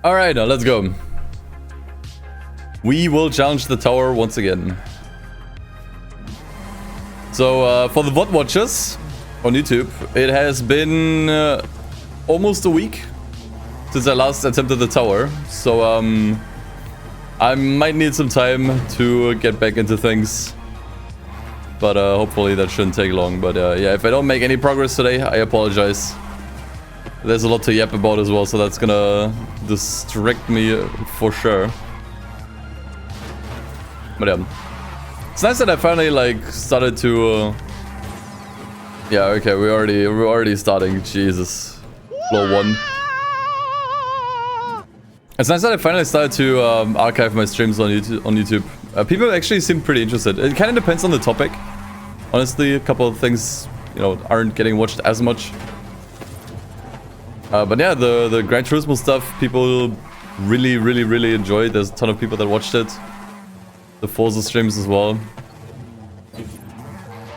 Alright, now let's go. We will challenge the tower once again. So, for the VOD watchers on YouTube, it has been almost a week since I last attempted the tower. So, I might need some time to get back into things. But hopefully that shouldn't take long. But yeah, if I don't make any progress today, I apologize. There's a lot to yap about as well, so that's gonna distract me for sure. But yeah, it's nice that I finally like started to. Yeah, okay, we're already starting. Jesus, floor 1. It's nice that I finally started to archive my streams on YouTube. People actually seem pretty interested. It kind of depends on the topic. Honestly, a couple of things, you know, aren't getting watched as much. But yeah, the Gran Turismo stuff, people really enjoyed. There's a ton of people that watched it. The Forza streams as well.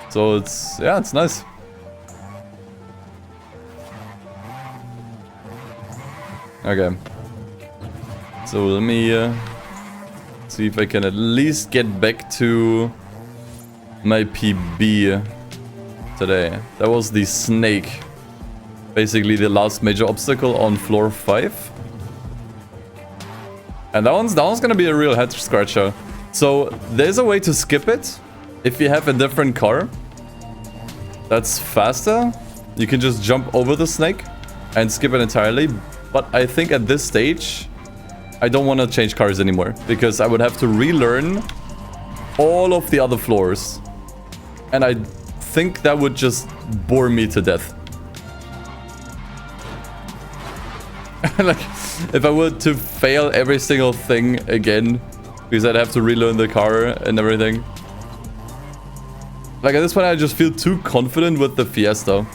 So it's, yeah, it's nice. Okay. So let me see if I can at least get back to my PB today. That was the snake. Basically the last major obstacle on floor 5. And that one's gonna be a real head scratcher. So there's a way to skip it if you have a different car that's faster. You can just jump over the snake and skip it entirely. But I think at this stage I don't want to change cars anymore, because I would have to relearn all of the other floors. And I think that would just bore me to death. Like, if I were to fail every single thing again, because I'd have to relearn the car and everything. Like, at this point I just feel too confident with the Fiesta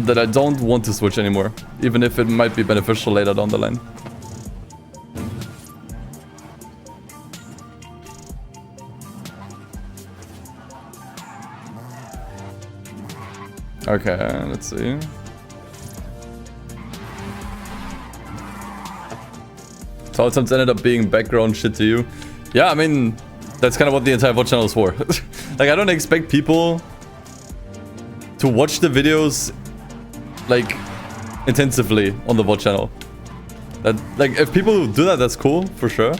that I don't want to switch anymore, even if it might be beneficial later down the line. Okay, let's see. So attempts ended up being background shit to you. Yeah, I mean, that's kind of what the entire VOD channel is for. Like, I don't expect people to watch the videos, like, intensively on the VOD channel. That, like, if people do that, that's cool, for sure.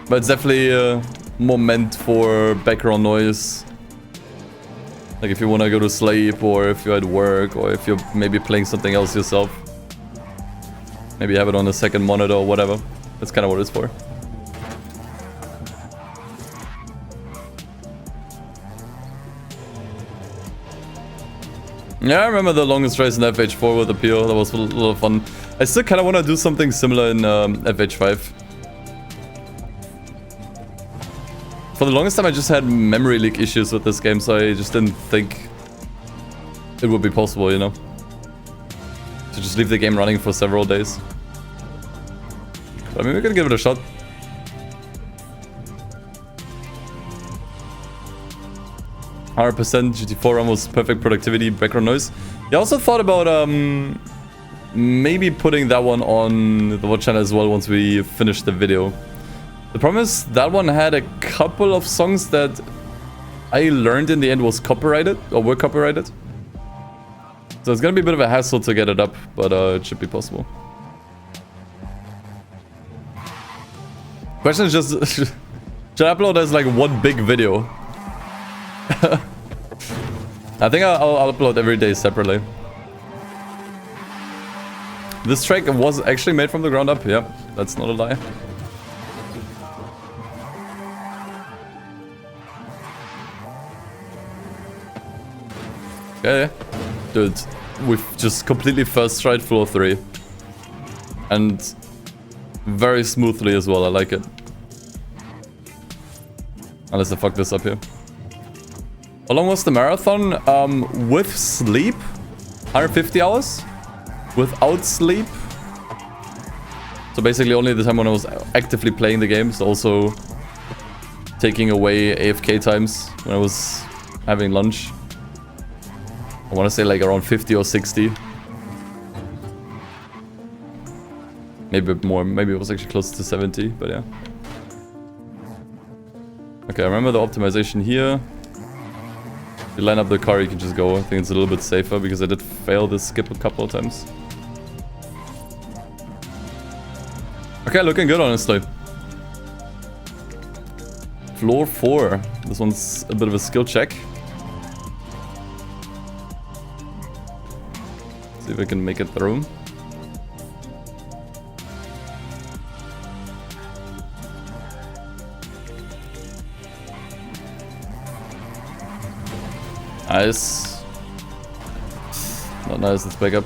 But it's definitely more meant for background noise. Like if you want to go to sleep, or if you're at work, or if you're maybe playing something else yourself. Maybe have it on a second monitor or whatever. That's kind of what it's for. Yeah, I remember the longest race in FH4 with Appeal. That was a lot of fun. I still kind of want to do something similar in FH5. For the longest time, I just had memory leak issues with this game, so I just didn't think it would be possible, you know? To just leave the game running for several days. But I mean, we're gonna give it a shot. %, GT4 run was perfect productivity, background noise. I also thought about maybe putting that one on the VOD channel as well once we finish the video. The problem is that one had a couple of songs that I learned in the end was copyrighted, or were copyrighted. So it's gonna be a bit of a hassle to get it up, but it should be possible. Question is just, should I upload as like one big video? I think I'll upload every day separately. This track was actually made from the ground up, yeah, that's not a lie. Okay, dude, we've just completely first tried floor 3. And very smoothly as well, I like it. Unless I fuck this up here. How long was the marathon? With sleep, 150 hours. Without sleep, so basically only the time when I was actively playing the game, so also taking away AFK times when I was having lunch. I want to say like around 50 or 60. Maybe a bit more. Maybe it was actually close to 70, but yeah. Okay, I remember the optimization here. If you line up the car, you can just go. I think it's a little bit safer because I did fail this skip a couple of times. Okay, looking good, honestly. Floor 4. This one's a bit of a skill check. See if I can make it through. Nice. Not nice, let's back up.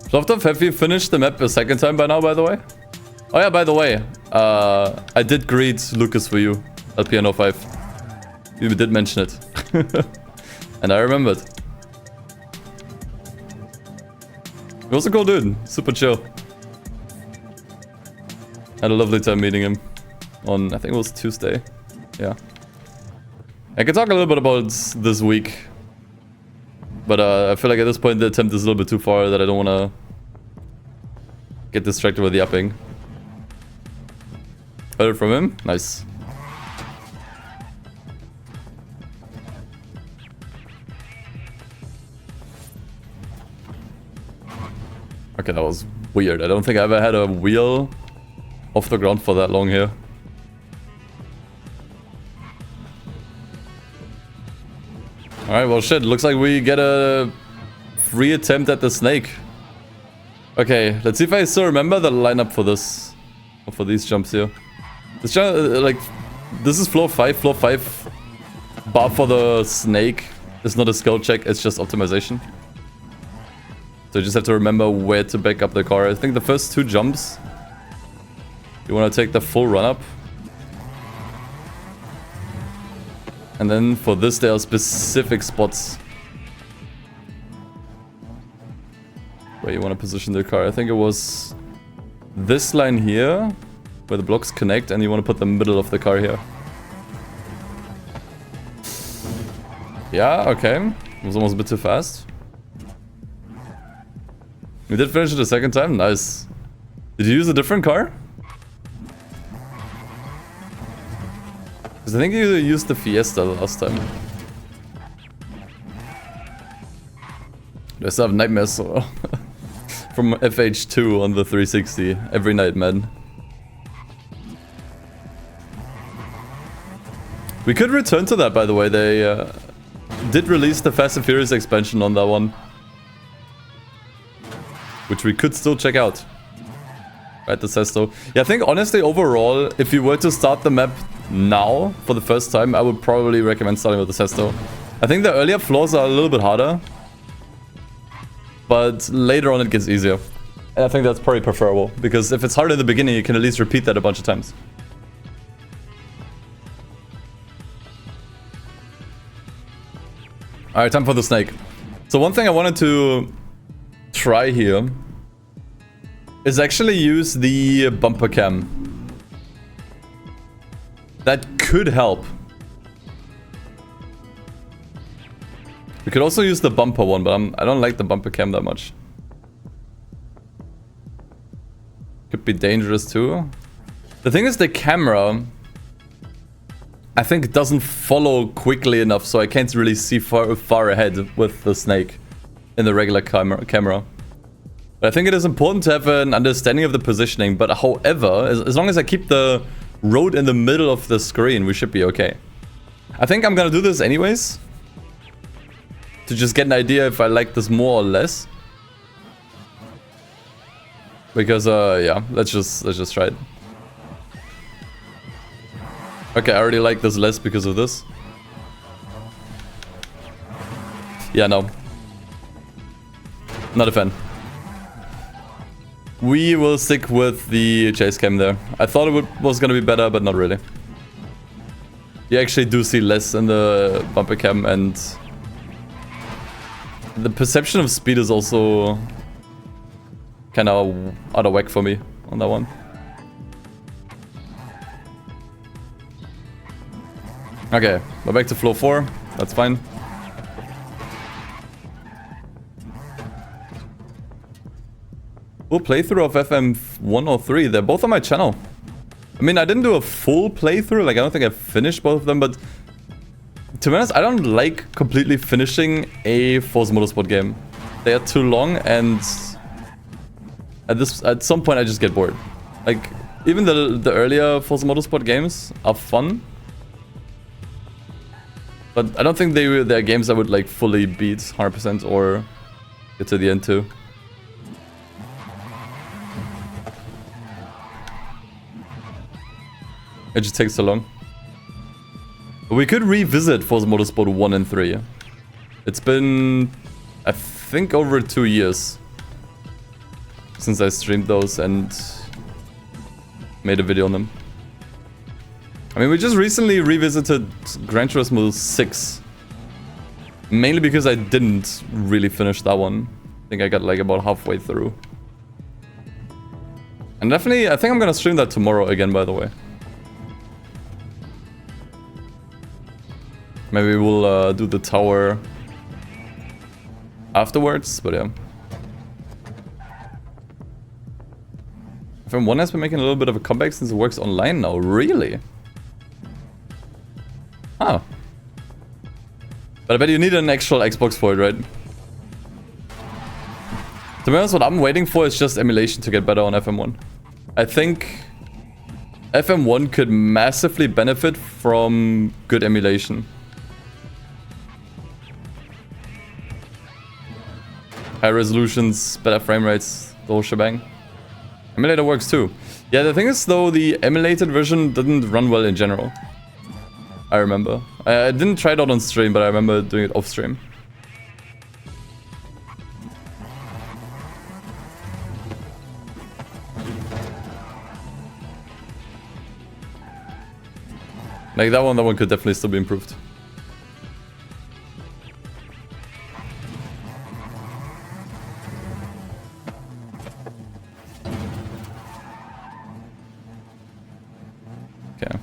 Softov, have you finished the map a second time by now, by the way? Oh yeah, by the way, I did greet Lucas for you at Piano 5. You did mention it. And I remembered. He was a cool dude, super chill. Had a lovely time meeting him on, I think it was Tuesday. Yeah. I can talk a little bit about this week. But I feel like at this point the attempt is a little bit too far that I don't want to get distracted with the upping. Heard it from him? Nice. Okay, that was weird. I don't think I ever had a wheel off the ground for that long here. Alright, well shit, looks like we get a free attempt at the snake. Okay, let's see if I still remember the lineup for this. Or for these jumps here. This jump, like, this is floor 5. Floor 5 bar for the snake. It's not a skill check, it's just optimization. So you just have to remember where to back up the car. I think the first 2 jumps, you want to take the full run up. And then for this there are specific spots where you want to position the car. I think it was this line here where the blocks connect and you want to put the middle of the car here. Yeah, okay. It was almost a bit too fast. We did finish it the second time. Nice. Did you use a different car? Because I think you used the Fiesta last time. I still have nightmares from FH2 on the 360 every night, man. We could return to that, by the way. They did release the Fast and Furious expansion on that one, which we could still check out. Right, the Sesto. Yeah, I think honestly, overall, if you were to start the map now for the first time, I would probably recommend starting with the Sesto. I think the earlier floors are a little bit harder, but later on it gets easier. And I think that's probably preferable, because if it's hard in the beginning, you can at least repeat that a bunch of times. Alright, time for the snake. So one thing I wanted to try here is actually use the bumper cam. That could help. We could also use the bumper one, but I don't like the bumper cam that much. Could be dangerous too. The thing is, the camera, I think it doesn't follow quickly enough, so I can't really see far ahead with the snake in the regular camera. But I think it is important to have an understanding of the positioning. But however, as long as I keep the road in the middle of the screen, we should be okay. I think I'm gonna do this anyways, to just get an idea if I like this more or less. Because yeah, let's just try it. Okay, I already like this less because of this. Yeah, no. Not a fan. We will stick with the chase cam there. I thought it was gonna be better, but not really. You actually do see less in the bumper cam, and the perception of speed is also kind of out of whack for me on that one. Okay, we're back to floor 4. That's fine. Full playthrough of FM1 or 3. They're both on my channel. I mean, I didn't do a full playthrough. Like, I don't think I finished both of them, but to be honest, I don't like completely finishing a Forza Motorsport game. They are too long, and at some point I just get bored. Like, even the earlier Forza Motorsport games are fun, but I don't think they're games I would like fully beat 100% or get to the end too. It just takes so long. We could revisit Forza Motorsport 1 and 3. It's been, I think, over 2 years since I streamed those and made a video on them. I mean, we just recently revisited Gran Turismo 6. Mainly because I didn't really finish that one. I think I got like about halfway through. And definitely, I think I'm gonna stream that tomorrow again, by the way. Maybe we'll do the tower afterwards, but yeah. FM1 has been making a little bit of a comeback since it works online now. Really? Huh. But I bet you need an actual Xbox for it, right? To be honest, what I'm waiting for is just emulation to get better on FM1. I think FM1 could massively benefit from good emulation. High resolutions, better frame rates, the whole shebang. Emulator works too. Yeah, the thing is though, the emulated version didn't run well in general. I remember. I didn't try it out on stream, but I remember doing it off stream. Like that one could definitely still be improved. Okay.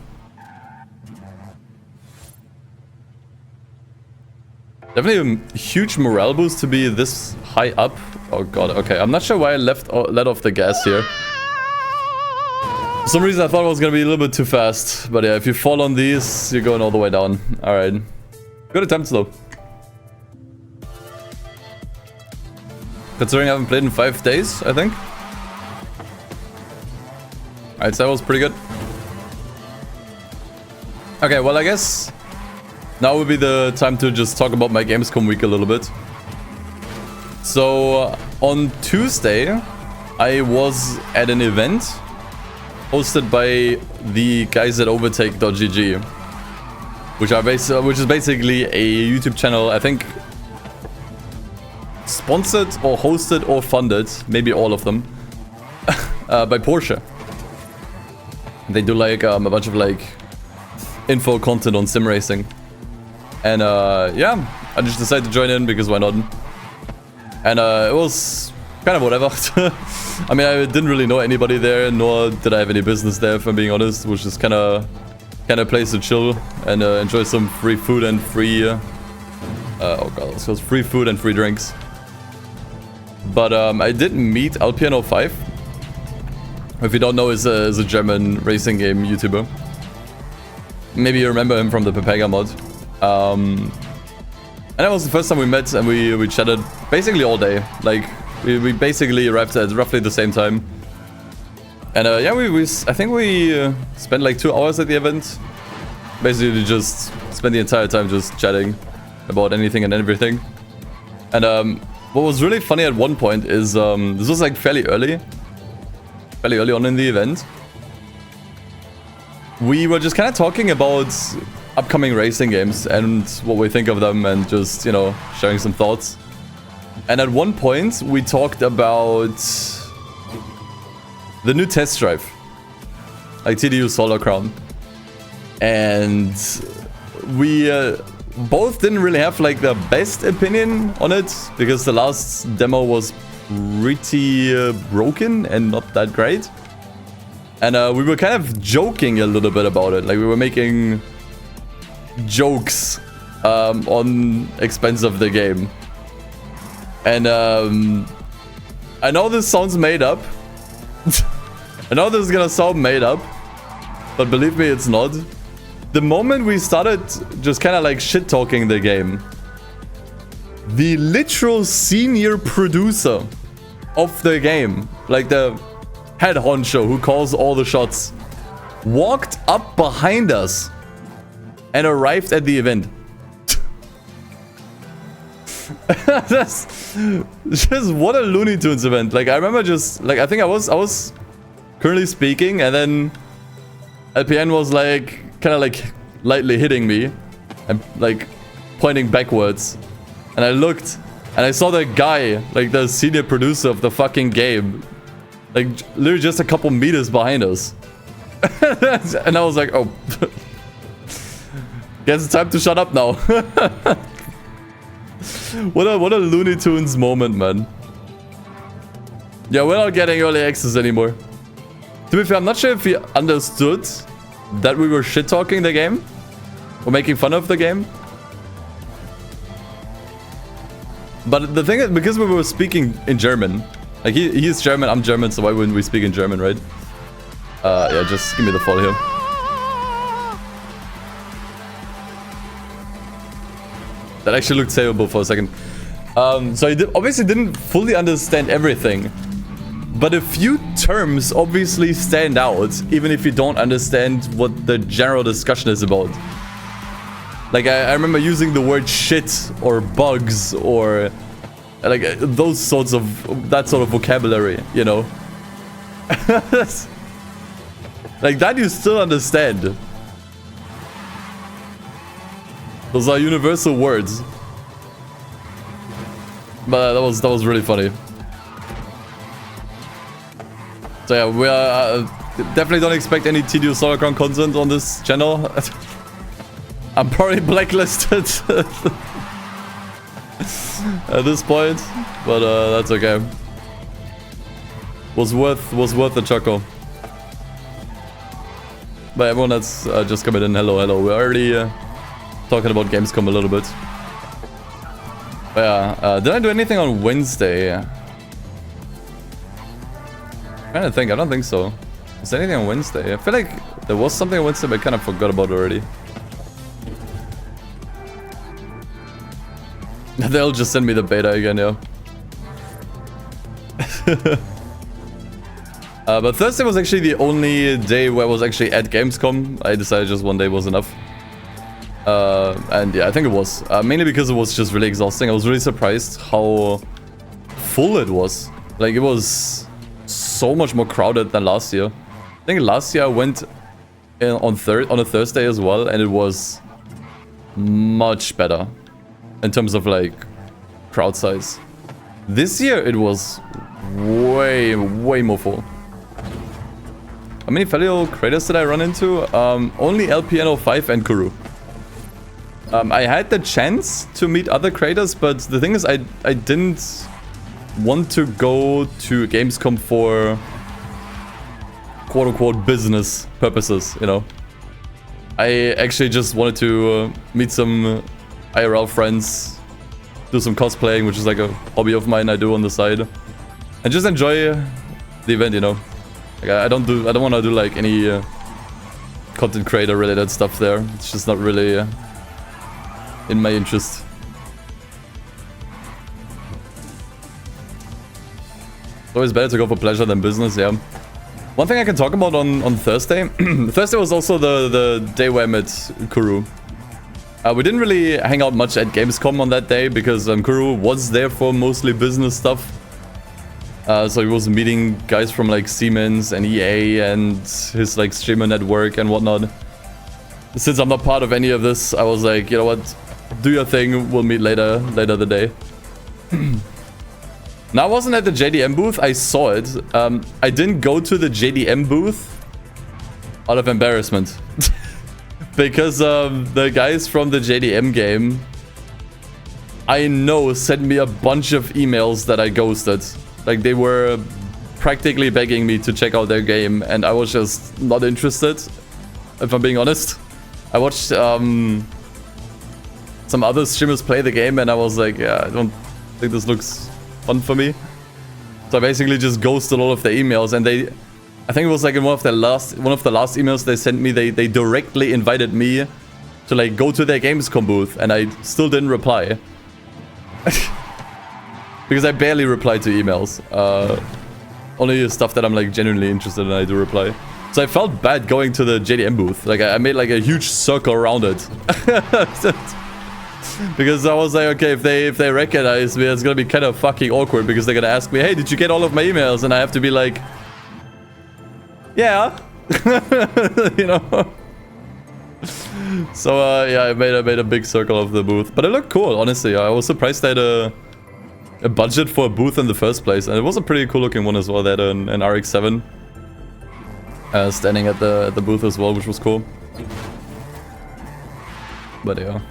Definitely a huge morale boost to be this high up. Oh god, okay. I'm not sure why I let off the gas here. For some reason I thought it was gonna be a little bit too fast. But yeah, if you fall on these, you're going all the way down. Alright. Good attempts though. Considering I haven't played in 5 days, I think. Alright, so that was pretty good. Okay, well I guess now would be the time to just talk about my Gamescom week a little bit. So on Tuesday, I was at an event hosted by the guys at Overtake.gg, which is basically a YouTube channel, I think sponsored or hosted or funded, maybe all of them, by Porsche. They do like a bunch of like info content on sim racing. And yeah, I just decided to join in because why not? And it was kind of whatever. I mean, I didn't really know anybody there, nor did I have any business there, if I'm being honest. It was just kind of a place to chill and enjoy some free food and free... oh god, so it was free food and free drinks. But I did meet Alpiano5. If you don't know, is a German racing game YouTuber. Maybe you remember him from the Pepega mod. And that was the first time we met, and we chatted basically all day. Like, we basically arrived at roughly the same time. And yeah, I think we spent like 2 hours at the event. Basically just spent the entire time just chatting about anything and everything. And what was really funny at one point is, this was like fairly early on in the event. We were just kind of talking about upcoming racing games and what we think of them, and just, you know, sharing some thoughts. And at one point we talked about the new test drive, like TDU Solar Crown, and we both didn't really have like the best opinion on it, because the last demo was pretty broken and not that great. And we were kind of joking a little bit about it. Like, we were making jokes on expense of the game. And I know this sounds made up. I know this is gonna sound made up, but believe me, it's not. The moment we started just kind of like shit talking the game, the literal senior producer of the game, like the head honcho who calls all the shots, walked up behind us and arrived at the event. That's just what a Looney Tunes event. Like, I remember just like, I think I was currently speaking, and then LPN was like kind of like lightly hitting me and like pointing backwards, and I looked and I saw the guy, like the senior producer of the fucking game, like literally just a couple meters behind us. And I was like, oh, guess it's time to shut up now. What a Looney Tunes moment, man. Yeah, we're not getting early access anymore. To be fair, I'm not sure if he understood that we were shit-talking the game or making fun of the game. But the thing is, because we were speaking in German, like he's German, I'm German, so why wouldn't we speak in German, right? Yeah, just give me the fall here. That actually looked savable for a second. So he obviously didn't fully understand everything. But a few terms obviously stand out, even if you don't understand what the general discussion is about. Like, I remember using the word shit or bugs or like those sorts of, that sort of vocabulary, you know? Like, that you still understand. Those are universal words. But that was really funny. So yeah, we are definitely don't expect any tedious Holocron content on this channel. I'm probably blacklisted at this point, but that's okay. Was worth the chuckle. But everyone that's just coming in, hello. We're already talking about Gamescom a little bit. But yeah, did I do anything on Wednesday? I'm trying to think, I don't think so. Was there anything on Wednesday? I feel like there was something on Wednesday, but I kind of forgot about it already. They'll just send me the beta again, yeah. But Thursday was actually the only day where I was actually at Gamescom. I decided just one day was enough. And yeah, I think it was. Mainly because it was just really exhausting. I was really surprised how full it was. Like, it was so much more crowded than last year. I think last year I went on a Thursday as well, and it was much better in terms of like crowd size. This year it was way more full. How many fellow creators did I run into? Only LPN05 and Kuru. I had the chance to meet other creators, but the thing is I didn't want to go to Gamescom for quote-unquote business purposes, you know. I actually just wanted to meet some IRL friends, do some cosplaying, which is like a hobby of mine I do on the side, and just enjoy the event, you know. Like, I don't want to do like any content creator related stuff there. It's just not really in my interest. It's always better to go for pleasure than business, yeah. One thing I can talk about on Thursday. Thursday was also the day where I met Kuru. We didn't really hang out much at Gamescom on that day because Kuru was there for mostly business stuff. So he was meeting guys from like Siemens and EA and his like streamer network and whatnot. Since I'm not part of any of this, I was like, you know what, do your thing, we'll meet later the day. Now, I wasn't at the JDM booth, I saw it. I didn't go to the JDM booth out of embarrassment. Because the guys from the JDM game, I know, sent me a bunch of emails that I ghosted. Like, they were practically begging me to check out their game, and I was just not interested, if I'm being honest. I watched some other streamers play the game, and I was like, yeah, I don't think this looks fun for me. So I basically just ghosted all of their emails, and I think it was like in one of the last emails they sent me, they directly invited me to like go to their Gamescom booth, and I still didn't reply. Because I barely reply to emails. Only stuff that I'm like genuinely interested in, I do reply. So I felt bad going to the JDM booth. Like I made like a huge circle around it. Because I was like, okay, if they recognize me, it's gonna be kind of fucking awkward, because they're gonna ask me, hey, did you get all of my emails? And I have to be like, yeah. You know? So yeah, I made a big circle of the booth. But it looked cool, honestly. I was surprised they had a budget for a booth in the first place. And it was a pretty cool looking one as well. They had an RX-7 standing at the booth as well, which was cool. But yeah.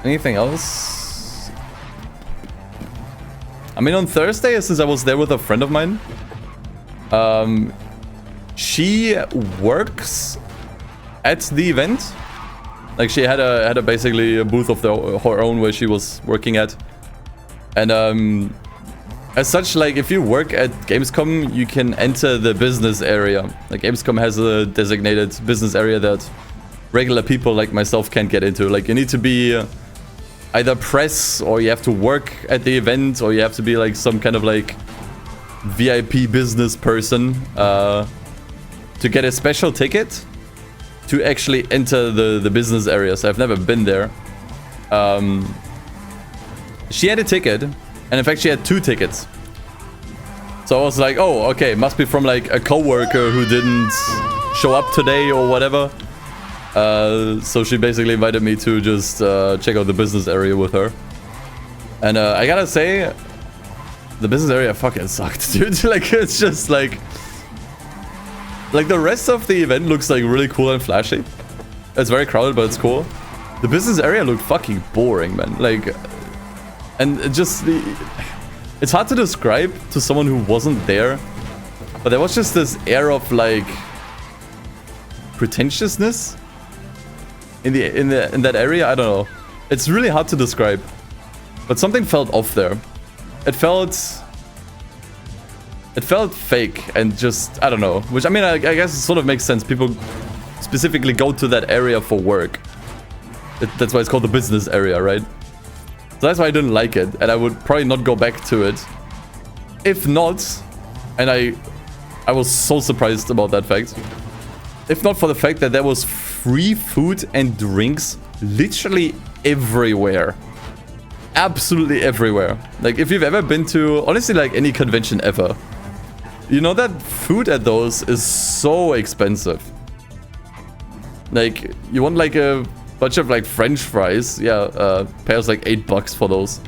Anything else? I mean, on Thursday, since I was there with a friend of mine, she works at the event. Like, she had a basically a booth of her own where she was working at. And as such, like, if you work at Gamescom, you can enter the business area. Like, Gamescom has a designated business area that regular people like myself can't get into. Like, you need to be either press, or you have to work at the event, or you have to be like some kind of like VIP business person to get a special ticket to actually enter the business area. So I've never been there. She had a ticket, and in fact she had 2 tickets. So I was like, oh, okay, must be from like a coworker who didn't show up today or whatever. So she basically invited me to just check out the business area with her. And I gotta say, the business area fucking sucked, dude. Like, it's just like the rest of the event looks like really cool and flashy. It's very crowded, but it's cool. The business area looked fucking boring, man. Like, and it just, it's hard to describe to someone who wasn't there, but there was just this air of like pretentiousness in that area. I don't know. It's really hard to describe, but something felt off there. It felt fake and just, I don't know. Which, I mean, I guess it sort of makes sense. People specifically go to that area for work. That's why it's called the business area, right? So that's why I didn't like it, and I would probably not go back to it. If not, and I was so surprised about that fact. If not for the fact that there was free food and drinks literally everywhere. Absolutely everywhere. Like, if you've ever been to, honestly, like any convention ever, you know that food at those is so expensive. Like, you want like a bunch of like French fries, yeah, pairs like $8 for those.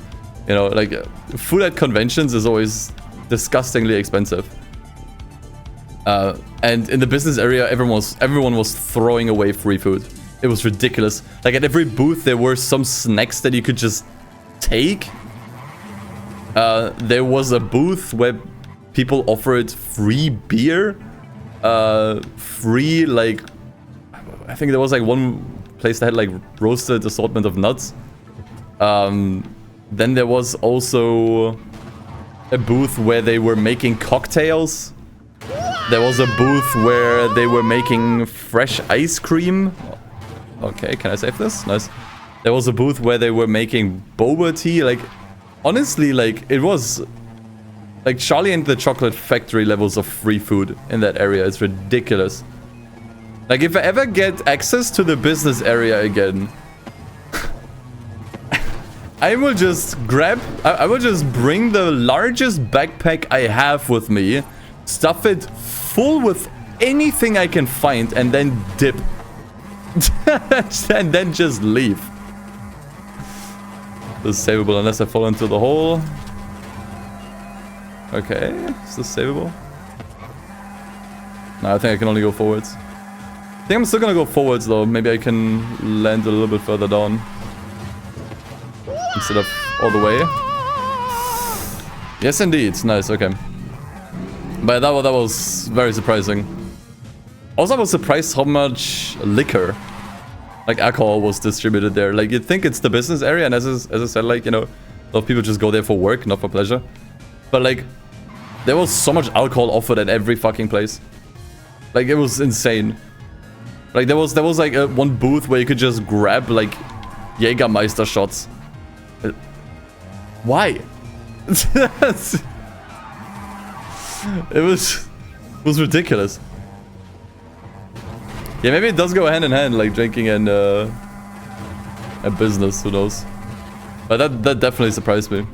You know, like food at conventions is always disgustingly expensive. And in the business area, everyone was throwing away free food. It was ridiculous. Like, at every booth, there were some snacks that you could just take. There was a booth where people offered free beer. Free, like, I think there was like one place that had like roasted assortment of nuts. Then there was also a booth where they were making cocktails. There was a booth where they were making fresh ice cream. Okay, can I save this? Nice. There was a booth where they were making boba tea. Like, honestly, like, it was like Charlie and the Chocolate Factory levels of free food in that area. It's ridiculous. Like, if I ever get access to the business area again, I will just I will just bring the largest backpack I have with me, stuff it full with anything I can find, and then dip. And then just leave. This is savable unless I fall into the hole. Okay, is this savable? No, I think I can only go forwards. I think I'm still gonna go forwards though. Maybe I can land a little bit further down instead of all the way. Yes, indeed. Nice. Okay. But that was very surprising. Also, I was surprised how much liquor like alcohol was distributed there. Like you'd think it's the business area, and as I said, like, you know, a lot of people just go there for work, not for pleasure. But like, there was so much alcohol offered at every fucking place. Like it was insane. Like there was like one booth where you could just grab like Jägermeister shots. Why? It was ridiculous. Yeah, maybe it does go hand in hand, like drinking and business. Who knows? But that definitely surprised me.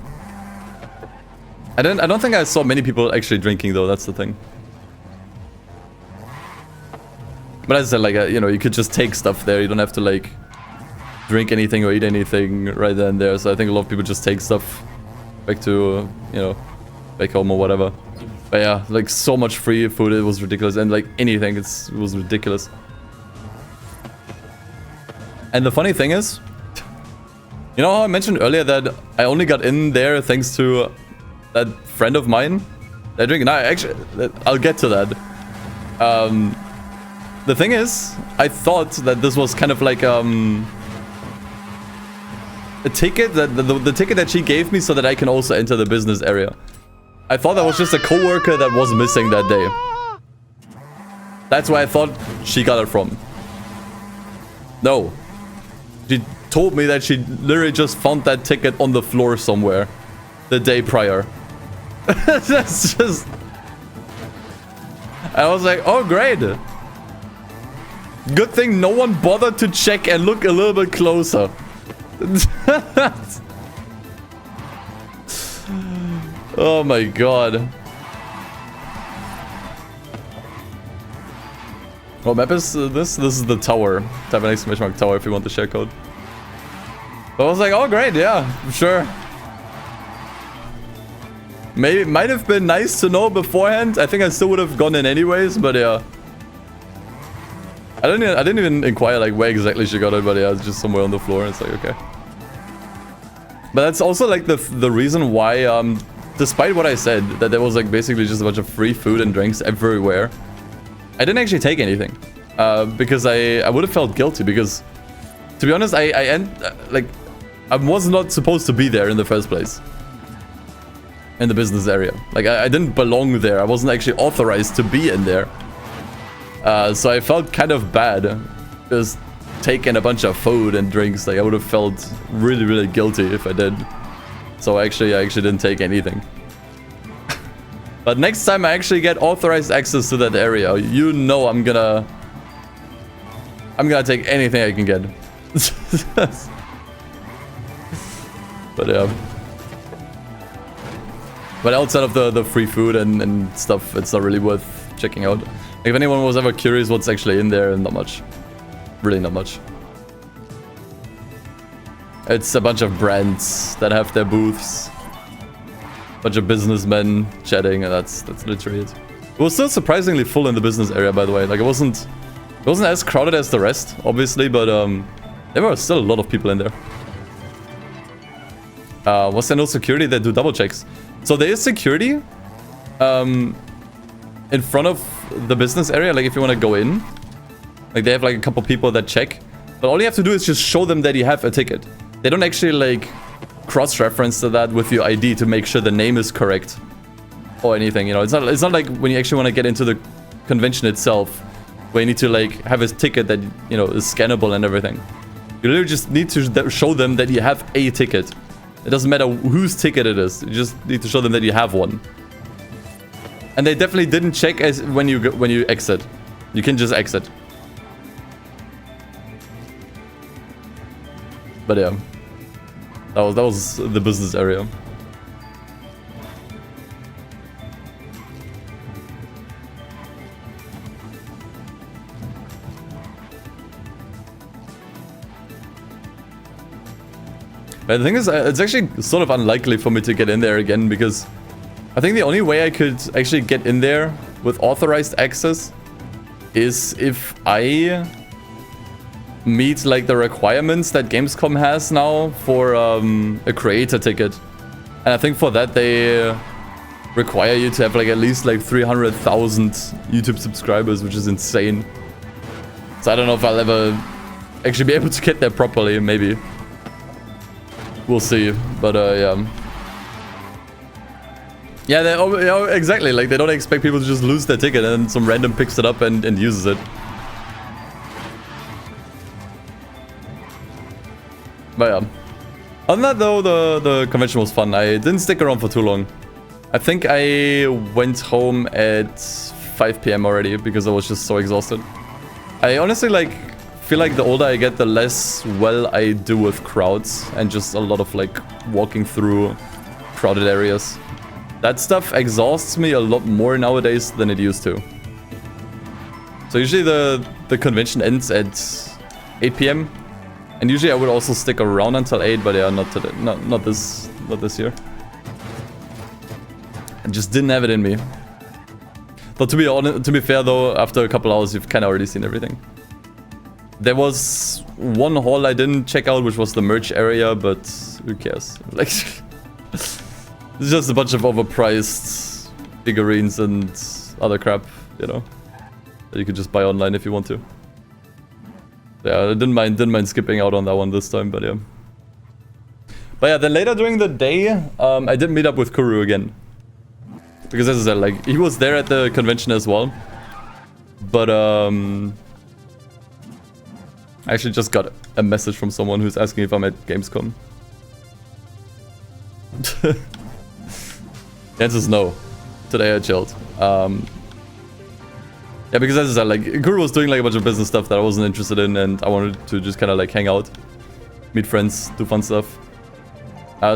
I don't think I saw many people actually drinking though. That's the thing. But as I said, like you know, you could just take stuff there. You don't have to like drink anything or eat anything right then and there. So I think a lot of people just take stuff back to you know, back home or whatever. But yeah, like so much free food, it was ridiculous, and like anything, it was ridiculous. And the funny thing is, you know how I mentioned earlier that I only got in there thanks to that friend of mine that drinking. Now, actually, I'll get to that. The thing is, I thought that this was kind of like a ticket that the ticket that she gave me so that I can also enter the business area. I thought that was just a coworker that was missing that day. That's where I thought she got it from. No. She told me that she literally just found that ticket on the floor somewhere the day prior. That's just... I was like, oh great. Good thing no one bothered to check and look a little bit closer. Oh my god. What map is this? This is the tower. Type an exclamation mark tower if you want the share code. But I was like, oh great, yeah, sure. Maybe it might have been nice to know beforehand. I think I still would have gone in anyways, but yeah. I didn't even inquire like where exactly she got it, but yeah, it's just somewhere on the floor. It's like, okay. But that's also like the reason why, despite what I said, that there was like basically just a bunch of free food and drinks everywhere, I didn't actually take anything. Because I would have felt guilty, because to be honest, I was not supposed to be there in the first place. In the business area. Like I didn't belong there. I wasn't actually authorized to be in there. So I felt kind of bad just taking a bunch of food and drinks. Like I would have felt really, really guilty if I did. So I actually didn't take anything. But next time I actually get authorized access to that area, you know I'm gonna take anything I can get. But yeah. But outside of the free food and stuff, it's not really worth checking out. Like if anyone was ever curious what's actually in there, not much. Really not much. It's a bunch of brands that have their booths. Bunch of businessmen chatting, and that's literally it. It was still surprisingly full in the business area, by the way. Like it wasn't as crowded as the rest, obviously, but there were still a lot of people in there. Was there no security that do double checks? So there is security in front of the business area, like if you want to go in. Like they have like a couple people that check. But all you have to do is just show them that you have a ticket. They don't actually like cross-reference to that with your ID to make sure the name is correct. Or anything, you know. It's not like when you actually want to get into the convention itself, where you need to like have a ticket that, you know, is scannable and everything. You literally just need to show them that you have a ticket. It doesn't matter whose ticket it is. You just need to show them that you have one. And they definitely didn't check as when you exit. You can just exit. But yeah, that was the business area. But the thing is, it's actually sort of unlikely for me to get in there again, because I think the only way I could actually get in there with authorized access is if I meet like the requirements that Gamescom has now for a creator ticket. And I think for that they require you to have like at least like 300,000 YouTube subscribers, which is insane. So I don't know if I'll ever actually be able to get there properly, maybe. We'll see, but yeah. Yeah, exactly, like they don't expect people to just lose their ticket and some random picks it up and uses it. But yeah. Other than that though, the convention was fun. I didn't stick around for too long. I think I went home at 5 PM already because I was just so exhausted. I honestly feel like the older I get, the less well I do with crowds and just a lot of like walking through crowded areas. That stuff exhausts me a lot more nowadays than it used to. So usually the convention ends at 8 PM. And usually I would also stick around until 8, but yeah, not today, not this year. I just didn't have it in me. But to be fair though, after a couple hours you've kind of already seen everything. There was one hall I didn't check out, which was the merch area, but who cares? Like, it's just a bunch of overpriced figurines and other crap, you know, that you could just buy online if you want to. Yeah, I didn't mind skipping out on that one this time, but yeah. But yeah, then later during the day, I did meet up with Kuru again. Because as I said, like, he was there at the convention as well. But, I actually just got a message from someone who's asking if I'm at Gamescom. The answer is no. Today I chilled. Yeah, because as I said, like, Kuru was doing like a bunch of business stuff that I wasn't interested in, and I wanted to just kind of like hang out, meet friends, do fun stuff.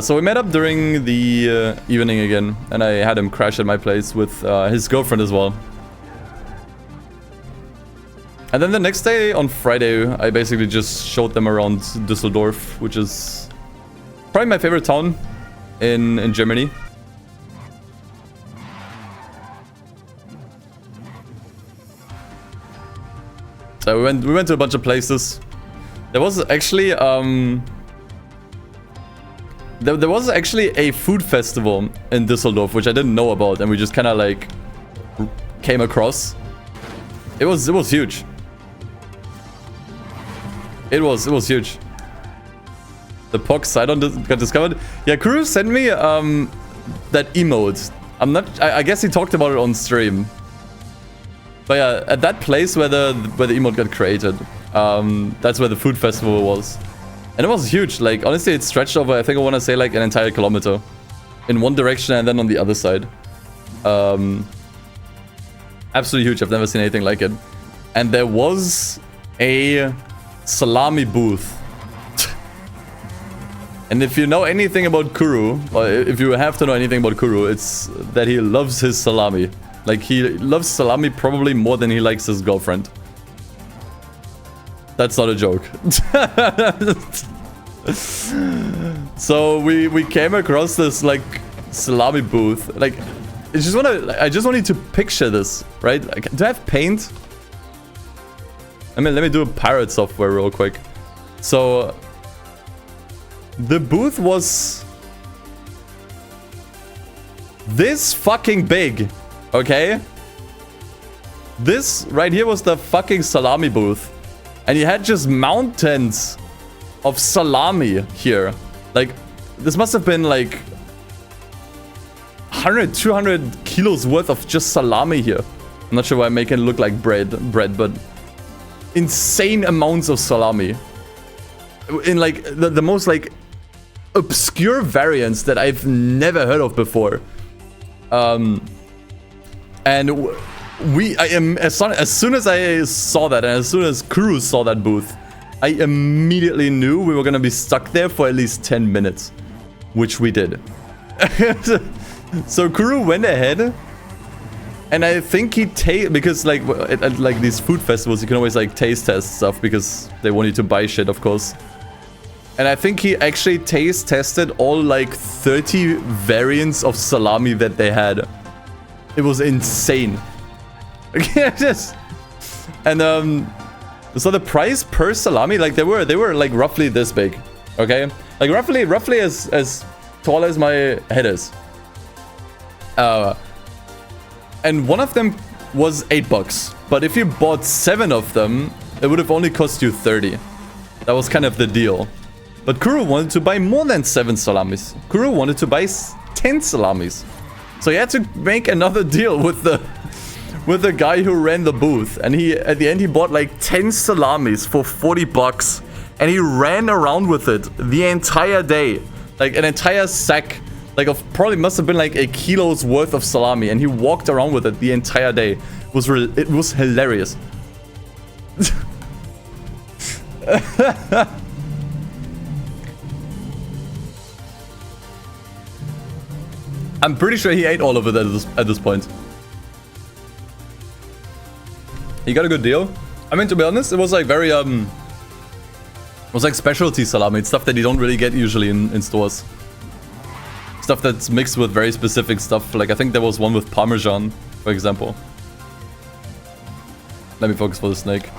So we met up during the evening again, and I had him crash at my place with his girlfriend as well. And then the next day, on Friday, I basically just showed them around Düsseldorf, which is probably my favorite town in Germany. So we went to a bunch of places. There was actually there was actually a food festival in Düsseldorf, which I didn't know about, and we just kind of like came across. It was huge. It was huge. The POC Sidon got discovered. Yeah, Kuru sent me that emote. I guess he talked about it on stream. But yeah, at that place where the emote got created, that's where the food festival was. And it was huge. Like, honestly, it stretched over, I think I want to say like an entire kilometer. In one direction and then on the other side. Absolutely huge. I've never seen anything like it. And there was a salami booth. And if you know anything about Kuru, or if you have to know anything about Kuru, it's that he loves his salami. Like, he loves salami probably more than he likes his girlfriend. That's not a joke. So we came across this like salami booth. Like, I just wanted to picture this, right? Like, do I have paint? I mean, let me do a pirate software real quick. So the booth was this fucking big, okay? This right here was the fucking salami booth. And you had just mountains of salami here. Like, this must have been like 100, 200 kilos worth of just salami here. I'm not sure why I'm making it look like bread, but insane amounts of salami. In like the most like obscure variants that I've never heard of before. And as soon as I saw that, and as soon as Kuru saw that booth, I immediately knew we were gonna be stuck there for at least 10 minutes, which we did. So Kuru went ahead, and I think he because like at like these food festivals, you can always like taste test stuff because they want you to buy shit, of course. And I think he actually taste tested all like 30 variants of salami that they had. It was insane. And so the price per salami, like they were like roughly this big, okay, like roughly as tall as my head is. And one of them was $8, but if you bought 7 of them, it would have only cost you 30. That was kind of the deal. But Kuro wanted to buy more than 7 salamis. Kuro wanted to buy 10 salamis. So he had to make another deal with the guy who ran the booth. And he, at the end, he bought like 10 salamis for 40 bucks. And he ran around with it the entire day. Like an entire sack. Like of probably must have been like a kilo's worth of salami. And he walked around with it the entire day. It was hilarious. I'm pretty sure he ate all of it at this point. He got a good deal. I mean, to be honest, it was like very it was like specialty salami. It's stuff that you don't really get usually in stores. Stuff that's mixed with very specific stuff. Like I think there was one with Parmesan, for example. Let me focus for the snake.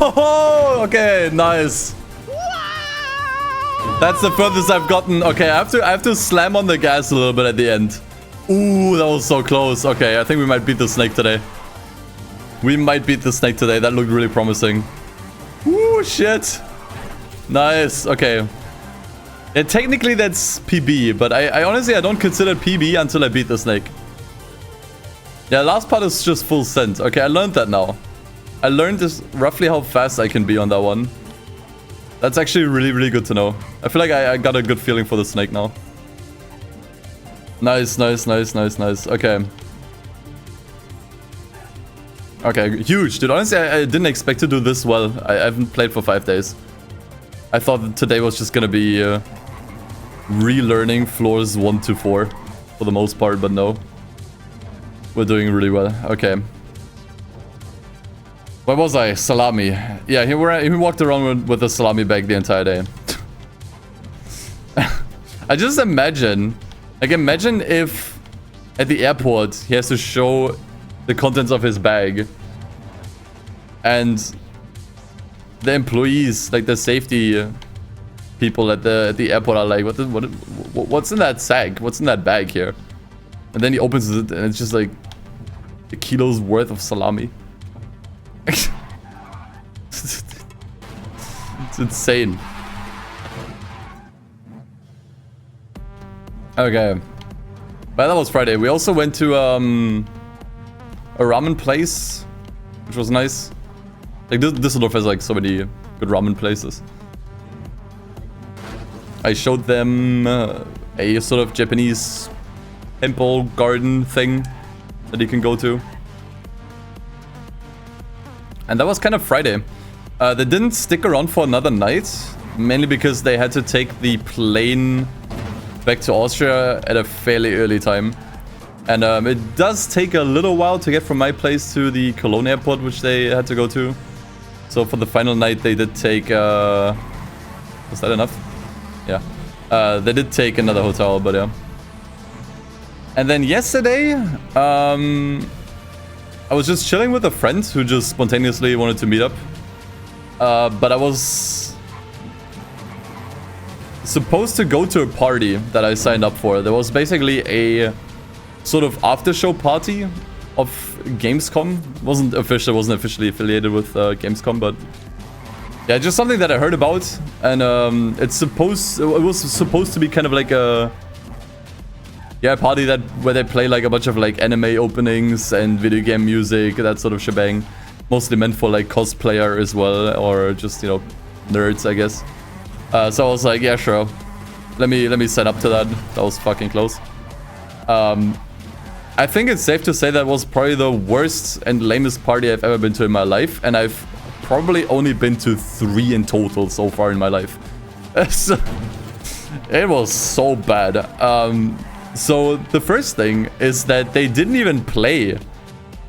Oh, okay, nice. That's the furthest I've gotten. Okay, I have to slam on the gas a little bit at the end. Ooh, that was so close. Okay, I think we might beat the snake today. We might beat the snake today. That looked really promising. Ooh, shit. Nice. Okay. Yeah, technically that's PB, but I honestly, I don't consider it PB until I beat the snake. Yeah, last part is just full send. Okay, I learned that now. I learned this roughly how fast I can be on that one. That's actually really, really good to know. I feel like I got a good feeling for the snake now. Nice, nice, nice, nice, nice. Okay. Okay, huge. Dude, honestly, I didn't expect to do this well. I haven't played for 5 days. I thought that today was just gonna be relearning floors 1 to 4 for the most part, but no. We're doing really well. Okay. Where was I? Salami. Yeah, he walked around with a salami bag the entire day. I just imagine... Like, imagine if at the airport he has to show the contents of his bag. And the employees, like the safety people at the airport are like, what's in that sack? What's in that bag here? And then he opens it and it's just like a kilo's worth of salami. It's insane. Okay. But that was Friday. We also went to a ramen place, which was nice. Like Düsseldorf has like so many good ramen places. I showed them a sort of Japanese temple garden thing that you can go to. And that was kind of Friday. They didn't stick around for another night, mainly because they had to take the plane back to Austria at a fairly early time. And it does take a little while to get from my place to the Cologne airport, which they had to go to. So for the final night, they did take... was that enough? Yeah. They did take another hotel, but yeah. And then yesterday, I was just chilling with a friend who just spontaneously wanted to meet up. But I was supposed to go to a party that I signed up for. There was basically a sort of after-show party of Gamescom. It wasn't officially affiliated with Gamescom, but yeah, just something that I heard about. And it was supposed to be kind of like a party where they play like a bunch of like anime openings and video game music, that sort of shebang. Mostly meant for like cosplayer as well, or just, you know, nerds, I guess. So I was like, yeah, sure. Let me sign up to that. That was fucking close. I think it's safe to say that was probably the worst and lamest party I've ever been to in my life, and I've probably only been to 3 in total so far in my life. So, it was so bad. So the first thing is that they didn't even play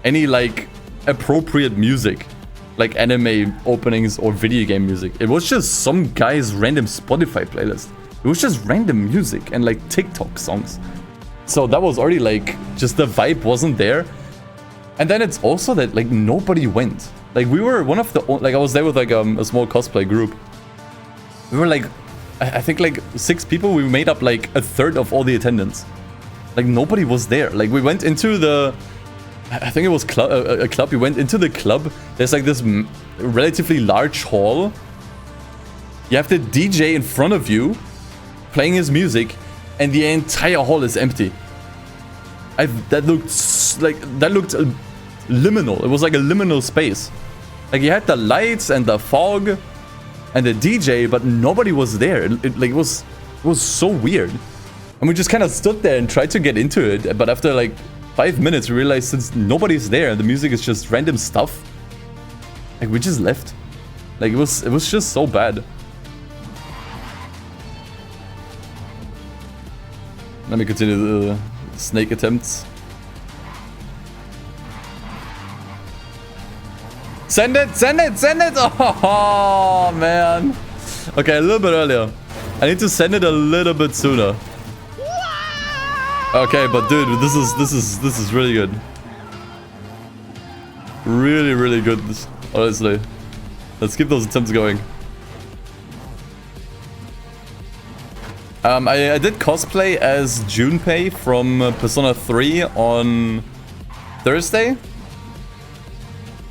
any like appropriate music, like anime openings or video game music. It was just some guy's random Spotify playlist. It was just random music and like TikTok songs. So that was already like, just the vibe wasn't there. And then it's also that like nobody went. Like we were one of the, like I was there with like a small cosplay group. We were like, I think like 6 people. We made up like a third of all the attendance. Like nobody was there. Like we went into the I think it was a club. You went into the club. There's like this relatively large hall. You have the DJ in front of you playing his music, and the entire hall is empty. That looked liminal. It was like a liminal space. Like you had the lights and the fog and the DJ, but nobody was there. It was so weird. And we just kind of stood there and tried to get into it, but after like 5 minutes, we realized since nobody's there and the music is just random stuff, like we just left. Like it was just so bad. Let me continue the snake attempts. Send it, send it, send it! Oh man. Okay, a little bit earlier. I need to send it a little bit sooner. Okay, but dude, this is really good. Really, really good, honestly. Let's keep those attempts going. I did cosplay as Junpei from Persona 3 on Thursday.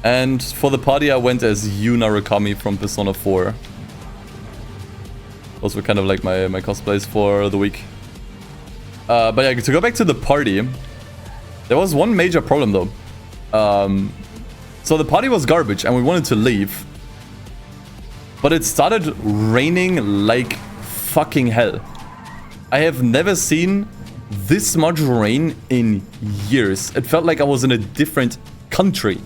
And for the party I went as Yu Narukami from Persona 4. Those were kind of like my cosplays for the week. But yeah, to go back to the party, there was one major problem though. So the party was garbage and we wanted to leave. But it started raining like fucking hell. I have never seen this much rain in years. It felt like I was in a different country.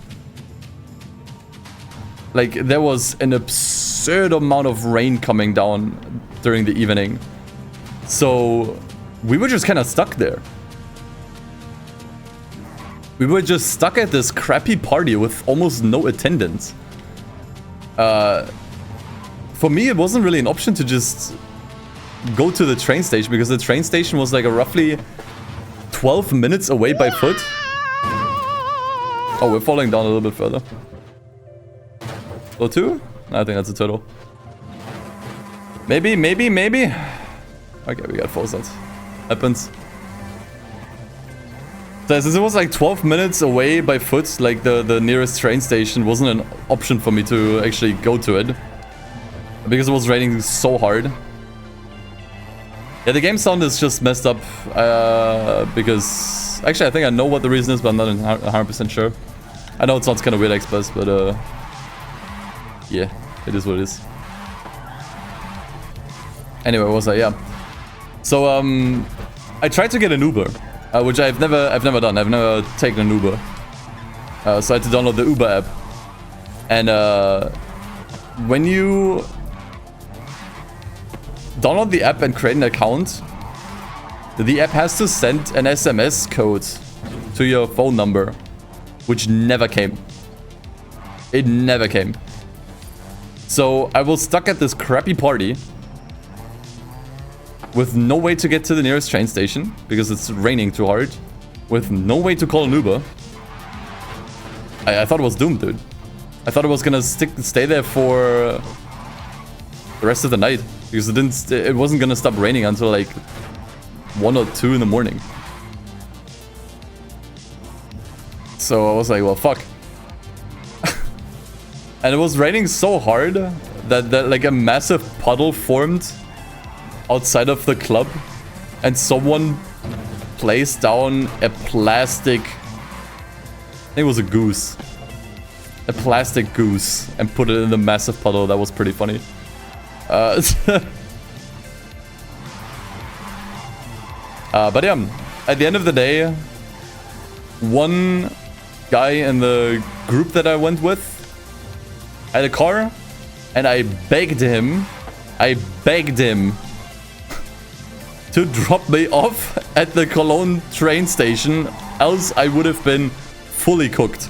Like there was an absurd amount of rain coming down during the evening. So we were just kind of stuck there. We were just stuck at this crappy party with almost no attendance. For me, it wasn't really an option to just go to the train station because the train station was like a roughly 12 minutes away by foot. Oh, we're falling down a little bit further. Or two? I think that's a turtle. Maybe. Okay, we got full sets. Happens. So since it was like 12 minutes away by foot, like the nearest train station wasn't an option for me to actually go to it. Because it was raining so hard. Yeah, the game sound is just messed up. Because... Actually, I think I know what the reason is, but I'm not 100% sure. I know it sounds kind of weird, Express, but yeah, it is what it is. Anyway, what was I? Yeah. So, I tried to get an Uber, which I've never done. I've never taken an Uber. So I had to download the Uber app. And when you download the app and create an account, the app has to send an SMS code to your phone number, which never came. It never came. So I was stuck at this crappy party with no way to get to the nearest train station because it's raining too hard, with no way to call an Uber. I thought it was doomed, dude. I thought it was gonna stay there for the rest of the night because it wasn't gonna stop raining until like 1 or 2 in the morning. So I was like, well, fuck. And it was raining so hard that like a massive puddle formed outside of the club, and someone placed down a plastic, I think it was a goose, a plastic goose, and put it in the massive puddle. That was pretty funny. But yeah, at the end of the day, one guy in the group that I went with had a car, and I begged him to drop me off at the Cologne train station, else I would have been fully cooked.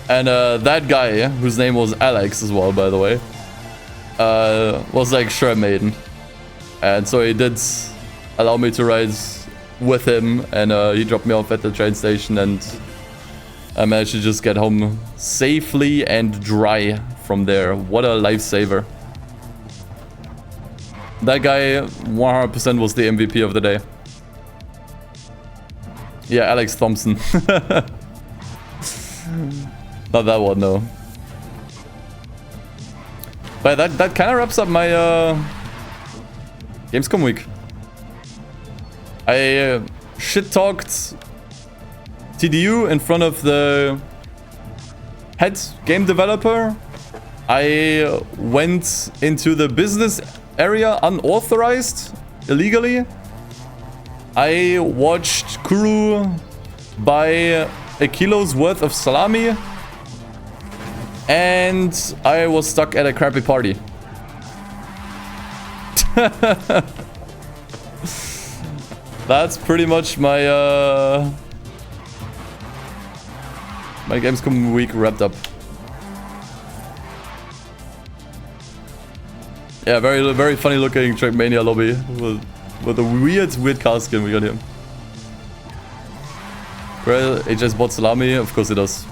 And that guy, whose name was Alex as well, by the way, was like, sure, maiden. And so he did allow me to ride with him, and he dropped me off at the train station, and I managed to just get home safely and dry from there. What a lifesaver. That guy 100% was the MVP of the day. Yeah, Alex Thompson. Not that one, no. But that kind of wraps up my Gamescom week. I shit-talked TDU in front of the head game developer. I went into the business area unauthorized, illegally. I watched Kuru buy a kilo's worth of salami. And I was stuck at a crappy party. That's pretty much my my Gamescom week wrapped up. Yeah, very funny looking Trackmania lobby with a weird car skin we got here. Well, he just bought salami, of course he does.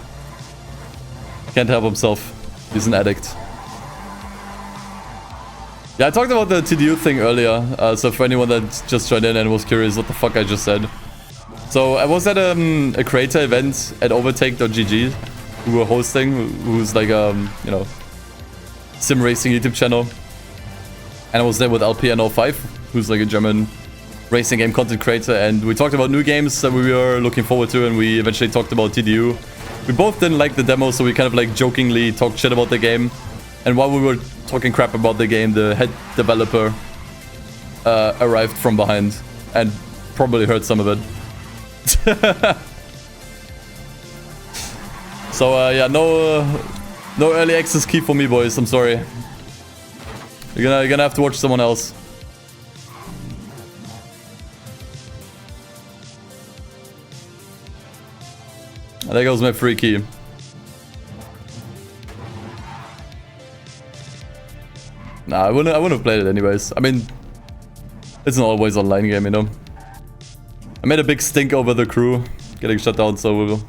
Can't help himself. He's an addict. Yeah, I talked about the TDU thing earlier. So for anyone that just joined in and was curious what the fuck I just said. So I was at a creator event at overtake.gg who were hosting, who's like you know, sim racing YouTube channel. And I was there with LPN05, who's like a German racing game content creator, and we talked about new games that we were looking forward to, and we eventually talked about TDU. We both didn't like the demo, so we kind of like jokingly talked shit about the game. And while we were talking crap about the game, the head developer arrived from behind and probably heard some of it. So yeah, no early access key for me, boys. I'm sorry. You're gonna have to watch someone else. There goes my free key. Nah, I wouldn't have played it anyways. I mean, it's an always online game, you know. I made a big stink over the crew getting shut down, so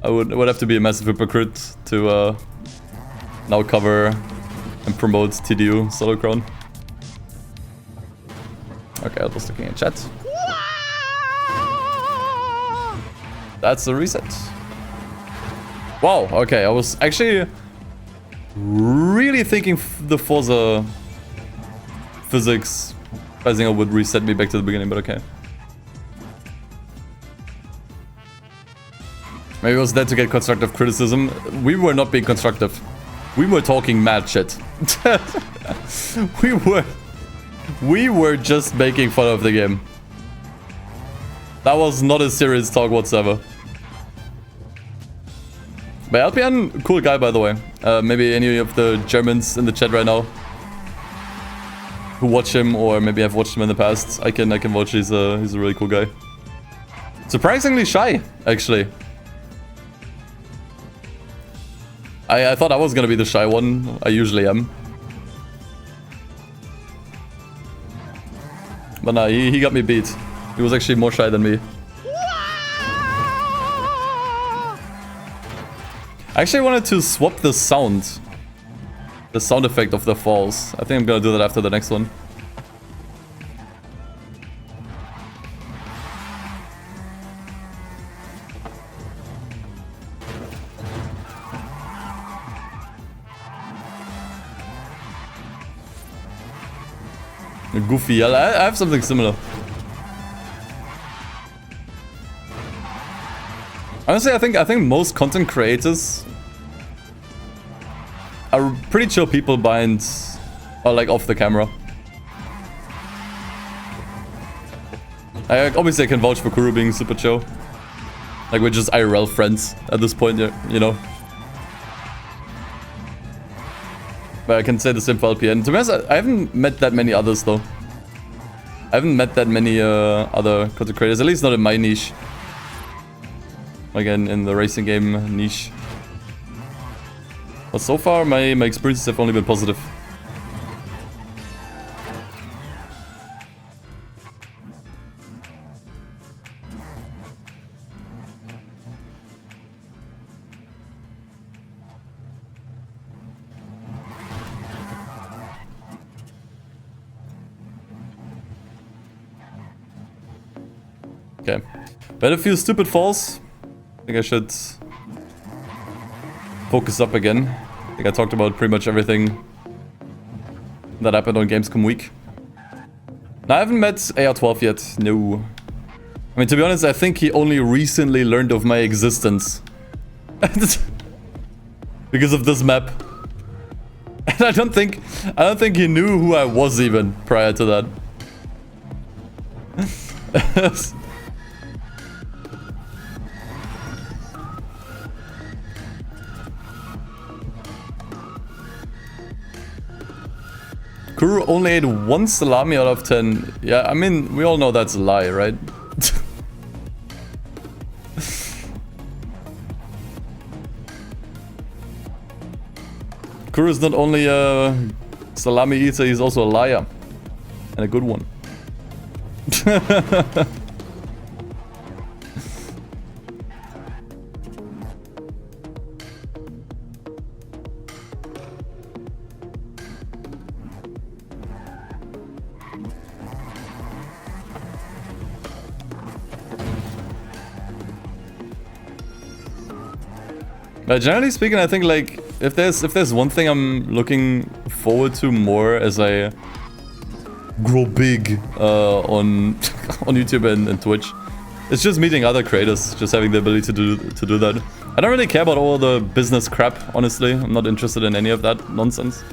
I would have to be a massive hypocrite to now cover and promote TDU Solo Crown. Okay, I was looking at chat. That's the reset. Wow, okay, I was actually really thinking the Forza physics I think it would reset me back to the beginning, but okay. Maybe it was there to get constructive criticism. We were not being constructive. We were talking mad shit. We were just making fun of the game. That was not a serious talk whatsoever. But LPN, cool guy by the way. Maybe any of the Germans in the chat right now who watch him, or maybe have watched him in the past. I can vouch he's a really cool guy. Surprisingly shy, actually. I thought I was gonna be the shy one. I usually am. But nah, he got me beat. He was actually more shy than me. I actually wanted to swap the sound. The sound effect of the falls. I think I'm gonna do that after the next one. A goofy yell. I have something similar. Honestly, I think most content creators are pretty chill people behind, or like off the camera. Obviously I can vouch for Kuru being super chill. Like we're just IRL friends at this point, you know. But I can say the same for LPN. To be honest, I haven't met that many others though. I haven't met that many other content creators, at least not in my niche. Again, in the racing game niche. But so far, my experiences have only been positive. Okay. We had a few stupid falls. I think I should focus up again. I think I talked about pretty much everything that happened on Gamescom week. Now, I haven't met AR12 yet, no. I mean, to be honest, I think he only recently learned of my existence. Because of this map. And I don't think he knew who I was even prior to that. Kuru only ate 1 salami out of 10. Yeah, I mean, we all know that's a lie, right? Kuru is not only a salami eater, he's also a liar. And a good one. Generally speaking, I think like if there's one thing I'm looking forward to more as I grow big on YouTube and Twitch, it's just meeting other creators, just having the ability to do that. I don't really care about all the business crap, honestly. I'm not interested in any of that nonsense,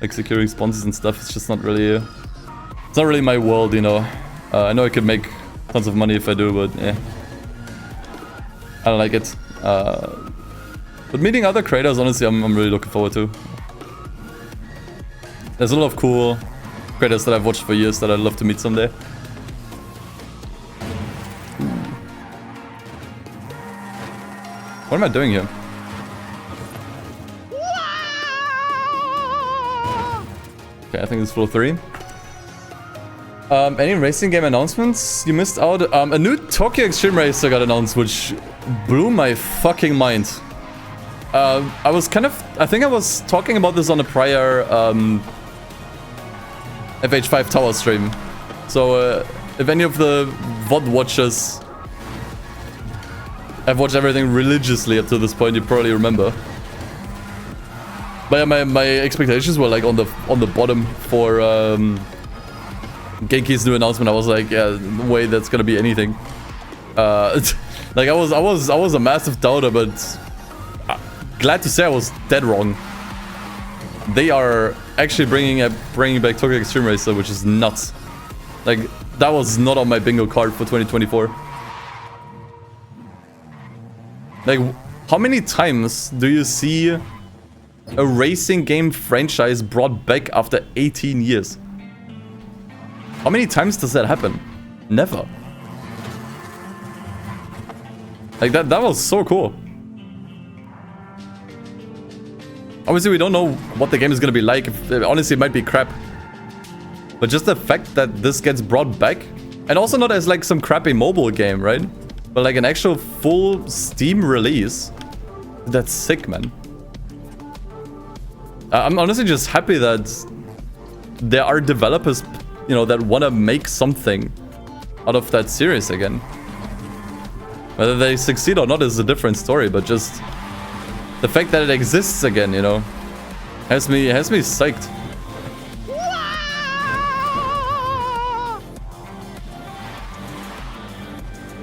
like securing sponsors and stuff. It's just not really, it's not really my world, you know. I know I could make tons of money if I do, but yeah, I don't like it. But meeting other creators, honestly, I'm really looking forward to. There's a lot of cool creators that I've watched for years that I'd love to meet someday. What am I doing here? Okay, I think it's floor 3. Any racing game announcements you missed out? A new Tokyo Extreme Racer got announced, which blew my fucking mind. I think I was talking about this on a prior FH5 Tower stream. So if any of the VOD watchers have watched everything religiously up to this point, you probably remember. But yeah, my expectations were like on the bottom for Genki's new announcement. I was like, yeah, no way that's gonna be anything. Like I was a massive doubter, but glad to say I was dead wrong. They are actually bringing back Tokyo Extreme Racer, which is nuts. Like, that was not on my bingo card for 2024. Like, how many times do you see a racing game franchise brought back after 18 years? How many times does that happen? Never. Like, that was so cool. Obviously, we don't know what the game is going to be like. Honestly, it might be crap. But just the fact that this gets brought back, and also not as like some crappy mobile game, right? But like an actual full Steam release. That's sick, man. I'm honestly just happy that there are developers, you know, that want to make something out of that series again. Whether they succeed or not is a different story, but just the fact that it exists again, you know, has me psyched.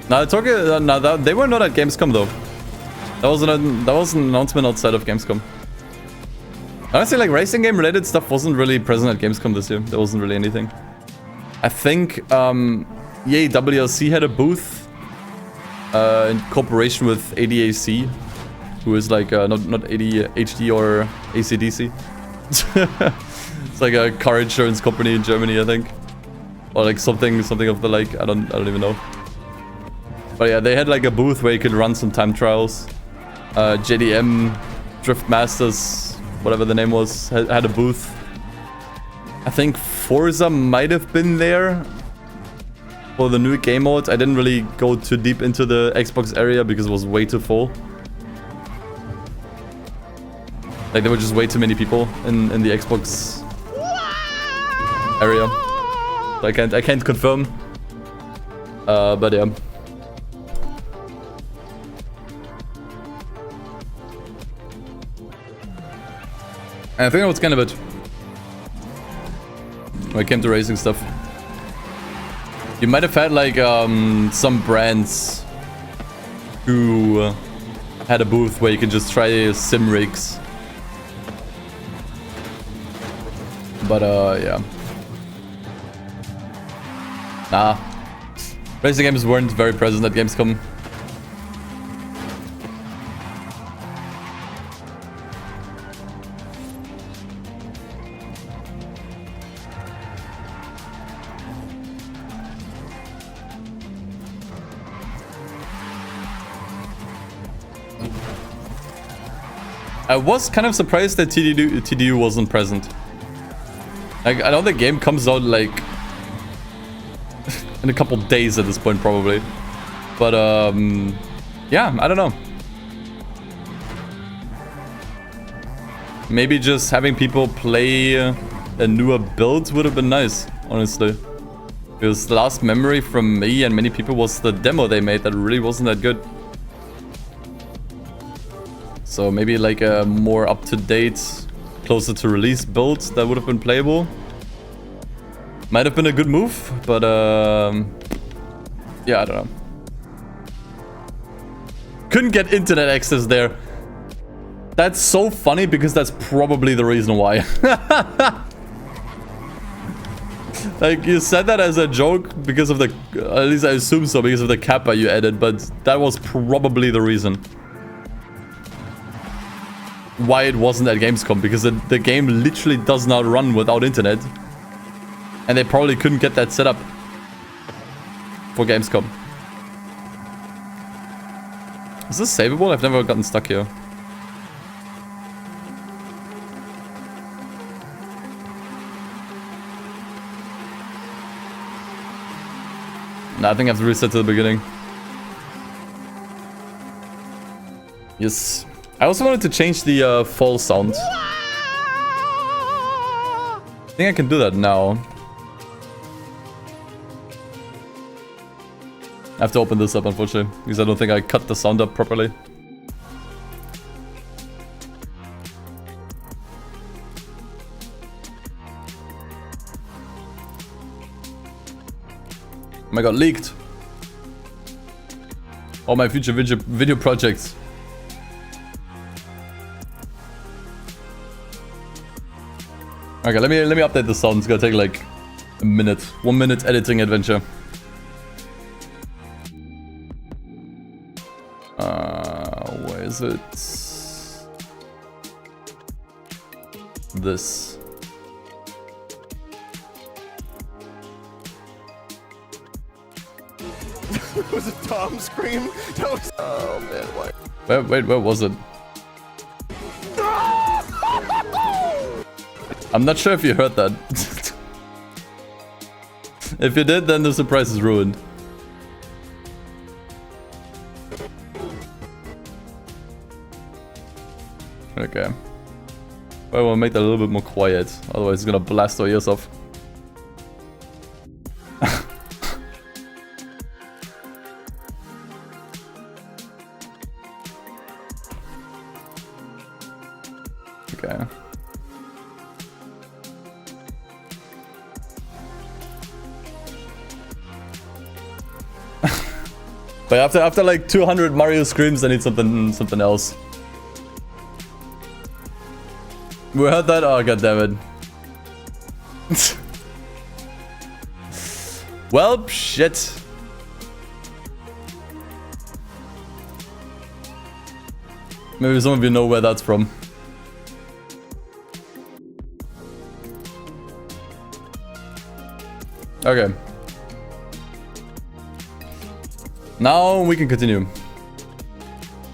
Now, they were not at Gamescom though. That was an announcement outside of Gamescom. Honestly, like racing game related stuff wasn't really present at Gamescom this year. There wasn't really anything. I think EA WRC had a booth in cooperation with ADAC. Who is like not HD or ACDC. It's like a car insurance company in Germany, I think, or like something of the like. I don't even know. But yeah, they had like a booth where you could run some time trials. JDM, Drift Masters, whatever the name was, had a booth. I think Forza might have been there for the new game mode. I didn't really go too deep into the Xbox area because it was way too full. Like, there were just way too many people in the Xbox area. So I can't confirm. But yeah. And I think that was kind of it. When it came to racing stuff. You might have had like some brands who had a booth where you can just try sim rigs. But yeah. Nah. Racing games weren't very present at Gamescom. I was kind of surprised that TDU wasn't present. Like, I know the game comes out like in a couple days at this point, probably. But yeah, I don't know. Maybe just having people play a newer build would have been nice, honestly. Because the last memory from me and many people was the demo they made that really wasn't that good. So maybe like a more up-to-date, closer to release build that would have been playable. Might have been a good move, but yeah, I don't know. Couldn't get internet access there. That's so funny because that's probably the reason why. Like, you said that as a joke because of the, at least I assume so, because of the kappa you added, but that was probably the reason why it wasn't at Gamescom, because the game literally does not run without internet. And they probably couldn't get that set up for Gamescom. Is this savable? I've never gotten stuck here. No, I think I have to reset to the beginning. Yes. I also wanted to change the fall sound. I think I can do that now. I have to open this up, unfortunately, because I don't think I cut the sound up properly. Oh my god, leaked! All my future video projects. Okay, let me update the sound. It's gonna take like a minute. 1 minute editing adventure. Where is it? This. Was it Tom scream? That was, oh man, why? Wait, where was it? I'm not sure if you heard that. If you did, then the surprise is ruined. Okay. I want to make that a little bit more quiet, otherwise it's gonna blast our ears off. Okay. But after like 200 Mario screams, I need something else. We heard that? Oh, goddammit. Well, shit. Maybe some of you know where that's from. Okay. Now we can continue.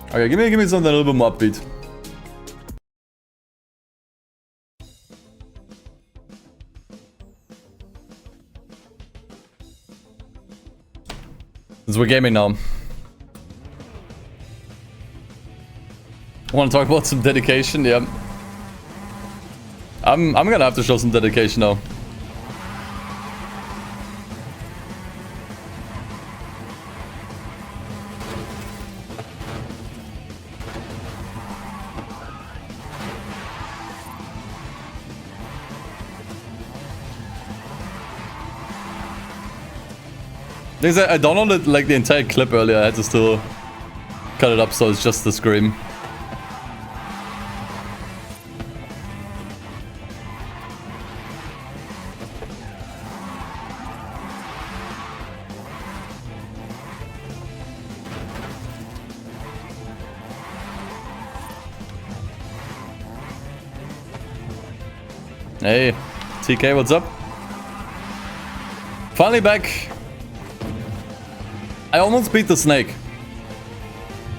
Okay, give me something a little bit more upbeat. Since we're gaming now. Want to talk about some dedication? Yeah. I'm gonna have to show some dedication now. I downloaded like the entire clip earlier. I had to still cut it up so it's just the scream. Hey, TK, what's up? Finally back. I almost beat the snake.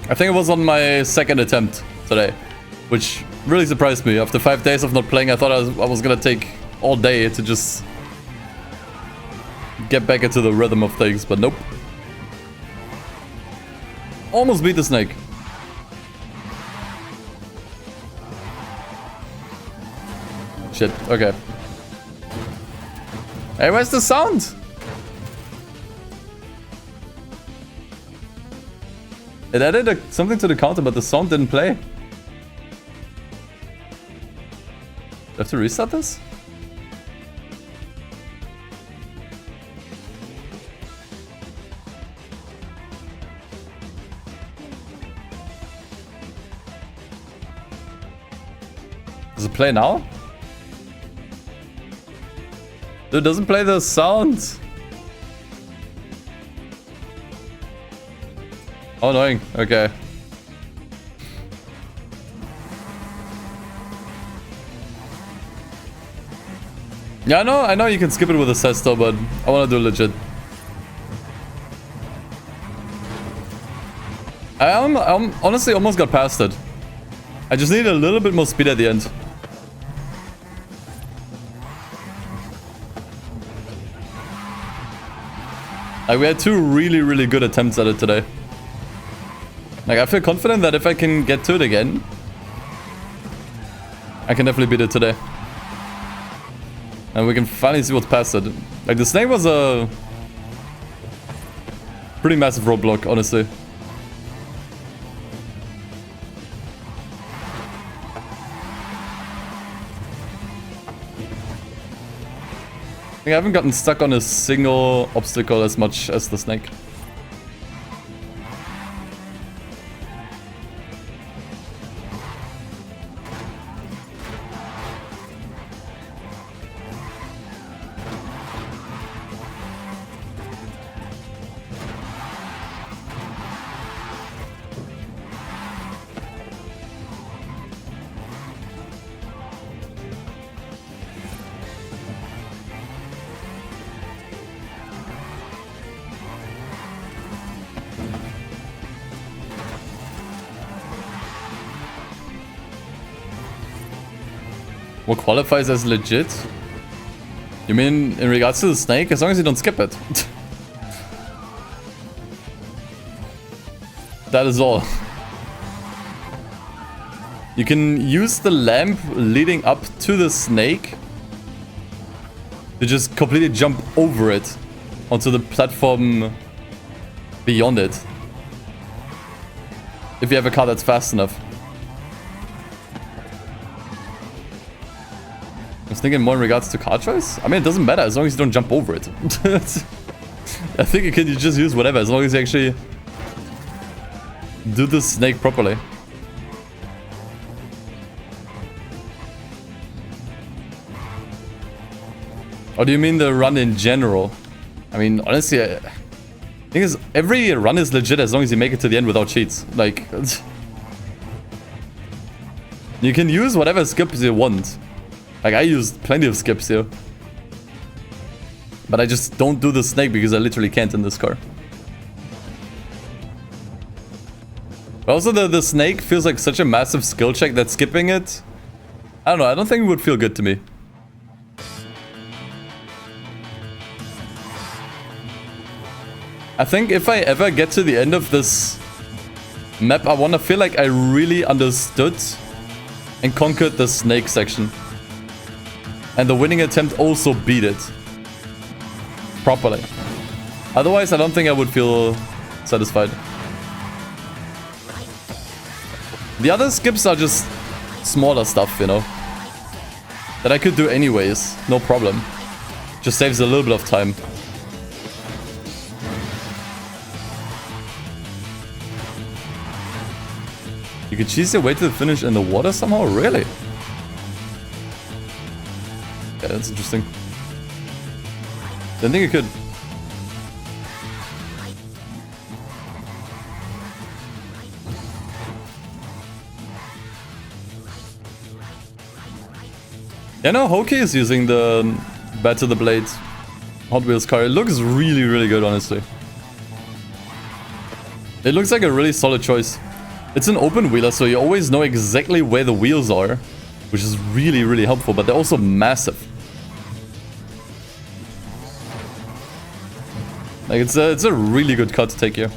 I think it was on my second attempt today, which really surprised me. After 5 days of not playing, I thought I was gonna take all day to just get back into the rhythm of things, but nope. Almost beat the snake. Shit, okay. Hey, where's the sound? It added something to the counter, but the sound didn't play. Do I have to restart this? Does it play now? Dude, it doesn't play the sound. Oh, annoying. Okay. Yeah, I know you can skip it with a sesto, but I want to do legit. I honestly almost got past it. I just need a little bit more speed at the end. Like, we had 2 really, really good attempts at it today. Like, I feel confident that if I can get to it again, I can definitely beat it today. And we can finally see what's past it. Like, the snake was a pretty massive roadblock, honestly. I haven't gotten stuck on a single obstacle as much as the snake. What qualifies as legit? You mean in regards to the snake? As long as you don't skip it. That is all. You can use the lamp leading up to the snake to just completely jump over it onto the platform beyond it. If you have a car that's fast enough. I was thinking more in regards to car choice. I mean, it doesn't matter as long as you don't jump over it. I think you can just use whatever as long as you actually do the snake properly. Or do you mean the run in general? I mean, honestly, I think every run is legit as long as you make it to the end without cheats. Like, you can use whatever skips you want. Like, I used plenty of skips here. But I just don't do the snake because I literally can't in this car. But also the snake feels like such a massive skill check that skipping it, I don't know, I don't think it would feel good to me. I think if I ever get to the end of this map, I want to feel like I really understood and conquered the snake section. And the winning attempt also beat it properly. Otherwise, I don't think I would feel satisfied. The other skips are just smaller stuff, you know, that I could do anyways, no problem. Just saves a little bit of time. could cheese your way to the finish in the water somehow? Really? Yeah, that's interesting. Didn't think you could. Yeah, no, Hoki is using the Bad to the Blade Hot Wheels car. It looks really, really good, honestly. It looks like a really solid choice. It's an open wheeler, so you always know exactly where the wheels are, which is really, really helpful, but they're also massive. Like, it's a really good cut to take here.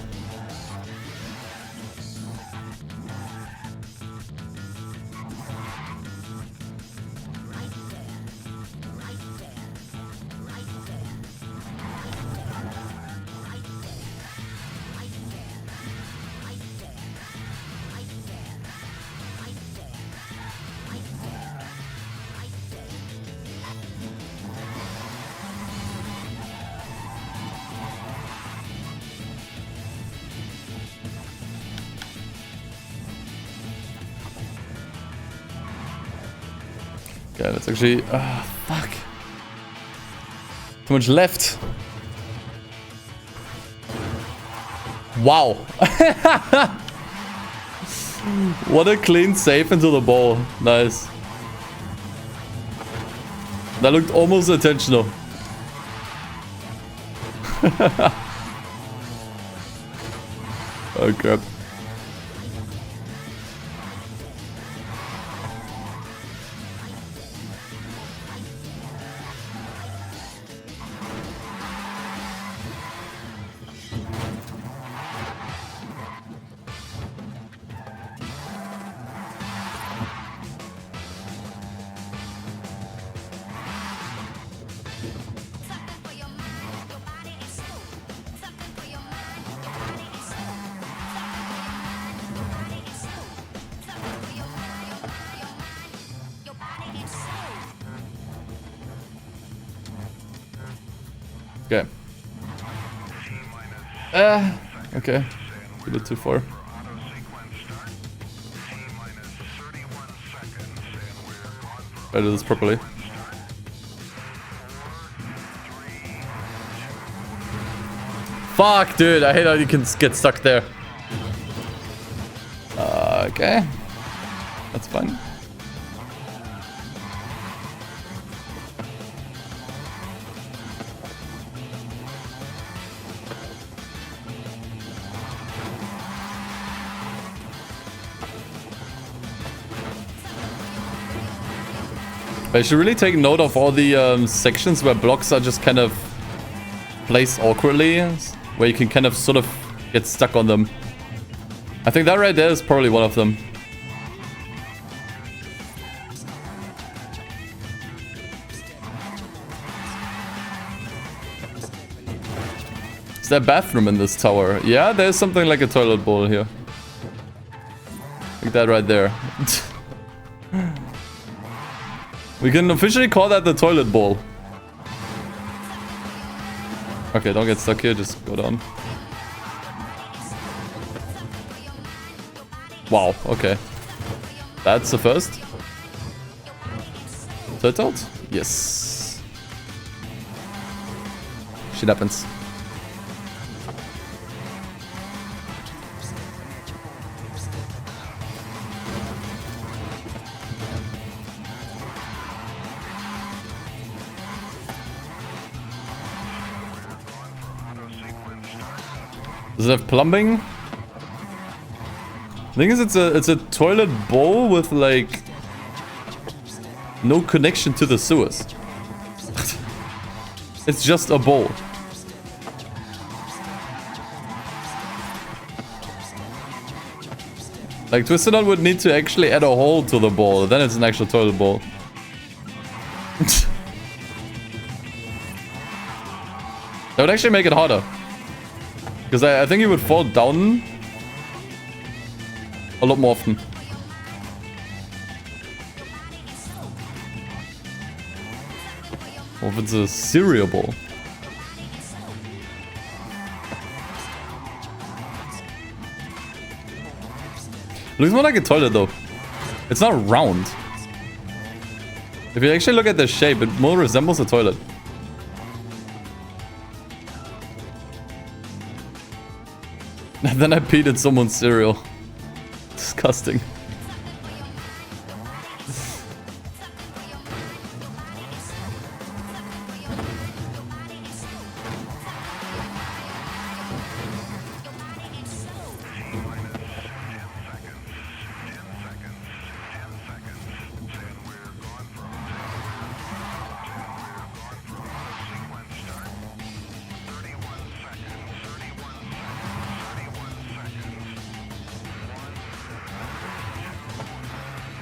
Okay, that's actually... fuck. Too much left. Wow. What a clean save into the ball. Nice. That looked almost intentional. Oh crap. Okay. Okay. A bit too far. Try to do this properly. Fuck, dude. I hate how you can get stuck there. Okay. That's fine. I should really take note of all the sections where blocks are just kind of placed awkwardly, where you can kind of sort of get stuck on them. I think that right there is probably one of them. Is there a bathroom in this tower? Yeah, there's something like a toilet bowl here. Like that right there. We can officially call that the toilet bowl. Okay, don't get stuck here, just go down. Wow, okay. That's the first. Turtled? Yes. Shit happens. Does it have plumbing? The thing is, it's a toilet bowl with like no connection to the sewers. It's just a bowl. Like DustinEden would need to actually add a hole to the bowl, then it's an actual toilet bowl. That would actually make it harder. Because I think he would fall down a lot more often. Or if it's a cereal bowl. Looks more like a toilet though. It's not round. If you actually look at the shape, it more resembles a toilet. And then I peed in someone's cereal. Disgusting.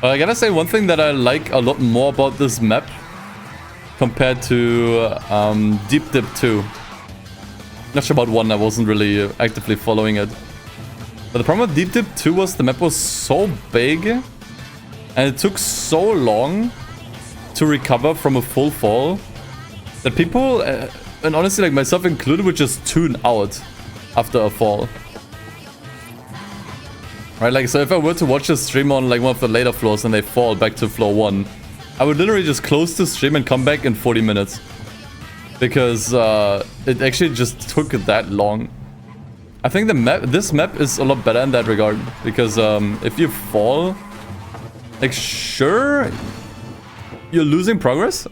I gotta say one thing that I like a lot more about this map compared to Deep Dip 2. Not sure about 1, I wasn't really actively following it. But the problem with Deep Dip 2 was the map was so big and it took so long to recover from a full fall that people, and honestly like myself included, would just tune out after a fall. Right, like, so if I were to watch a stream on like one of the later floors and they fall back to floor 1, I would literally just close the stream and come back in 40 minutes. Because it actually just took that long. I think this map is a lot better in that regard. Because if you fall, like, sure, you're losing progress,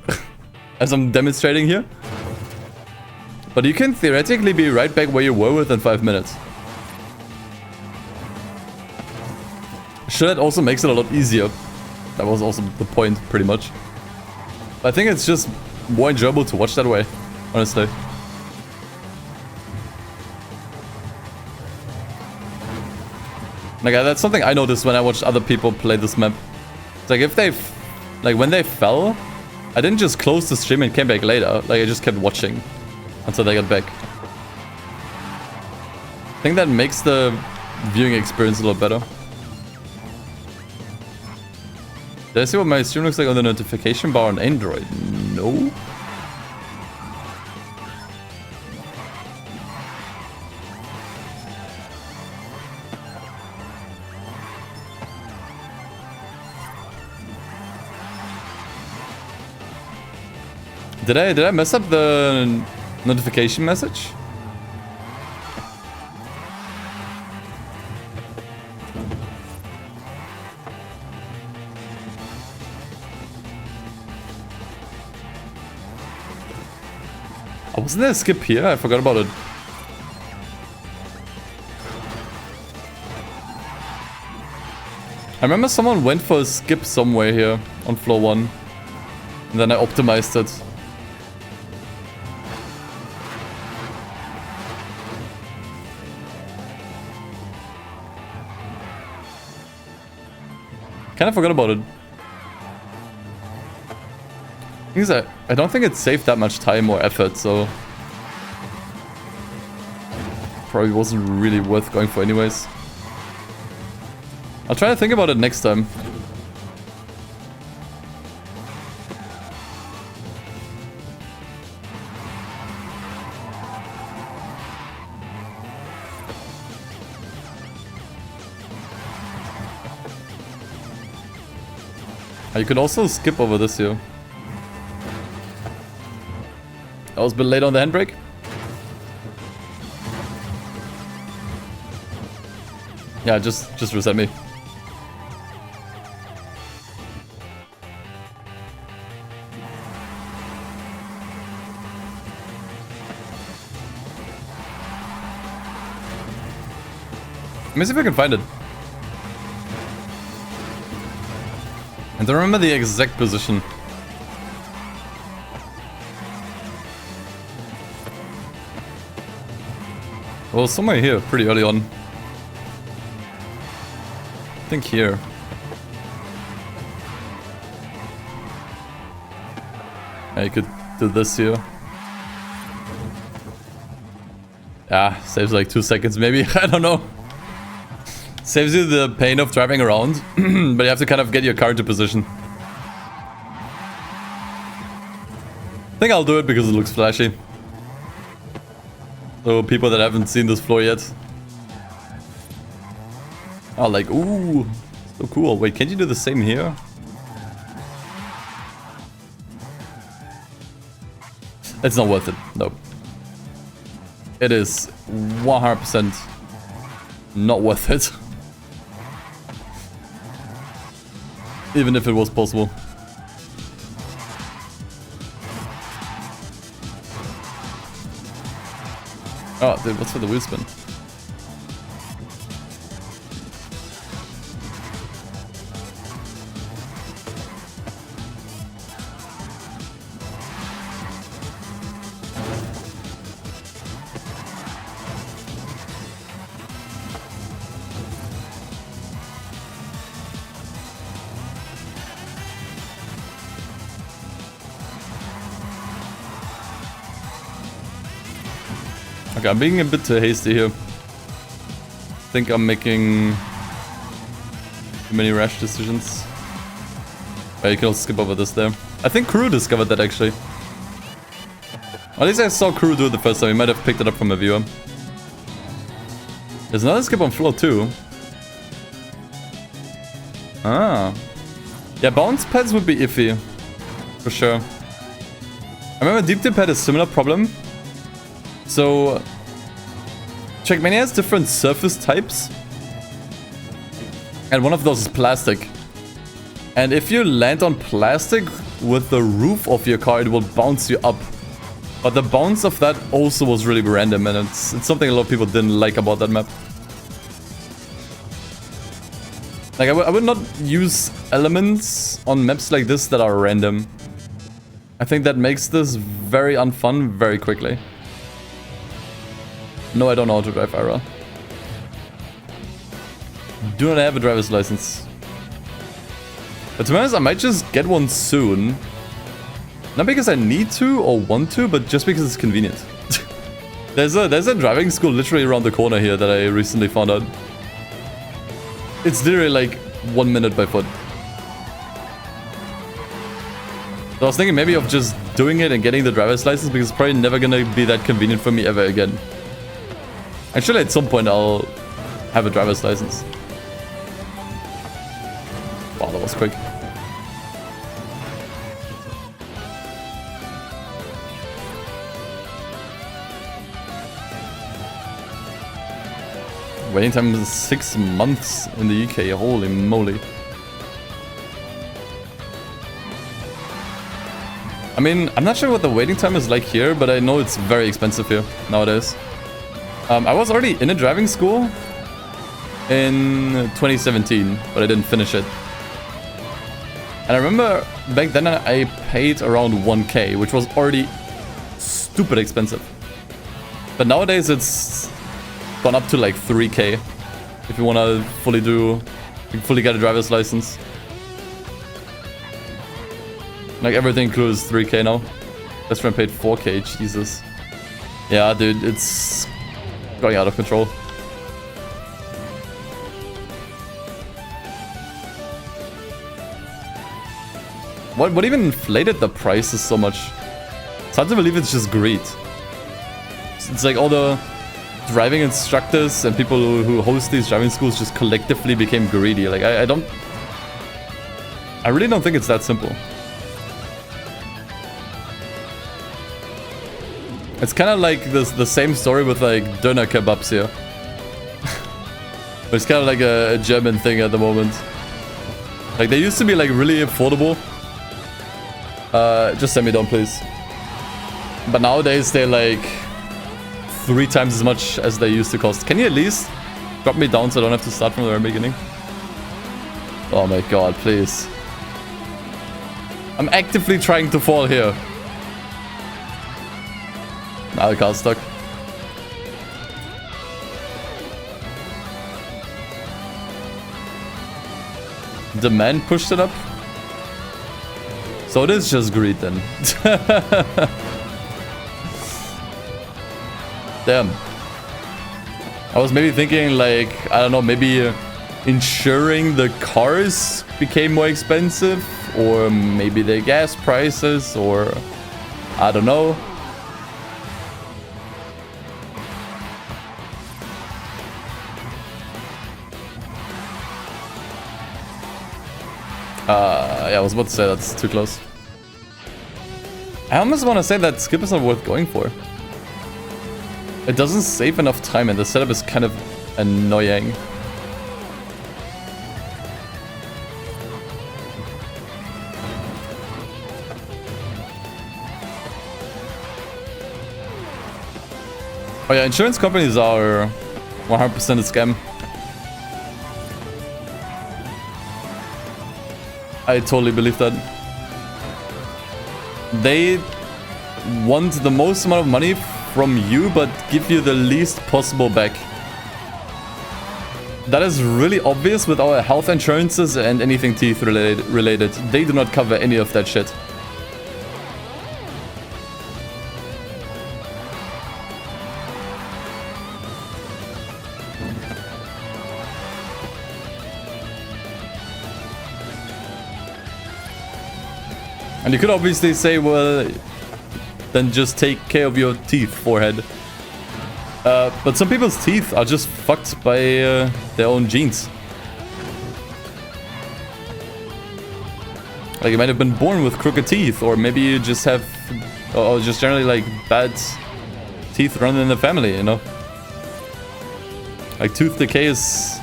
as I'm demonstrating here. But you can theoretically be right back where you were within 5 minutes. Sure, that also makes it a lot easier. That was also the point, pretty much. But I think it's just more enjoyable to watch that way, honestly. Like, that's something I noticed when I watched other people play this map. It's like, if they... like, when they fell, I didn't just close the stream and came back later. Like, I just kept watching until they got back. I think that makes the viewing experience a lot better. Did I see what my stream looks like on the notification bar on Android? No. Did I mess up the notification message? Wasn't there a skip here? I forgot about it. I remember someone went for a skip somewhere here on floor 1. And then I optimized it. Kinda forgot about it. I don't think it saved that much time or effort, so probably wasn't really worth going for anyways. I'll try to think about it next time. You could also skip over this here. I was a bit late on the handbrake. Yeah, just reset me. Let me see if I can find it. I don't remember the exact position. Well, somewhere here, pretty early on. I think here. Yeah, you could do this here. Yeah, saves like 2 seconds maybe, I don't know. Saves you the pain of driving around, but you have to kind of get your car into position. I think I'll do it because it looks flashy. So people that haven't seen this floor yet. Oh, like, ooh, so cool. Wait, can't you do the same here? It's not worth it. Nope. It is 100% not worth it. Even if it was possible. Oh, dude, what's for the wheel spin? Okay, I'm being a bit too hasty here. I think I'm making too many rash decisions. Oh, you can also skip over this there. I think Crew discovered that actually. Or at least I saw Crew do it the first time. He might have picked it up from a viewer. There's another skip on floor 2. Ah. Yeah, bounce pads would be iffy. For sure. I remember Deep Dip had a similar problem. So, Trackmania has different surface types. And one of those is plastic. And if you land on plastic with the roof of your car, it will bounce you up. But the bounce of that also was really random, and it's something a lot of people didn't like about that map. Like, I would not use elements on maps like this that are random. I think that makes this very unfun very quickly. No, I don't know how to drive IRL. Do not have a driver's license. But to be honest, I might just get one soon. Not because I need to or want to, but just because it's convenient. There's a driving school literally around the corner here that I recently found out. It's literally like 1 minute by foot. So I was thinking maybe of just doing it and getting the driver's license, because it's probably never gonna be that convenient for me ever again. Actually, at some point I'll have a driver's license. Wow, that was quick. Waiting time is 6 months in the UK, holy moly. I mean, I'm not sure what the waiting time is like here, but I know it's very expensive here nowadays. I was already in a driving school in 2017, but I didn't finish it. And I remember back then I paid around 1k, which was already stupid expensive. But nowadays it's gone up to like 3k if you want to fully get a driver's license. Like everything includes 3k now. Best friend paid 4k, Jesus. Yeah, dude, it's going out of control. What even inflated the prices so much? It's hard to believe it's just greed. It's like all the driving instructors and people who host these driving schools just collectively became greedy. Like, I really don't think it's that simple. It's kind of like the same story with like doner kebabs here. But it's kind of like a German thing at the moment. Like, they used to be like really affordable. Just send me down, please. But nowadays they're like 3 times as much as they used to cost. Can you at least drop me down so I don't have to start from the very beginning? Oh my god, please. I'm actively trying to fall here. Now the car's stuck. The man pushed it up. So it is just greed then. Damn. I was maybe thinking like, I don't know, maybe insuring the cars became more expensive, or maybe the gas prices, or I don't know. Yeah, I was about to say that's too close. I almost want to say that skip is not worth going for. It doesn't save enough time and the setup is kind of annoying. Oh yeah, insurance companies are 100% a scam. I totally believe that. They want the most amount of money from you, but give you the least possible back. That is really obvious with our health insurances and anything teeth related. They do not cover any of that shit. And you could obviously say, well, then just take care of your teeth, forehead. But some people's teeth are just fucked by their own genes. Like, you might have been born with crooked teeth, or maybe you just have, or just generally like bad teeth running in the family, you know? Like, tooth decay is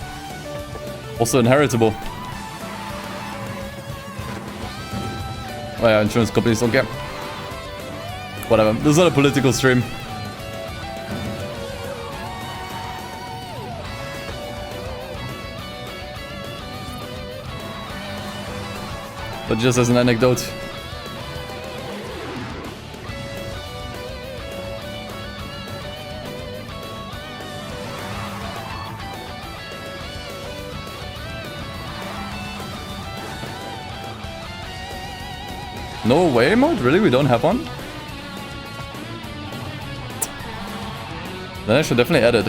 also inheritable. Oh yeah, insurance companies don't care. Whatever, this is not a political stream. But just as an anecdote. No way mode? Really? We don't have one? Then I should definitely add it.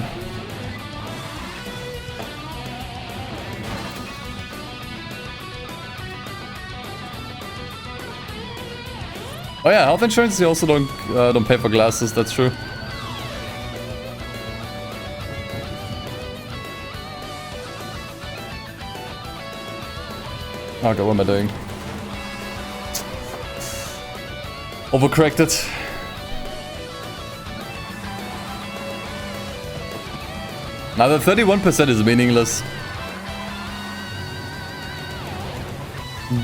Oh yeah, health insurance, you also don't pay for glasses, that's true. Okay, what am I doing? Overcorrected. Now the 31% is meaningless.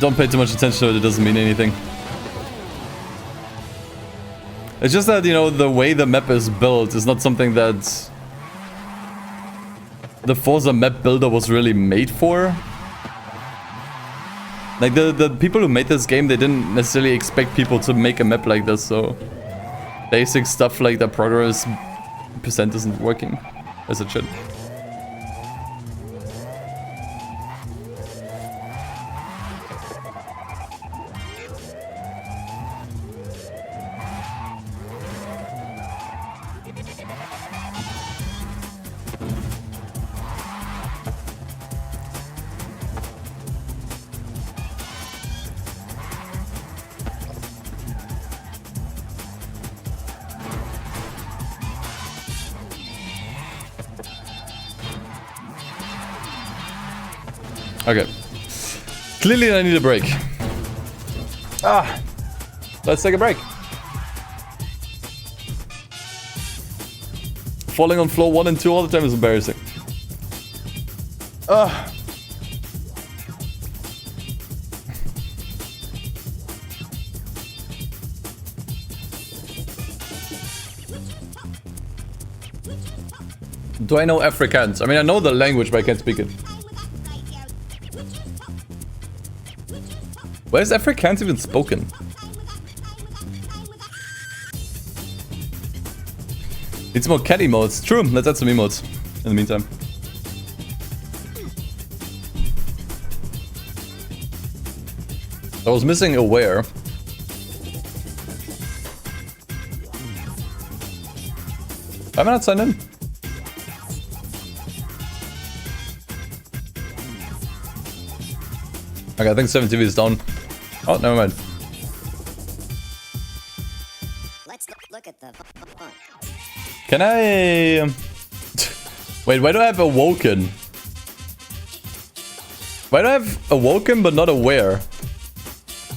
Don't pay too much attention to it, it doesn't mean anything. It's just that, you know, the way the map is built is not something that the Forza map builder was really made for. Like, the people who made this game, they didn't necessarily expect people to make a map like this, so basic stuff like the progress percent isn't working as it should. Okay. Clearly I need a break. Let's take a break. Falling on floor 1 and 2 all the time is embarrassing. Do I know Afrikaans? I mean, I know the language, but I can't speak it. Where is Afrikaans even spoken? It's more cat emotes. True, let's add some emotes in the meantime. I was missing aware. Why am I not signed in? Okay, I think 7TV is down. Oh, never mind. Let's look at the font. Can I... Wait, why do I have awoken? Why do I have awoken but not aware?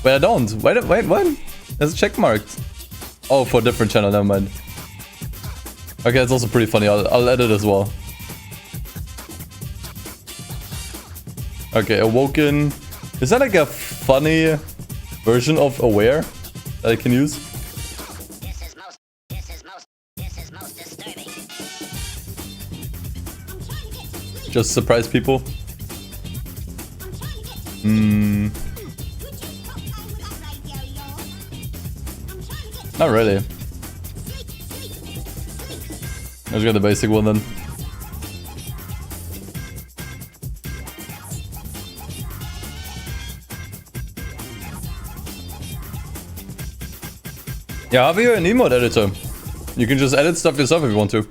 Wait, I don't. Wait, what? There's a check marked. Oh, for a different channel, never mind. Okay, it's also pretty funny. I'll edit as well. Okay, awoken. Is that like a funny version of aware that I can use? This is most disturbing. Just surprise people? Not really. Let's get the basic one then. Yeah, I have you an emote editor. You can just edit stuff yourself if you want to. I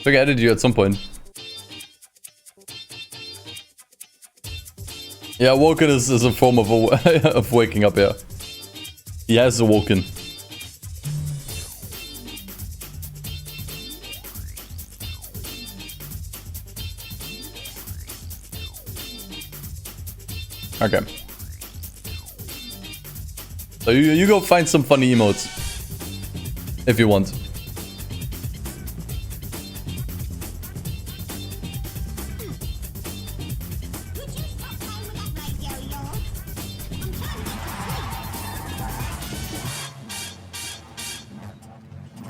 think I edited you at some point. Yeah, awoken is a form of of waking up, yeah. He has awoken. Okay. So you go find some funny emotes. If you want.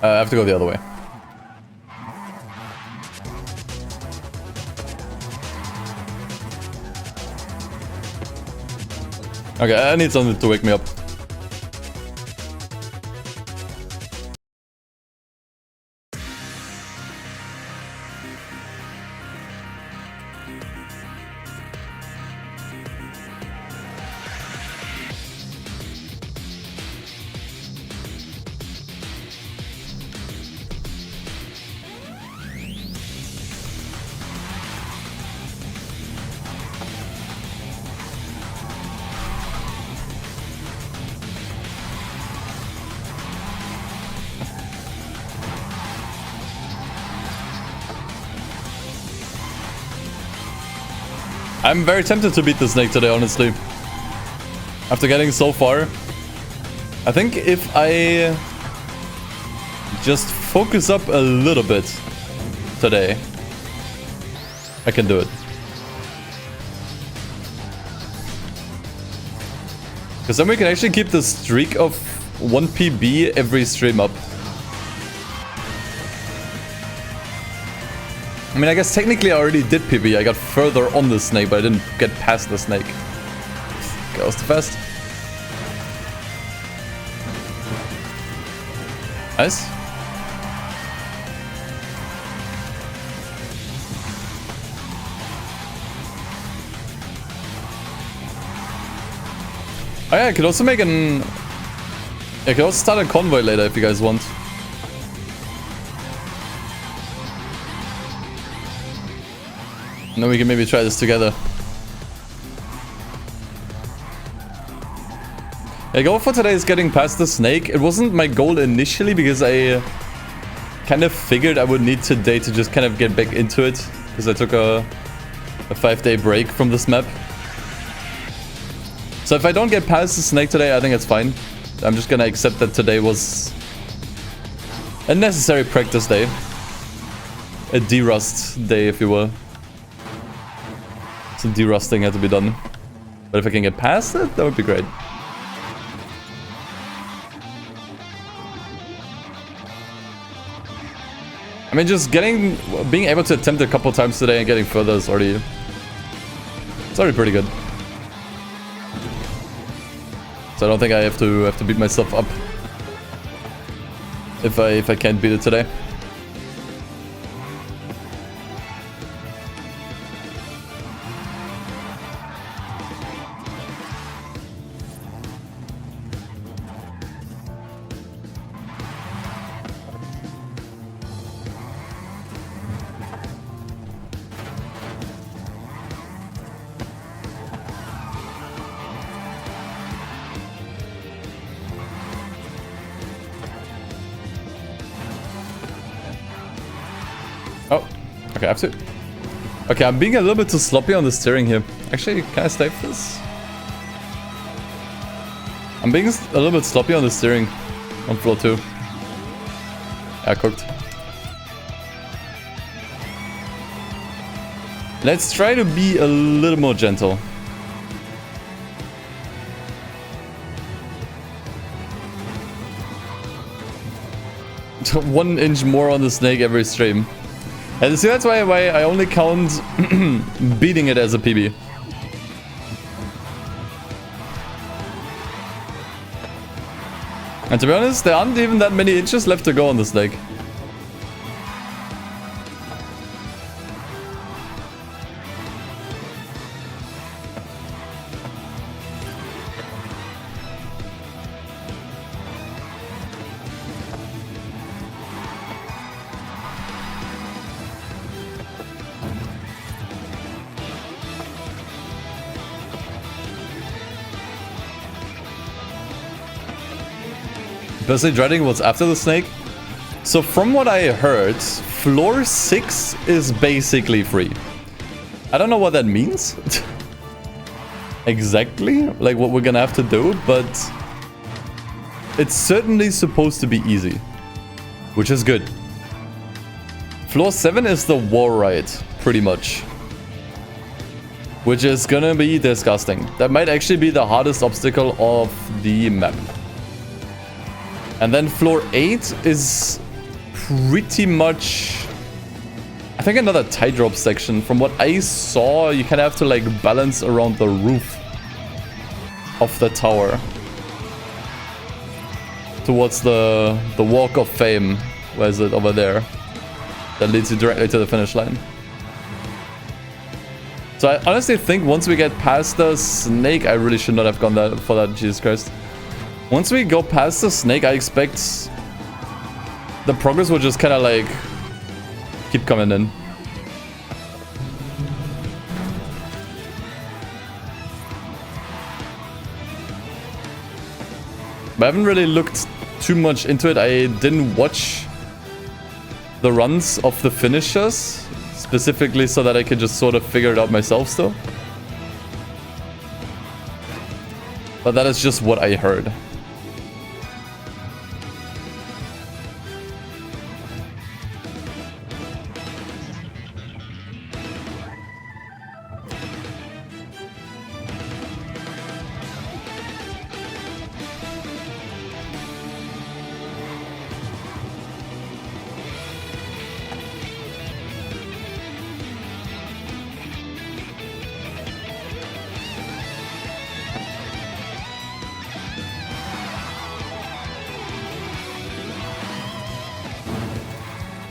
I have to go the other way. Okay, I need something to wake me up. I'm very tempted to beat the snake today, honestly. After getting so far. I think if I just focus up a little bit today, I can do it. Because then we can actually keep the streak of 1 PB every stream up. I mean, I guess technically I already did PB. I got further on the snake, but I didn't get past the snake. Goes too fast. Nice. Oh yeah, I could also make an... I could also start a convoy later if you guys want. And then we can maybe try this together. The goal for today is getting past the snake. It wasn't my goal initially because I kind of figured I would need today to just kind of get back into it. Because I took a 5-day break from this map. So if I don't get past the snake today, I think it's fine. I'm just gonna accept that today was a necessary practice day. A derust day, if you will. Some derusting had to be done. But if I can get past it, that would be great. I mean, just being able to attempt it a couple times today and getting further is already... It's already pretty good. So I don't think I have to beat myself up if I can't beat it today. Oh, okay, I have to... Okay, I'm being a little bit too sloppy on the steering here. I Actually, can I save this? I'm being a little bit sloppy on the steering on floor 2. Yeah, cooked. Let's try to be a little more gentle. One inch more on the snake every stream. And see, that's why I only count beating it as a PB. And to be honest, there aren't even that many inches left to go on the snake. Personally dreading what's after the snake. So from what I heard, floor 6 is basically free. I don't know what that means. Exactly, like what we're gonna have to do, but it's certainly supposed to be easy, which is good. Floor 7 is the war ride, pretty much, which is gonna be disgusting. That might actually be the hardest obstacle of the map. And then floor 8 is pretty much, I think, another tightrope section. From what I saw, you kind of have to like balance around the roof of the tower towards the walk of fame. Where is it? Over there. That leads you directly to the finish line. So I honestly think once we get past the snake, I really should not have gone for that, Jesus Christ. Once we go past the snake, I expect the progress will just kind of like keep coming in. But I haven't really looked too much into it. I didn't watch the runs of the finishers specifically so that I could just sort of figure it out myself still. But that is just what I heard.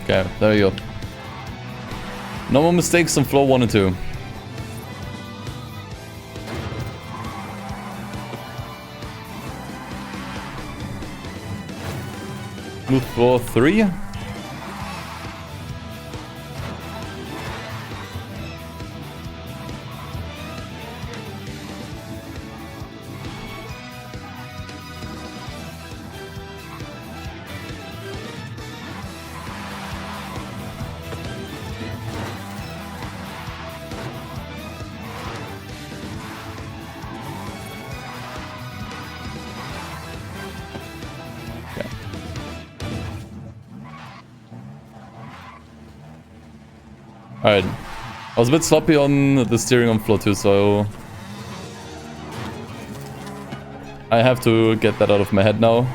Okay, there we go. No more mistakes on floor 1 and 2. Smooth floor 3. Alright. I was a bit sloppy on the steering on floor 2, so I have to get that out of my head now.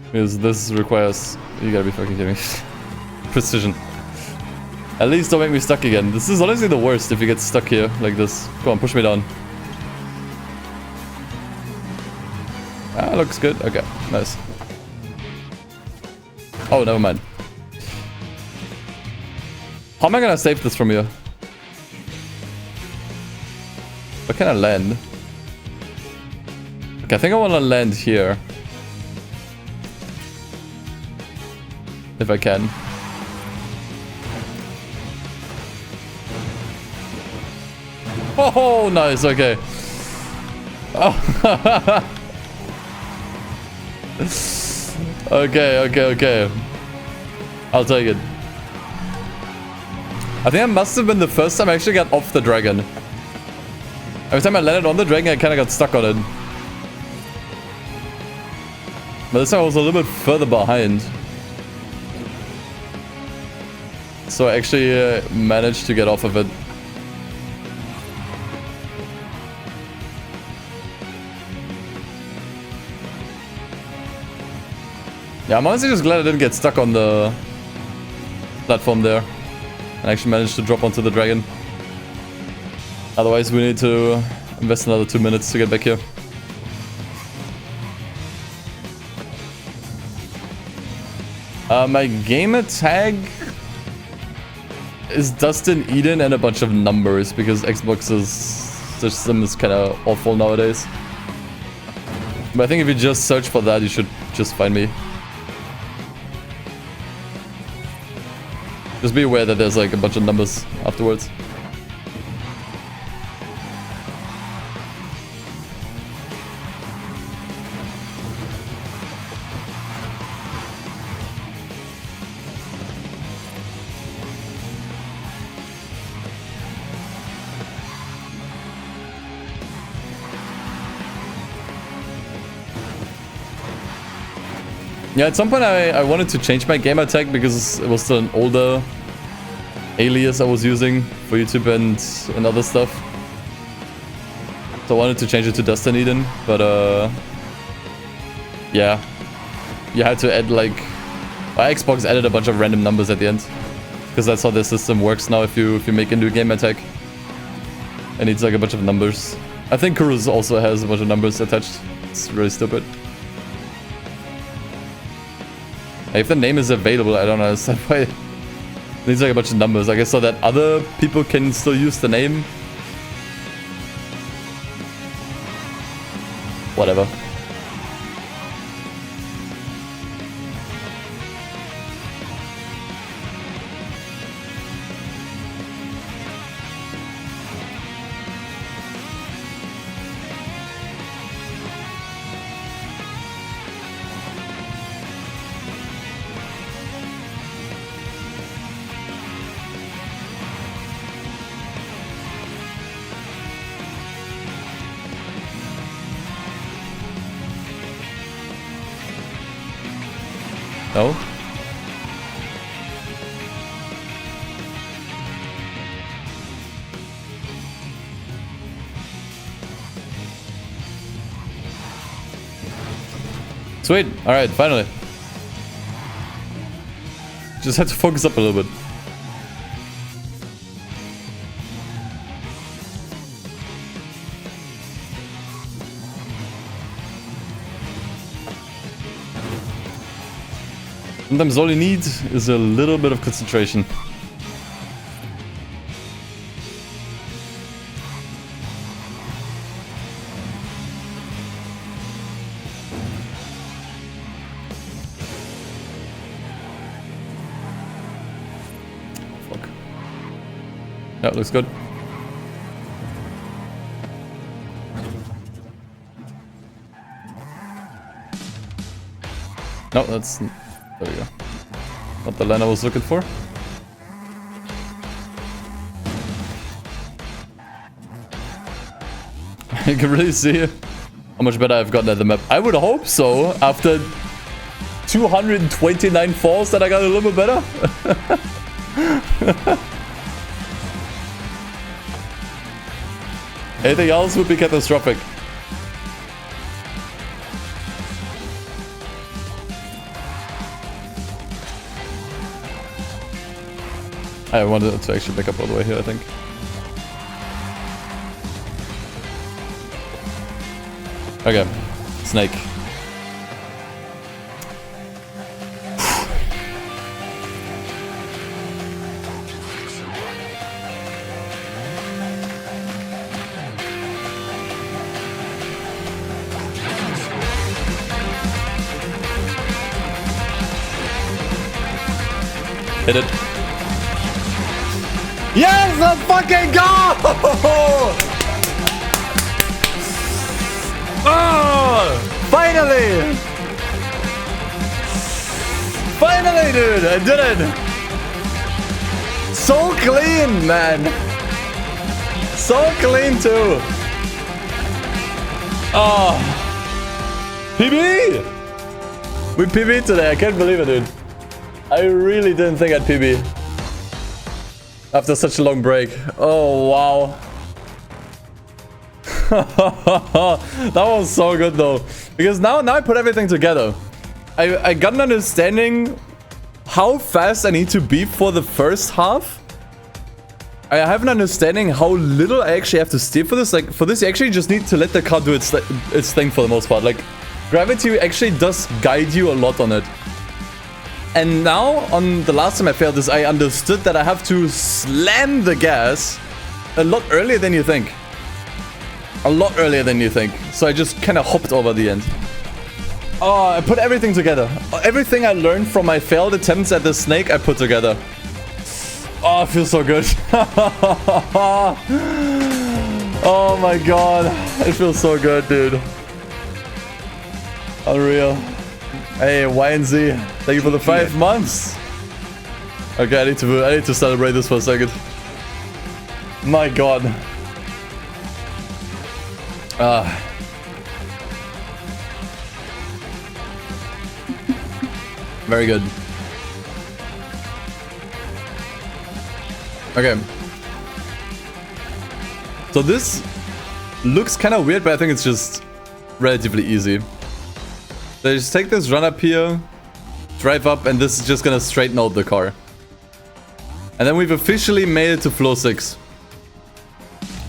Because this requires... You gotta be fucking kidding me. Precision. At least don't make me stuck again. This is honestly the worst if you get stuck here like this. Come on, push me down. Ah, looks good. Okay, nice. Oh, never mind. How am I gonna save this from here? Where can I land? Okay, I think I wanna land here. If I can. Oh, nice, okay. Oh. Okay. I'll take it. I think that must have been the first time I actually got off the dragon. Every time I landed on the dragon, I kind of got stuck on it. But this time I was a little bit further behind. So I actually managed to get off of it. Yeah, I'm honestly just glad I didn't get stuck on the platform there. And actually managed to drop onto the dragon. Otherwise we need to invest another 2 minutes to get back here. My gamer tag is DustinEden and a bunch of numbers because Xbox's system is kind of awful nowadays. But I think if you just search for that, you should just find me. Just be aware that there's like a bunch of numbers afterwards. Yeah, at some point I wanted to change my gamertag because it was still an older alias I was using for YouTube and other stuff. So I wanted to change it to DustinEden, but yeah. You had to add like... Xbox added a bunch of random numbers at the end. Because that's how their system works now if you make a new gamertag. It needs like a bunch of numbers. I think Kurus also has a bunch of numbers attached. It's really stupid. If the name is available, I don't understand why it needs like a bunch of numbers. I guess so that other people can still use the name. Whatever. No? Sweet. Alright, finally. Just had to focus up a little bit. Sometimes all you need is a little bit of concentration. Fuck. Yeah, looks good. No, that's... There we go. Not the line I was looking for. You can really see how much better I've gotten at the map. I would hope so. After 229 falls that I got a little bit better. Anything else would be catastrophic. I wanted to actually back up all the way here, I think. Okay. Snake. Hit it. Yes, let's fucking go! Oh, finally! Finally, dude, I did it! so clean, man. So clean too. Oh. PB! We PB today. I can't believe it, dude. I really didn't think I'd PB. After such a long break. Oh, wow. That was so good though. Because now I put everything together. I got an understanding how fast I need to be for the first half. I have an understanding how little I actually have to steer for this. Like, for this, you actually just need to let the car do its thing for the most part. Like, gravity actually does guide you a lot on it. And now, on the last time I failed this, I understood that I have to slam the gas a lot earlier than you think. A lot earlier than you think. So I just kind of hopped over the end. Oh, I put everything together. Everything I learned from my failed attempts at the snake, I put together. Oh, it feels so good. Oh my god. It feels so good, dude. Unreal. Hey, YNZ. Thank you for the 5 months. Okay, I need to celebrate this for a second. My god. Very good. Okay. So this looks kind of weird, but I think it's just relatively easy. So just take this run up here, drive up, and this is just gonna straighten out the car. And then we've officially made it to floor 6.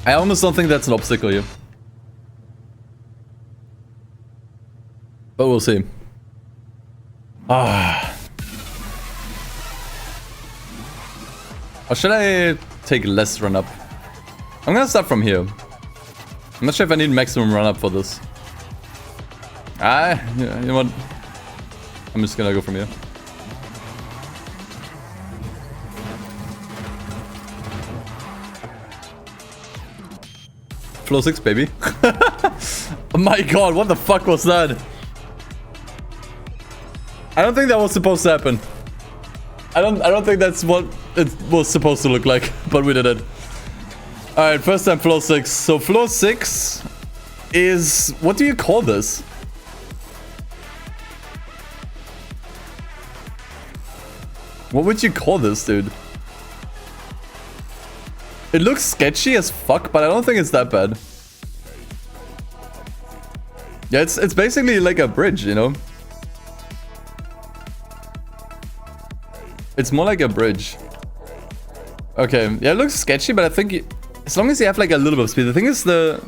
I almost don't think that's an obstacle here. But we'll see. Or should I take less run up? I'm gonna start from here. I'm not sure if I need maximum run up for this. Yeah, you know what? I'm just gonna go from here. Floor 6, baby. Oh my god, what the fuck was that? I don't think that was supposed to happen. I don't think that's what it was supposed to look like, but we did it. Alright, first time floor 6. So floor 6 is... what do you call this? What would you call this, dude? It looks sketchy as fuck, but I don't think it's that bad. Yeah, it's basically like a bridge, you know? It's more like a bridge. Okay, yeah, it looks sketchy, but I think as long as you have like a little bit of speed. The thing is the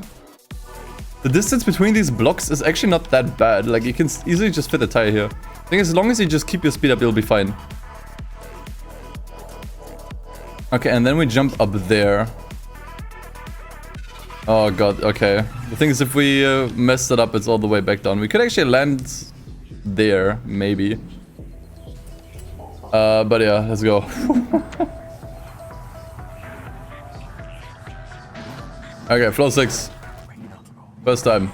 distance between these blocks is actually not that bad. Like, you can easily just fit a tire here. I think as long as you just keep your speed up, you'll be fine. Okay, and then we jump up there. Oh god, okay. The thing is, if we mess it up, it's all the way back down. We could actually land there, maybe. But yeah, let's go. Okay, floor 6. First time.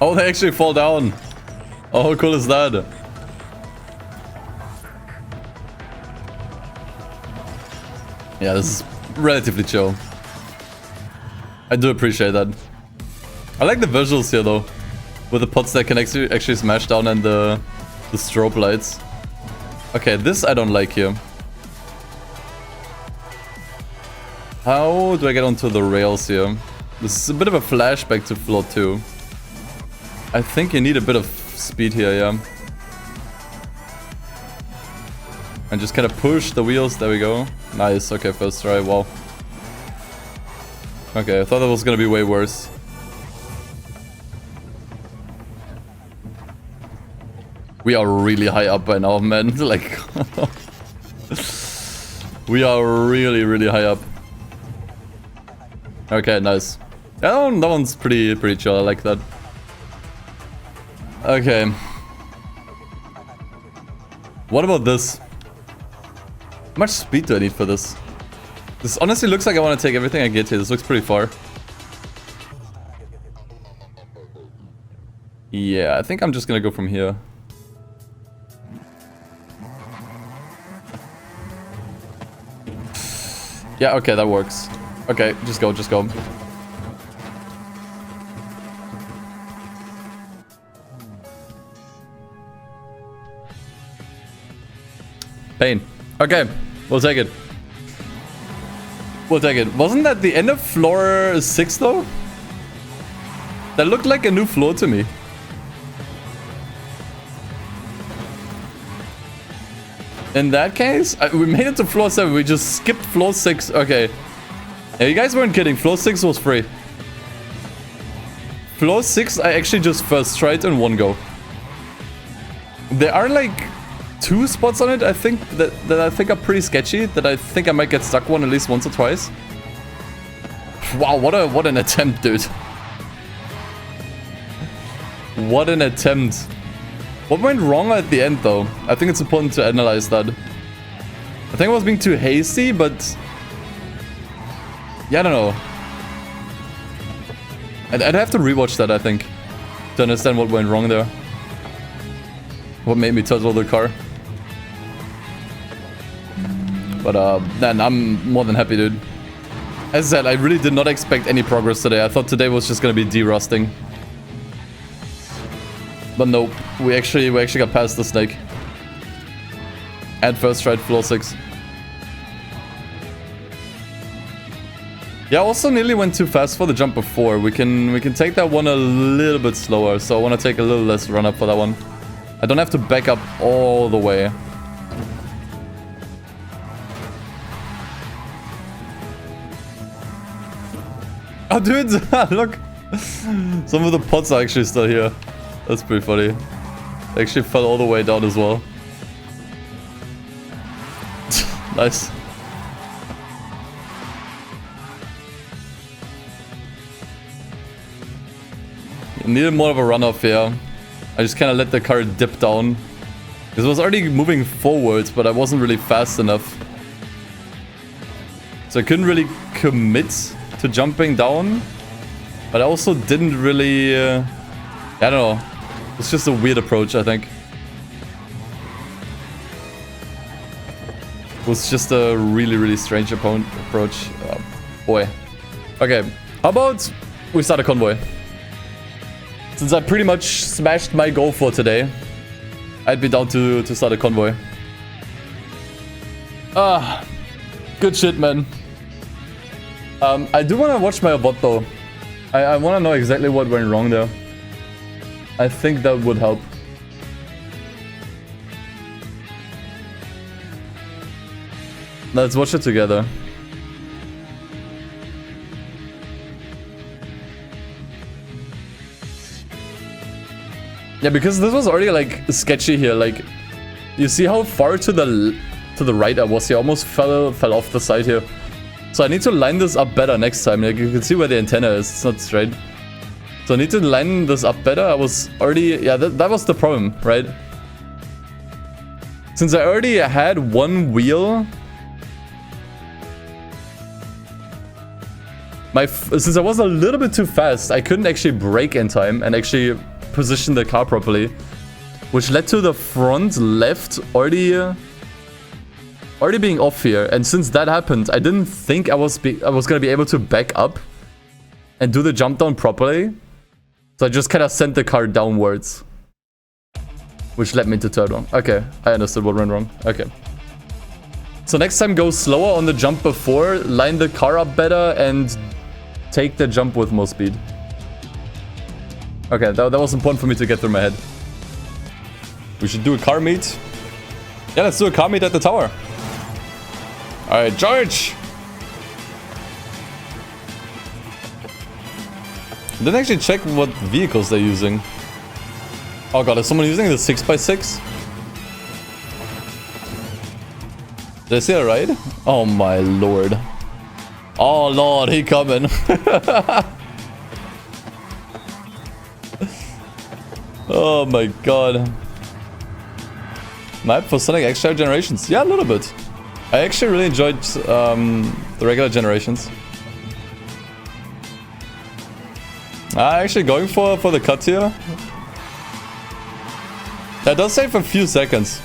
Oh, they actually fall down. Oh, how cool is that? Yeah, this is relatively chill. I do appreciate that. I like the visuals here though. With the pots that can actually smash down and the strobe lights. Okay, this I don't like here. How do I get onto the rails here? This is a bit of a flashback to floor 2. I think you need a bit of speed here, yeah. And just kind of push the wheels. There we go. Nice. Okay, first try. Wow. Okay, I thought that was gonna be way worse. We are really high up by now, man. Like, we are really, really high up. Okay, nice. Yeah, that one's pretty chill. I like that. Okay. What about this? How much speed do I need for this? This honestly looks like I want to take everything I get here. This looks pretty far. Yeah, I think I'm just gonna go from here. Yeah, okay, that works. Okay, just go, just go. Pain. Okay, we'll take it. We'll take it. Wasn't that the end of floor 6 though? That looked like a new floor to me. In that case, we made it to floor 7. We just skipped floor 6. Okay. Yeah, you guys weren't kidding. Floor 6 was free. Floor 6, I actually just first tried in one go. There are like 2 spots on it, I think, that I think are pretty sketchy. That I think I might get stuck one at least once or twice. Wow, what an attempt, dude. What an attempt. What went wrong at the end, though? I think it's important to analyze that. I think I was being too hasty, but... yeah, I don't know. I'd have to rewatch that, I think, to understand what went wrong there. What made me total the car. But, man, I'm more than happy, dude. As I said, I really did not expect any progress today. I thought today was just gonna be de-rusting. But nope, we actually got past the snake. And first tried floor 6. Yeah, also nearly went too fast for the jump before. We can take that one a little bit slower, so I want to take a little less run up for that one. I don't have to back up all the way. Oh, dude, look. Some of the pots are actually still here. That's pretty funny. They actually fell all the way down as well. Nice. Needed more of a runoff here. I just kind of let the car dip down. Because it was already moving forwards, but I wasn't really fast enough. So I couldn't really commit to jumping down. But I also didn't really... I don't know. It's just a weird approach, I think. It was just a really, really strange approach. Oh, boy. Okay. How about we start a convoy? Since I pretty much smashed my goal for today, I'd be down to start a convoy. Ah, good shit, man. I do want to watch my VOD though. I want to know exactly what went wrong there. I think that would help. Let's watch it together. Yeah, because this was already like sketchy here. Like, you see how far to the right I was here. Almost fell off the side here. So I need to line this up better next time. Like, you can see where the antenna is. It's not straight. So I need to line this up better. I was already... yeah, that was the problem, right? Since I already had one wheel... since I was a little bit too fast, I couldn't actually brake in time and actually position the car properly. Which led to the front left already being off here. And since that happened, I didn't think I was gonna be able to back up and do the jump down properly. So I just kind of sent the car downwards. Which led me to third one. Okay, I understood what went wrong. Okay. So next time go slower on the jump before, line the car up better, and take the jump with more speed. Okay, that was important for me to get through my head. We should do a car meet. Yeah, let's do a car meet at the tower. Alright, George! I didn't actually check what vehicles they're using. Oh god, is someone using the 6x6? Did I see that right? Oh my lord. Oh lord, he coming. Oh my god. Map for Sonic X-Share Generations? Yeah, a little bit. I actually really enjoyed the regular Generations. Actually going for the cut here. That does save a few seconds.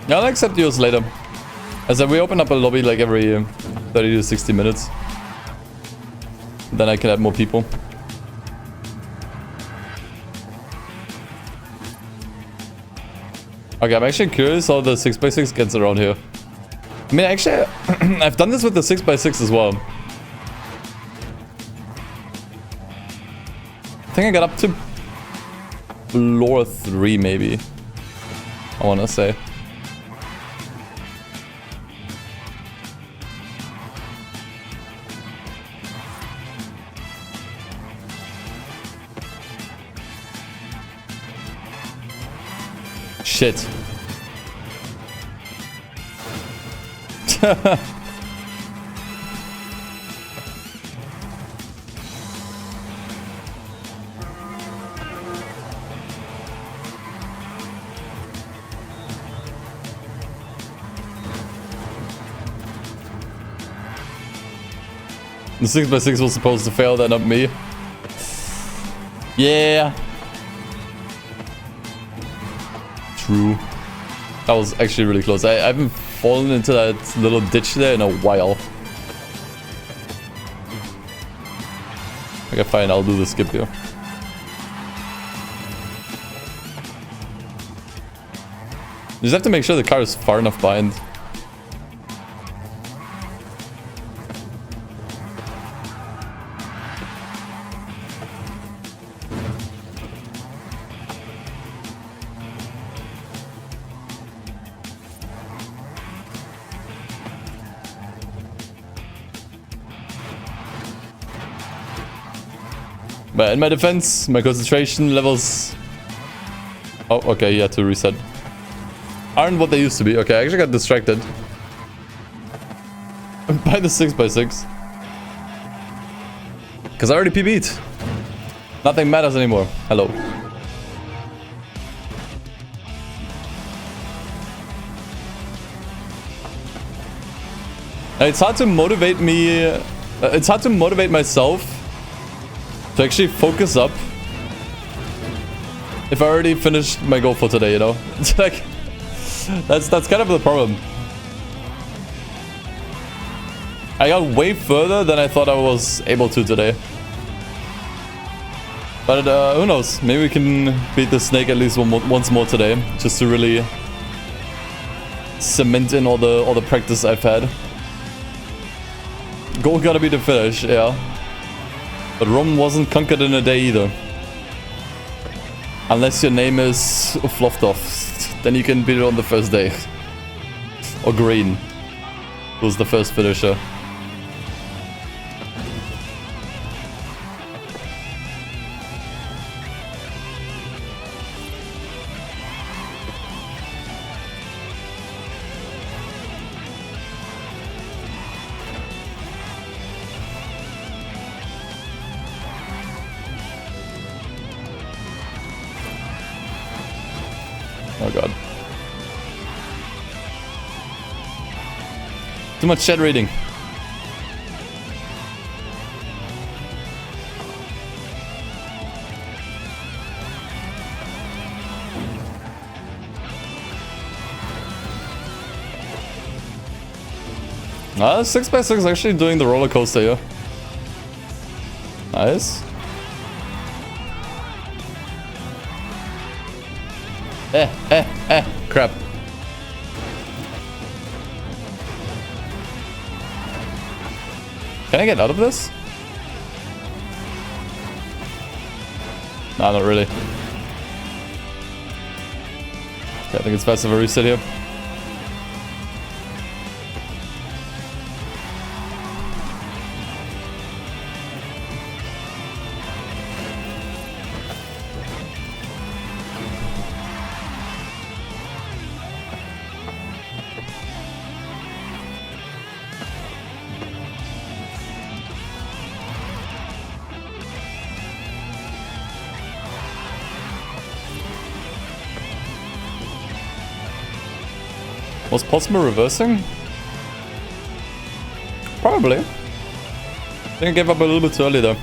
Yeah, I'll accept yours later. As we open up a lobby like every 30 to 60 minutes. Then I can add more people. Okay, I'm actually curious how the 6x6 gets around here. I mean, actually, I've done this with the 6x6 as well. I think I got up to floor 3, maybe. I want to say. Shit. The 6x6 was supposed to fail, that not me. Yeah. True. That was actually really close. I haven't fallen into that little ditch there in a while. Okay, fine. I'll do the skip here. You just have to make sure the car is far enough behind. But in my defense, my concentration levels... Oh, okay, you had to reset. Aren't what they used to be. Okay, I actually got distracted. By the 6x6. Because I already PB'd. Nothing matters anymore. Hello. It's hard to motivate me... it's hard to motivate myself to actually focus up if I already finished my goal for today, you know? It's like... That's kind of the problem. I got way further than I thought I was able to today. But who knows? Maybe we can beat the snake at least once more today, just to really cement in all the practice I've had. Goal gotta be the finish, yeah. But Rome wasn't conquered in a day either. Unless your name is Floftov, then you can beat it on the first day. Or Green, who's the first finisher. Oh god. Too much chat reading. Ah, 6x6 is actually doing the roller coaster here. Nice. Crap. Can I get out of this? Nah, not really. Okay, I think it's best if I reset here. Was Posma reversing? Probably. I think I gave up a little bit too early though.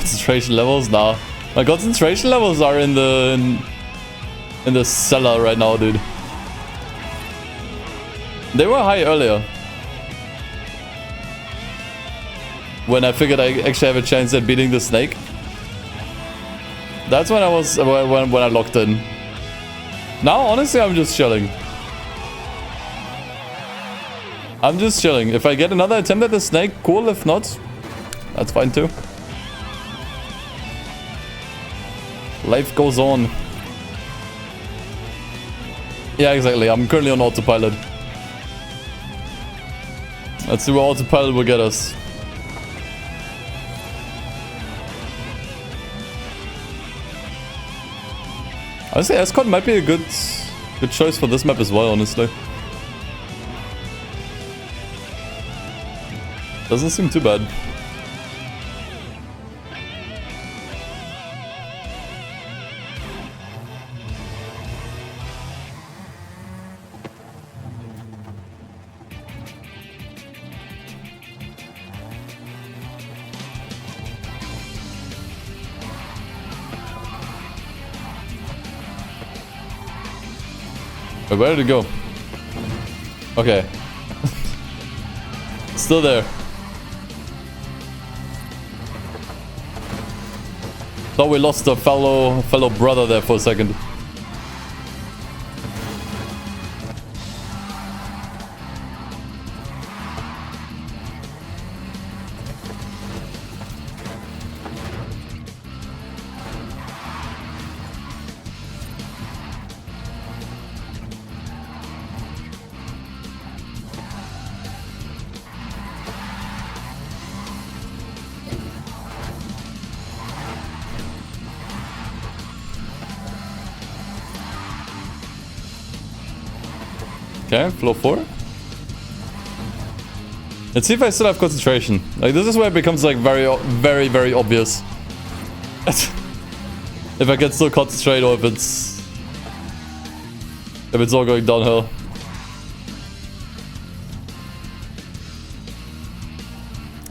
concentration levels? Nah. My concentration levels are in the cellar right now, dude. They were high earlier. When I figured I actually have a chance at beating the snake. That's when I was when I locked in. Now, honestly, I'm just chilling. I'm just chilling. If I get another attempt at the snake, cool. If not, that's fine too. Life goes on. Yeah, exactly. I'm currently on autopilot. Let's see where autopilot will get us. Honestly, Escort might be a good choice for this map as well, honestly. Doesn't seem too bad. Wait, where did it go? Okay. Still there. Thought we lost a fellow brother there for a second. Okay, floor 4. Let's see if I still have concentration. Like, this is where it becomes like very obvious. If I can still concentrate or if it's all going downhill.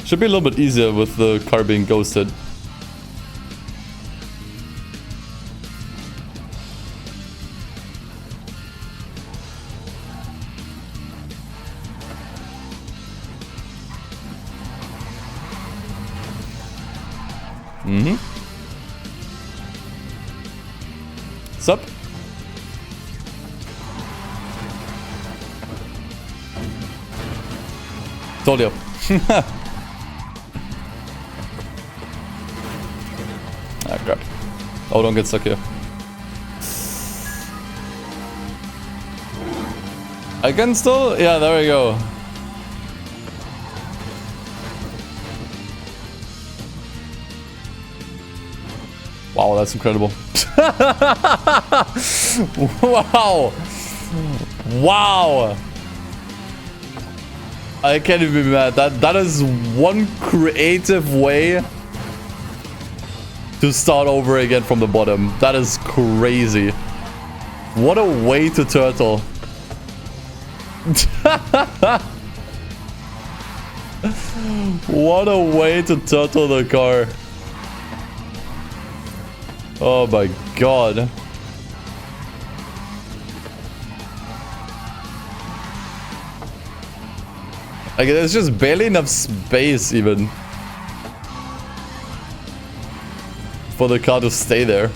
Should be a little bit easier with the car being ghosted. Sup? Told you. Ah, crap. Oh, don't get stuck here. I can still... Yeah, there we go. Wow, that's incredible. Wow. Wow. I can't even be mad. That is one creative way to start over again from the bottom. That is crazy. What a way to turtle. What a way to turtle the car. Oh my god. Like, there's just barely enough space even for the car to stay there.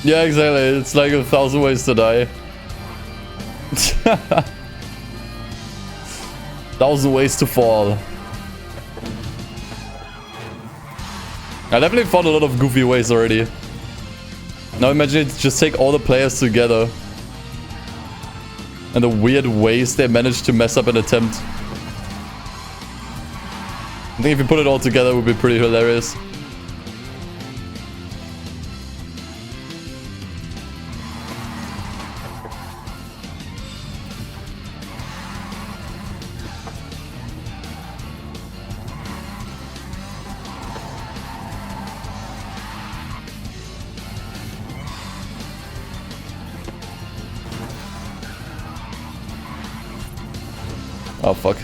Yeah, exactly. It's like 1,000 ways to die. 1,000 ways to fall. I definitely found a lot of goofy ways already. Now imagine it, just take all the players together. And the weird ways they managed to mess up an attempt. I think if you put it all together, it would be pretty hilarious. Oh, fuck.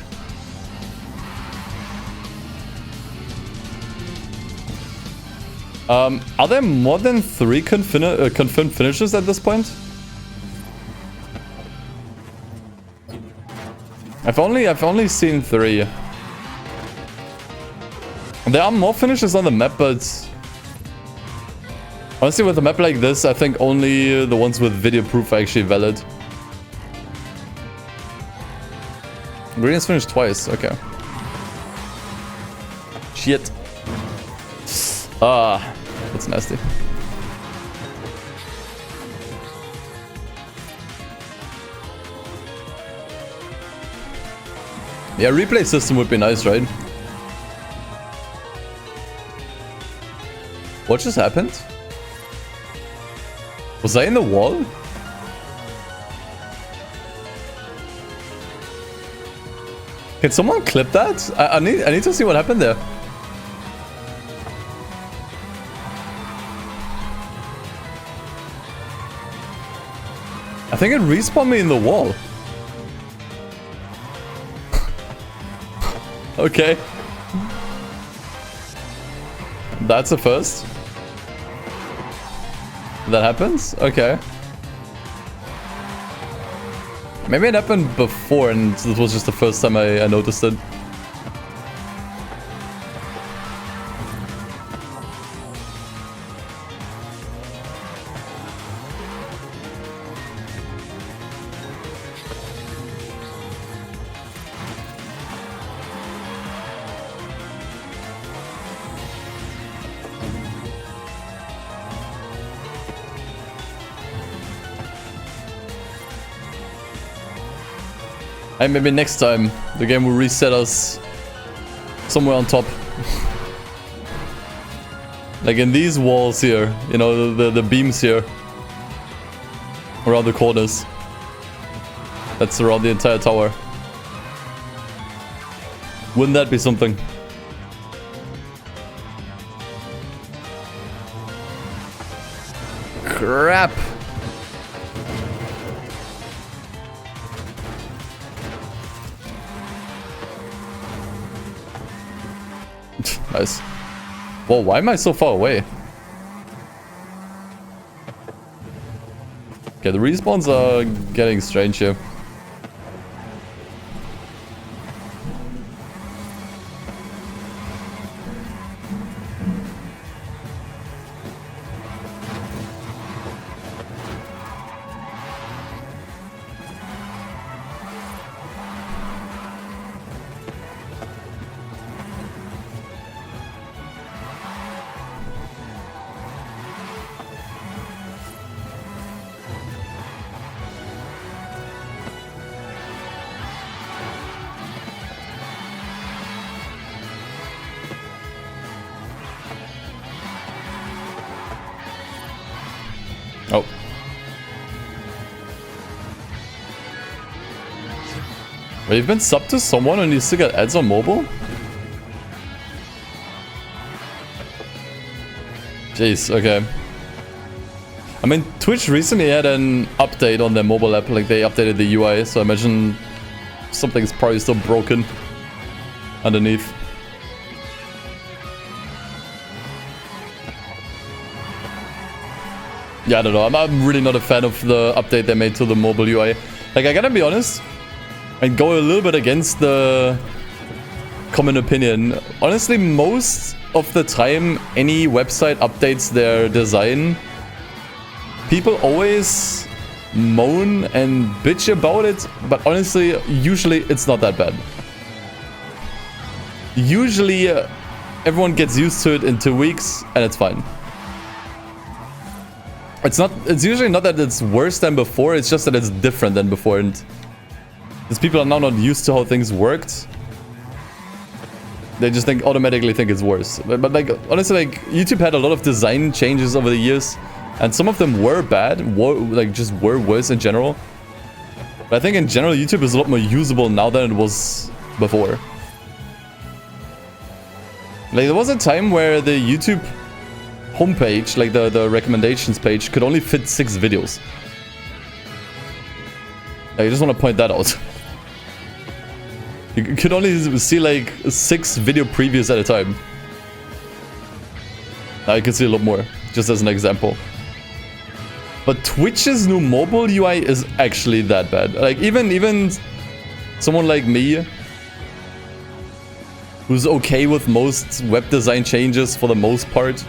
Are there more than 3 confirmed finishes at this point? I've only seen 3. There are more finishes on the map, but honestly, with a map like this, I think only the ones with video proof are actually valid. Green is finished twice, okay. Shit. Ah, that's nasty. Yeah, replay system would be nice, right? What just happened? Was I in the wall? Can someone clip that? I need to see what happened there. I think it respawned me in the wall. Okay. That's a first. That happens? Okay. Maybe it happened before and this was just the first time I noticed it. And maybe next time the game will reset us somewhere on top. Like in these walls here, you know, the beams here. Around the corners. That's around the entire tower. Wouldn't that be something? Crap! Nice. Whoa, why am I so far away? Okay, the respawns are getting strange here. Oh. Wait, you've been subbed to someone and you still got ads on mobile? Jeez, okay. I mean, Twitch recently had an update on their mobile app, like they updated the UI, so I imagine something's probably still broken underneath. Yeah, I don't know. I'm really not a fan of the update they made to the mobile UI. Like, I gotta be honest and go a little bit against the common opinion. Honestly, most of the time, any website updates their design, people always moan and bitch about it, but honestly, usually it's not that bad. Usually, everyone gets used to it in 2 weeks and it's fine. It's usually not that it's worse than before, it's just that it's different than before, and these people are now not used to how things worked. They just automatically think it's worse. But like, honestly, like, YouTube had a lot of design changes over the years, and some of them were bad, just were worse in general. But I think in general, YouTube is a lot more usable now than it was before. Like, there was a time where the YouTube homepage, like the recommendations page, could only fit 6 videos. I just want to point that out. You could only see like 6 video previews at a time. Now you can see a lot more, just as an example. But Twitch's new mobile UI is actually that bad. Like even someone like me, who's okay with most web design changes for the most part,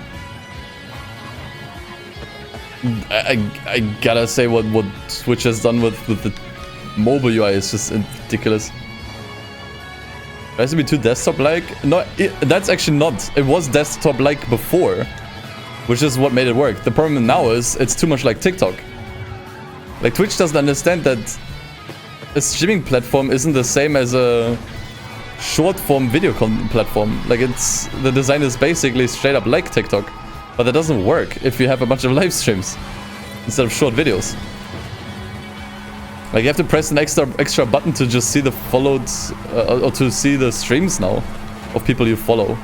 I gotta say what Twitch has done with the mobile UI is just ridiculous. It has to be too desktop-like. No, that's actually not. It was desktop-like before, which is what made it work. The problem now is it's too much like TikTok. Like Twitch doesn't understand that a streaming platform isn't the same as a short-form video platform. Like the design is basically straight up like TikTok, but that doesn't work if you have a bunch of live streams instead of short videos. Like you have to press an extra button to just see the followed or to see the streams now of people you follow,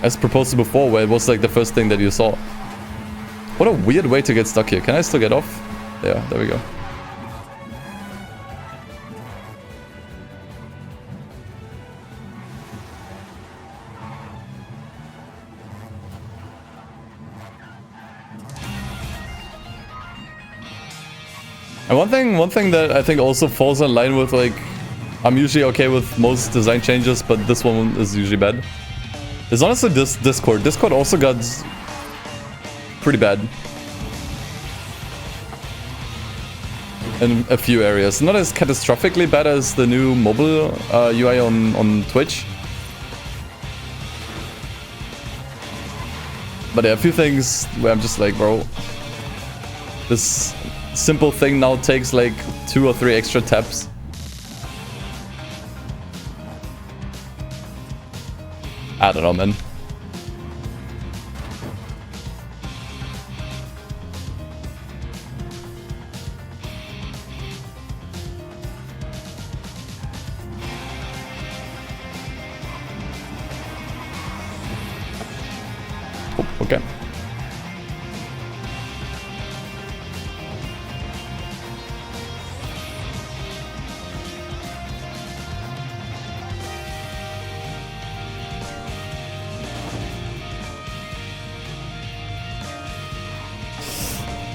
as proposed to before, where it was like the first thing that you saw. What a weird way to get stuck here. Can I still get off? Yeah, there we go. And one thing that I think also falls in line with, like, I'm usually okay with most design changes, but this one is usually bad, is honestly this Discord. Discord also got pretty bad in a few areas. Not as catastrophically bad as the new mobile UI on Twitch. But there are a few things where I'm just like, bro, this simple thing now takes like 2 or 3 extra taps. I don't know, man. Oh, okay.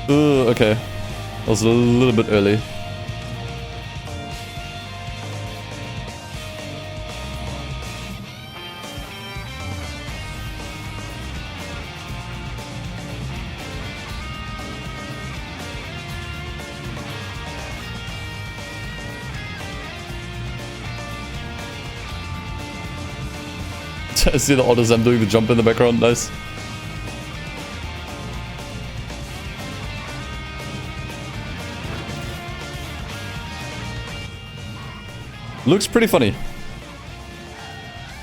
Okay. That was a little bit early. I see the others. I'm doing the jump in the background. Nice. Looks pretty funny.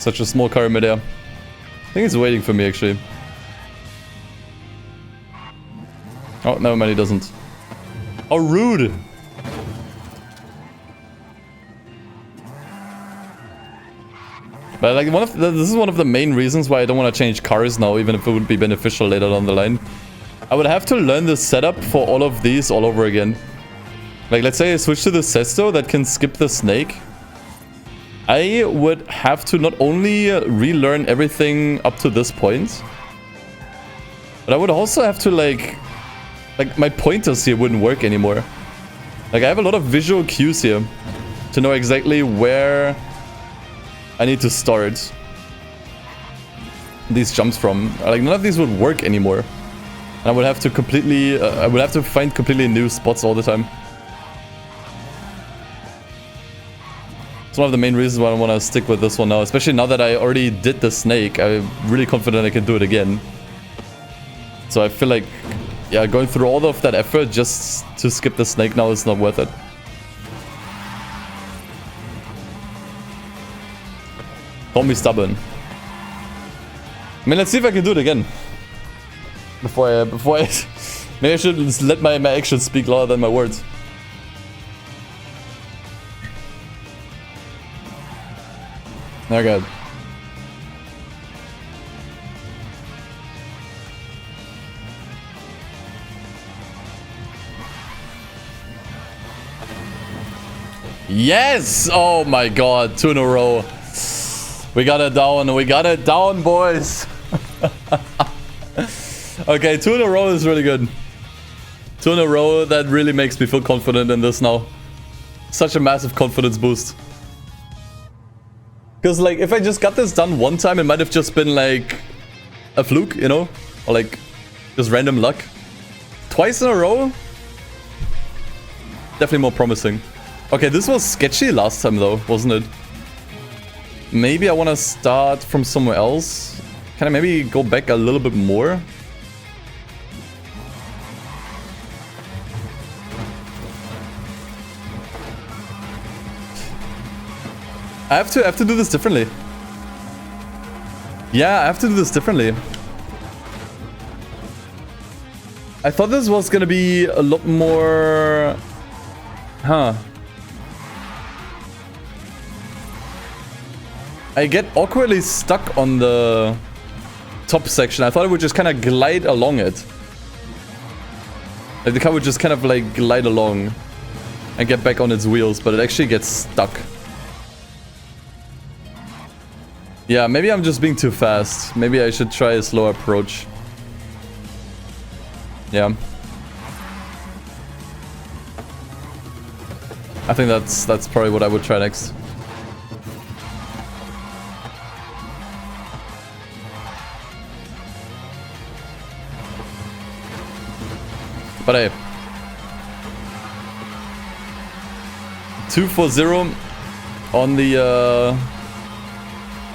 Such a small car in midair. I think it's waiting for me, actually. Oh, never mind, he doesn't. How rude! But like, this is one of the main reasons why I don't want to change cars now, even if it would be beneficial later down the line. I would have to learn the setup for all of these all over again. Like, let's say I switch to the Sesto that can skip the snake. I would have to not only relearn everything up to this point, but I would also have to like my pointers here wouldn't work anymore. Like I have a lot of visual cues here to know exactly where I need to start these jumps from. Like none of these would work anymore. And I would have to completely, I would have to find completely new spots all the time. It's one of the main reasons why I want to stick with this one now, especially now that I already did the snake. I'm really confident I can do it again. So I feel like, yeah, going through all of that effort just to skip the snake now is not worth it. Call me stubborn. I mean, let's see if I can do it again. Before I maybe I should let my actions speak louder than my words. Oh god. Yes! Oh my god, 2 in a row. We got it down. We got it down, boys. Okay, 2 in a row is really good. 2 in a row, that really makes me feel confident in this now. Such a massive confidence boost. Because, like, if I just got this done one time, it might have just been, like, a fluke, you know? Or, like, just random luck. Twice in a row? Definitely more promising. Okay, this was sketchy last time, though, wasn't it? Maybe I want to start from somewhere else. Can I maybe go back a little bit more? I have to do this differently. Yeah, I have to do this differently. I thought this was gonna be a lot more... Huh. I get awkwardly stuck on the top section. I thought it would just kind of glide along it. Like the car would just kind of like glide along and get back on its wheels, but it actually gets stuck. Yeah, maybe I'm just being too fast. Maybe I should try a slower approach. Yeah. I think that's probably what I would try next. But hey. 2-4-0 on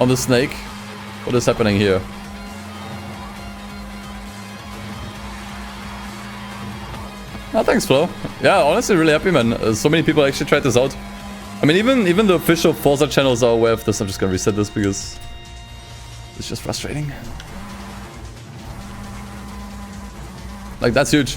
the snake. What is happening here? Oh, thanks, Flo. Yeah, honestly, really happy, man. So many people actually tried this out. I mean, even the official Forza channels are aware of this. I'm just gonna reset this because it's just frustrating. Like, that's huge.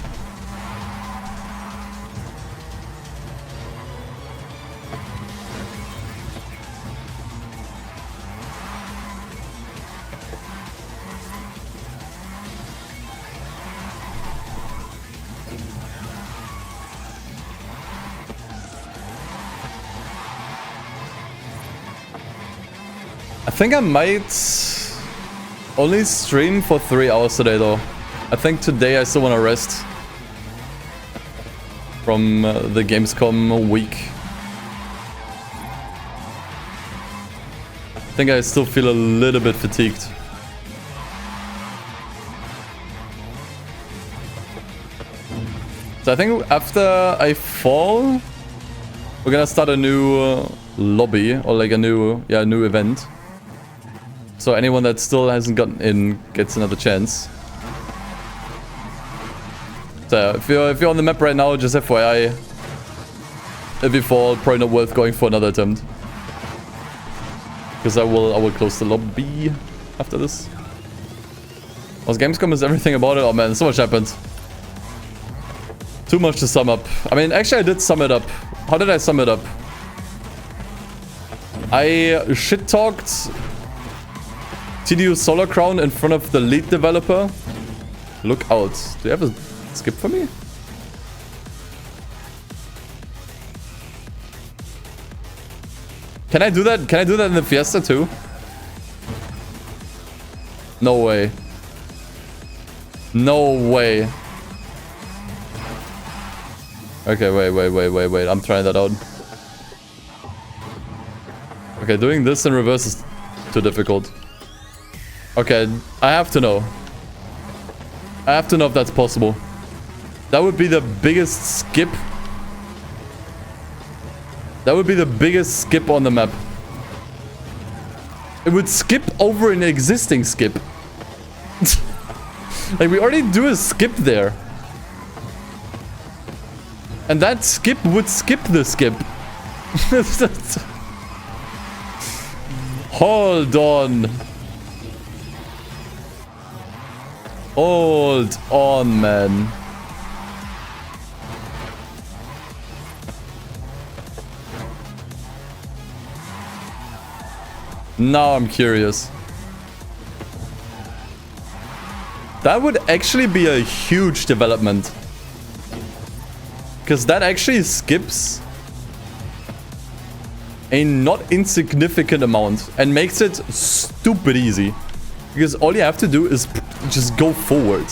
I think I might only stream for 3 hours today, though. I think today I still want to rest from the Gamescom week. I think I still feel a little bit fatigued. So I think after I fall, we're gonna start a new lobby, or like a new event. So anyone that still hasn't gotten in gets another chance. So if you're on the map right now, just FYI, if you fall, probably not worth going for another attempt. Because I will close the lobby after this. Was Gamescom is everything about it? Oh man, so much happened. Too much to sum up. I mean, actually I did sum it up. How did I sum it up? I shit-talked TDU Solar Crown in front of the lead developer. Look out. Do you have a skip for me? Can I do that? Can I do that in the Fiesta too? No way. No way. Okay, wait. I'm trying that out. Okay, doing this in reverse is too difficult. Okay, I have to know. I have to know if that's possible. That would be the biggest skip. That would be the biggest skip on the map. It would skip over an existing skip. Like, we already do a skip there. And that skip would skip the skip. Hold on. Hold on, man. Now I'm curious. That would actually be a huge development. Because that actually skips a not insignificant amount and makes it stupid easy. Because all you have to do is just go forward.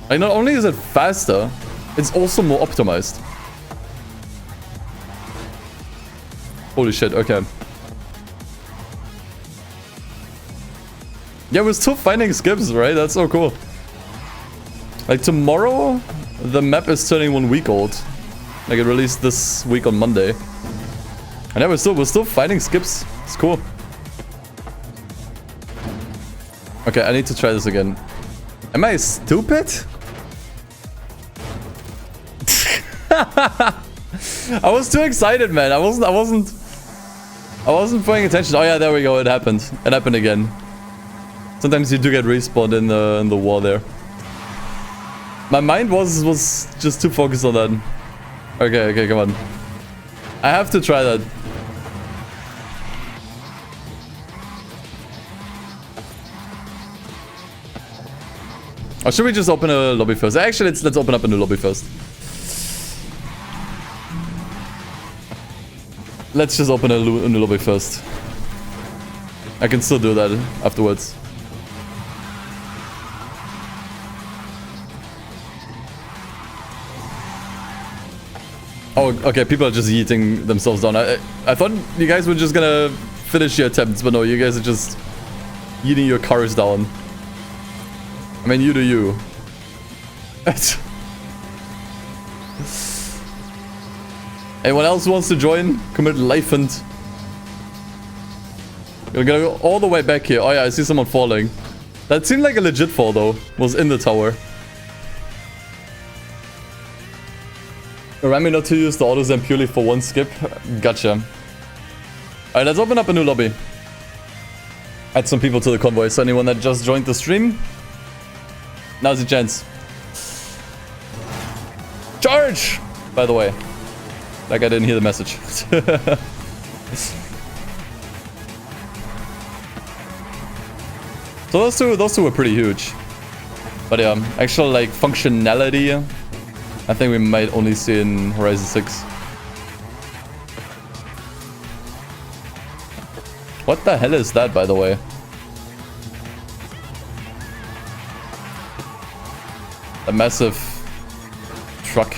Like, not only is it faster, it's also more optimized. Holy shit, okay. Yeah, we're still finding skips, right? That's so cool. Like, tomorrow, the map is turning 1 week old. Like, it released this week on Monday. And yeah, we're still finding skips. It's cool. Okay, I need to try this again. Am I stupid? I was too excited, man. I wasn't paying attention. Oh yeah, there we go. It happened. It happened again. Sometimes you do get respawned in the wall there. My mind was just too focused on that. Okay, come on. I have to try that. Or should we just open a lobby first? Actually, let's open up a new lobby first. Let's just open a new lobby first. I can still do that afterwards. Oh, okay, people are just yeeting themselves down. I thought you guys were just gonna finish your attempts, but no, you guys are just yeeting your cars down. I mean, you do you. Anyone else wants to join? Commit life and... We're gonna go all the way back here. Oh yeah, I see someone falling. That seemed like a legit fall though. Was in the tower. Remind me not to use the auto-zen purely for 1 skip. Gotcha. Alright, let's open up a new lobby. Add some people to the convoy. So anyone that just joined the stream, now's your chance. Charge! By the way. Like I didn't hear the message. So those two were pretty huge. But yeah, actual like functionality, I think we might only see in Horizon 6. What the hell is that, by the way? A massive truck.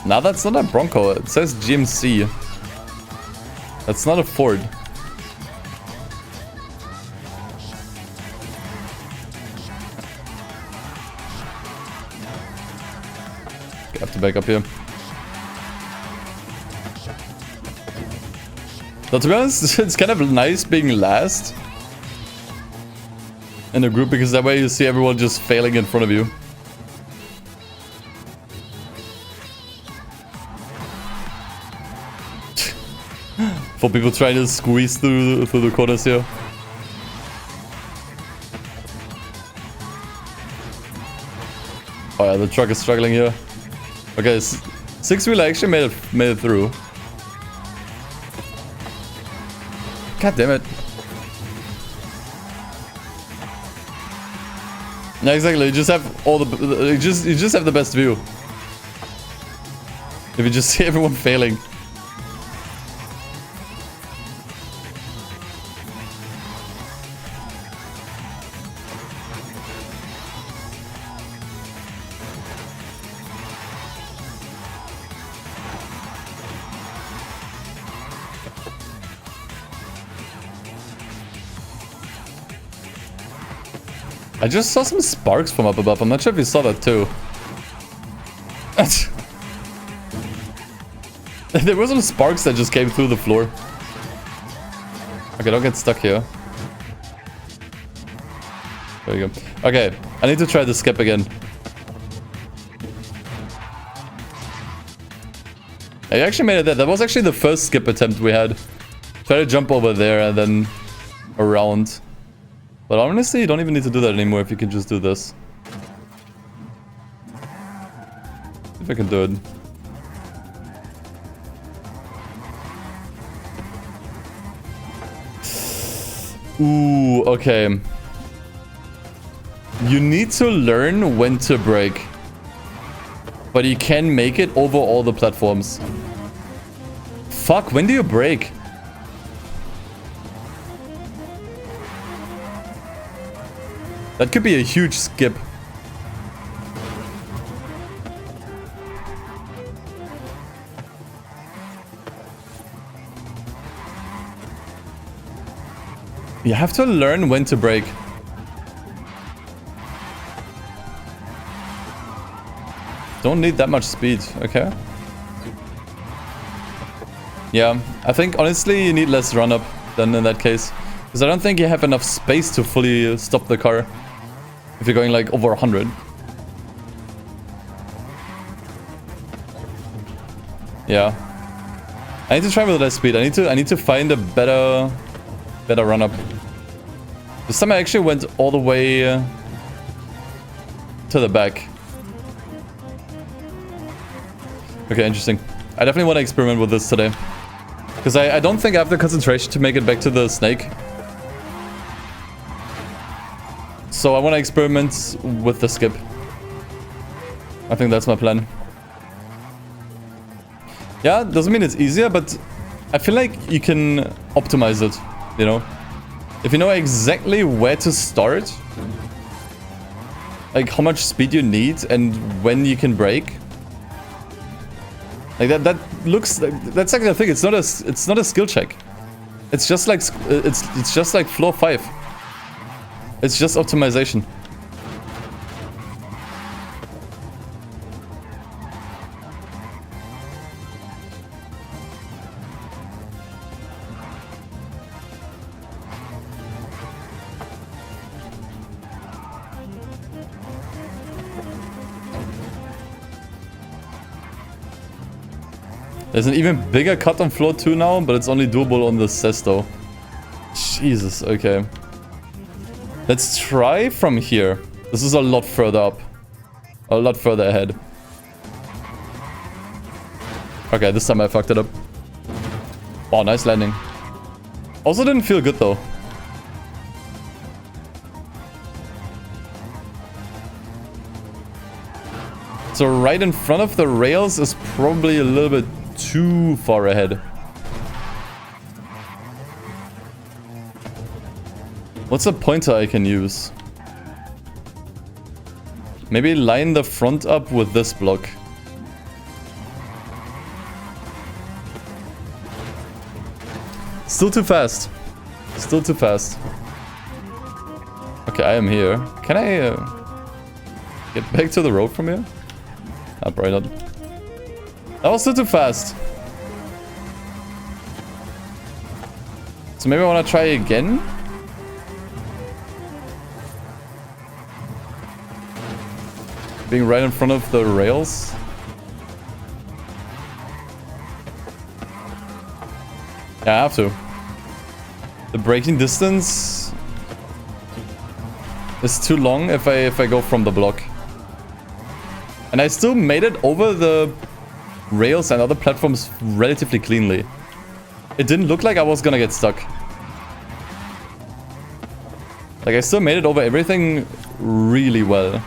Now that's not a Bronco, it says GMC. That's not a Ford. I have to back up here. But to be honest, it's kind of nice being last in a group because that way you see everyone just failing in front of you. For people trying to squeeze through the corners here. Oh yeah, the truck is struggling here. Okay, 6-wheeler actually made it through. God damn it. Yeah, exactly. You just have all the you just have the best view. If you just see everyone failing. I just saw some sparks from up above. I'm not sure if you saw that too. There were some sparks that just came through the floor. Okay, don't get stuck here. There you go. Okay, I need to try the skip again. I actually made it there. That was actually the first skip attempt we had. Try to jump over there and then around. But honestly, you don't even need to do that anymore if you can just do this. If I can do it. Ooh, okay. You need to learn when to brake. But you can make it over all the platforms. Fuck, when do you brake? That could be a huge skip. You have to learn when to brake. Don't need that much speed, okay? Yeah, I think honestly you need less run-up than in that case. Because I don't think you have enough space to fully stop the car. If you're going like over 100. Yeah. I need to try with less speed. I need to find a better run-up. This time I actually went all the way to the back. Okay, interesting. I definitely want to experiment with this today. Because I don't think I have the concentration to make it back to the snake. So I want to experiment with the skip. I think that's my plan. Yeah, doesn't mean it's easier, but I feel like you can optimize it, you know? If you know exactly where to start, like how much speed you need and when you can brake. Like that looks like, that's like the thing. It's not a skill check. It's just like it's just like floor 5. It's just optimization. There's an even bigger cut on floor 2 now, but it's only doable on the Sesto. Jesus, okay. Let's try from here. This is a lot further up. A lot further ahead. Okay, this time I fucked it up. Oh, nice landing. Also didn't feel good though. So right in front of the rails is probably a little bit too far ahead. What's a pointer I can use? Maybe line the front up with this block. Still too fast. Still too fast. Okay, I am here. Can I get back to the road from here? Ah, probably not. That was still too fast. So maybe I want to try again. Being right in front of the rails. Yeah, I have to. The braking distance is too long if I go from the block. And I still made it over the rails and other platforms relatively cleanly. It didn't look like I was gonna get stuck. Like, I still made it over everything really well.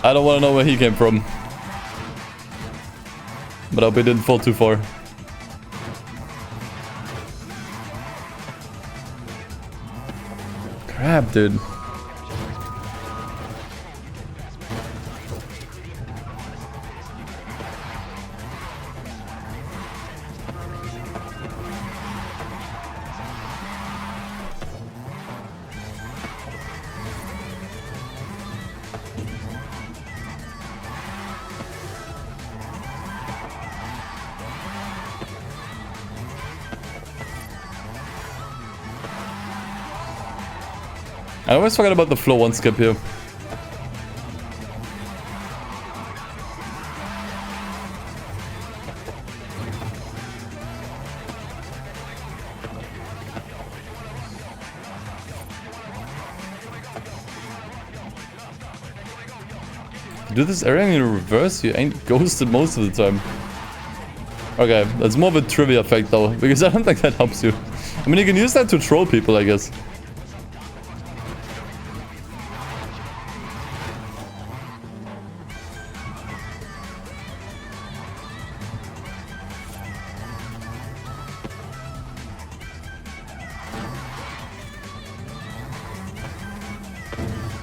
I don't want to know where he came from. But I hope he didn't fall too far. Crap, dude. I always forget about the floor 1 skip here. You do this area in reverse, you ain't ghosted most of the time. Okay, that's more of a trivia fact though, because I don't think that helps you. I mean, you can use that to troll people, I guess.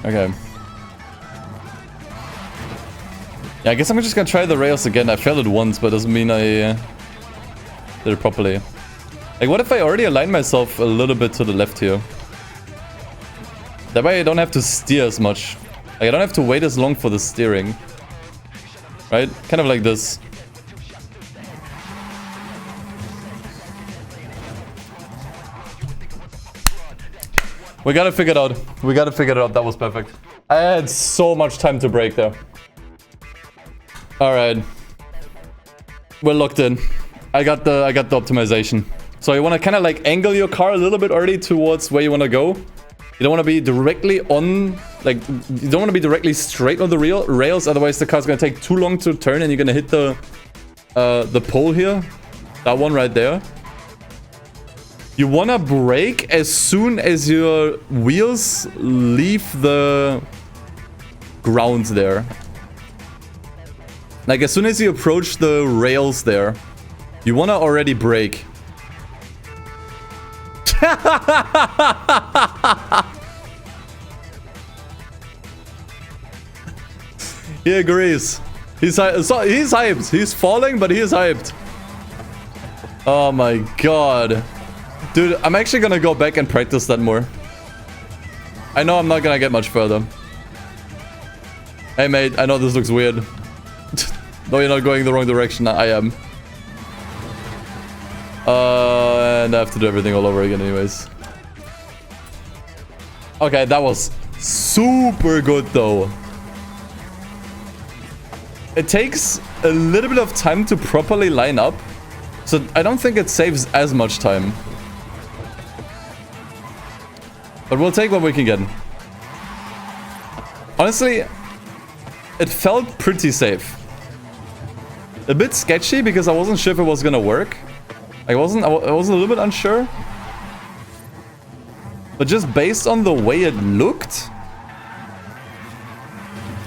Okay. Yeah, I guess I'm just gonna try the rails again. I failed it once, but doesn't mean I did it properly. Like, what if I already aligned myself a little bit to the left here? That way I don't have to steer as much. Like, I don't have to wait as long for the steering. Right? Kind of like this. We gotta figure it out. We gotta figure it out. That was perfect. I had so much time to brake there. Alright. We're locked in. I got the optimization. So you wanna kinda like angle your car a little bit already towards where you wanna go. You don't wanna be directly on, like, you don't wanna be directly straight on the rails, otherwise the car's gonna take too long to turn and you're gonna hit the pole here. That one right there. You wanna brake as soon as your wheels leave the ground there. Like, as soon as you approach the rails there, you wanna already brake. He agrees. He's hyped. He's falling, but he is hyped. Oh my god. Dude, I'm actually gonna go back and practice that more. I know I'm not gonna get much further. Hey mate, I know this looks weird. No, you're not going the wrong direction. I am. And I have to do everything all over again anyways. Okay, that was super good though. It takes a little bit of time to properly line up. So I don't think it saves as much time. But we'll take what we can get. Honestly, it felt pretty safe. A bit sketchy because I wasn't sure if it was gonna work. I was a little bit unsure. But just based on the way it looked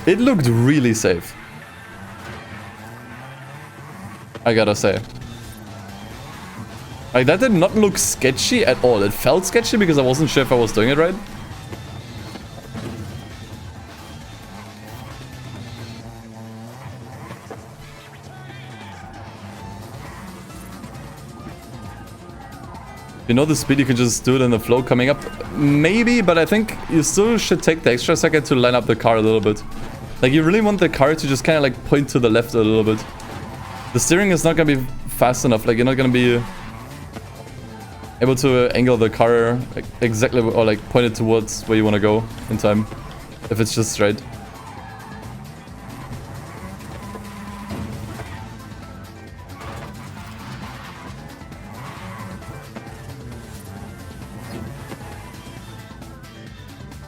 really safe. I gotta say. Like, that did not look sketchy at all. It felt sketchy because I wasn't sure if I was doing it right. You know the speed, you can just do it in the flow coming up. Maybe, but I think you still should take the extra second to line up the car a little bit. Like, you really want the car to just kind of like point to the left a little bit. The steering is not going to be fast enough. Like, you're not going to be able to angle the car exactly, or like point it towards where you want to go in time, if it's just straight.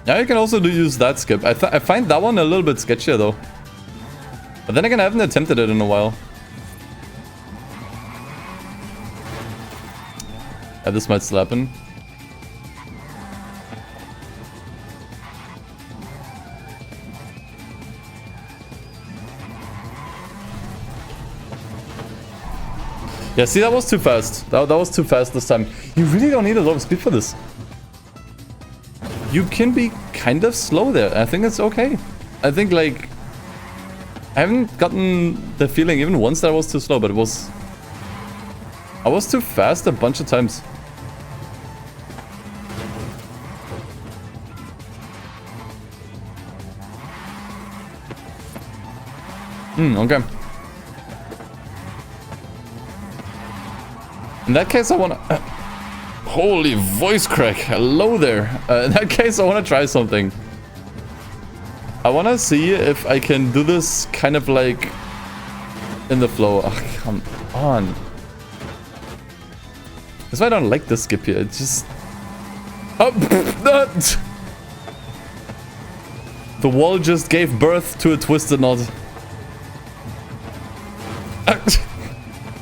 Yeah, you can also use that skip. I find that one a little bit sketchier though. But then again, I haven't attempted it in a while. Yeah, this might still happen. Yeah, see, that was too fast. That was too fast this time. You really don't need a lot of speed for this. You can be kind of slow there. I think it's okay. I think, like, I haven't gotten the feeling even once that I was too slow, but I was too fast a bunch of times. Okay. In that case, I wanna... holy voice crack. Hello there. In that case, I wanna try something. I wanna see if I can do this kind of like in the flow. Oh, come on. That's why I don't like this skip here. It's just... oh, The wall just gave birth to a twisted knot.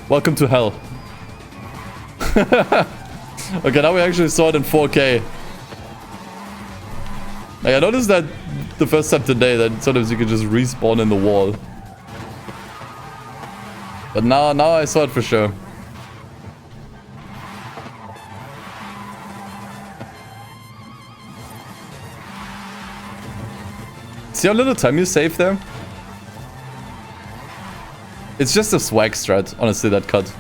Welcome to hell. Okay, now we actually saw it in 4K. Like, I noticed that the first time today, that sometimes you could just respawn in the wall. But now I saw it for sure. See how little time you save there? It's just a swag strat, honestly, that cut.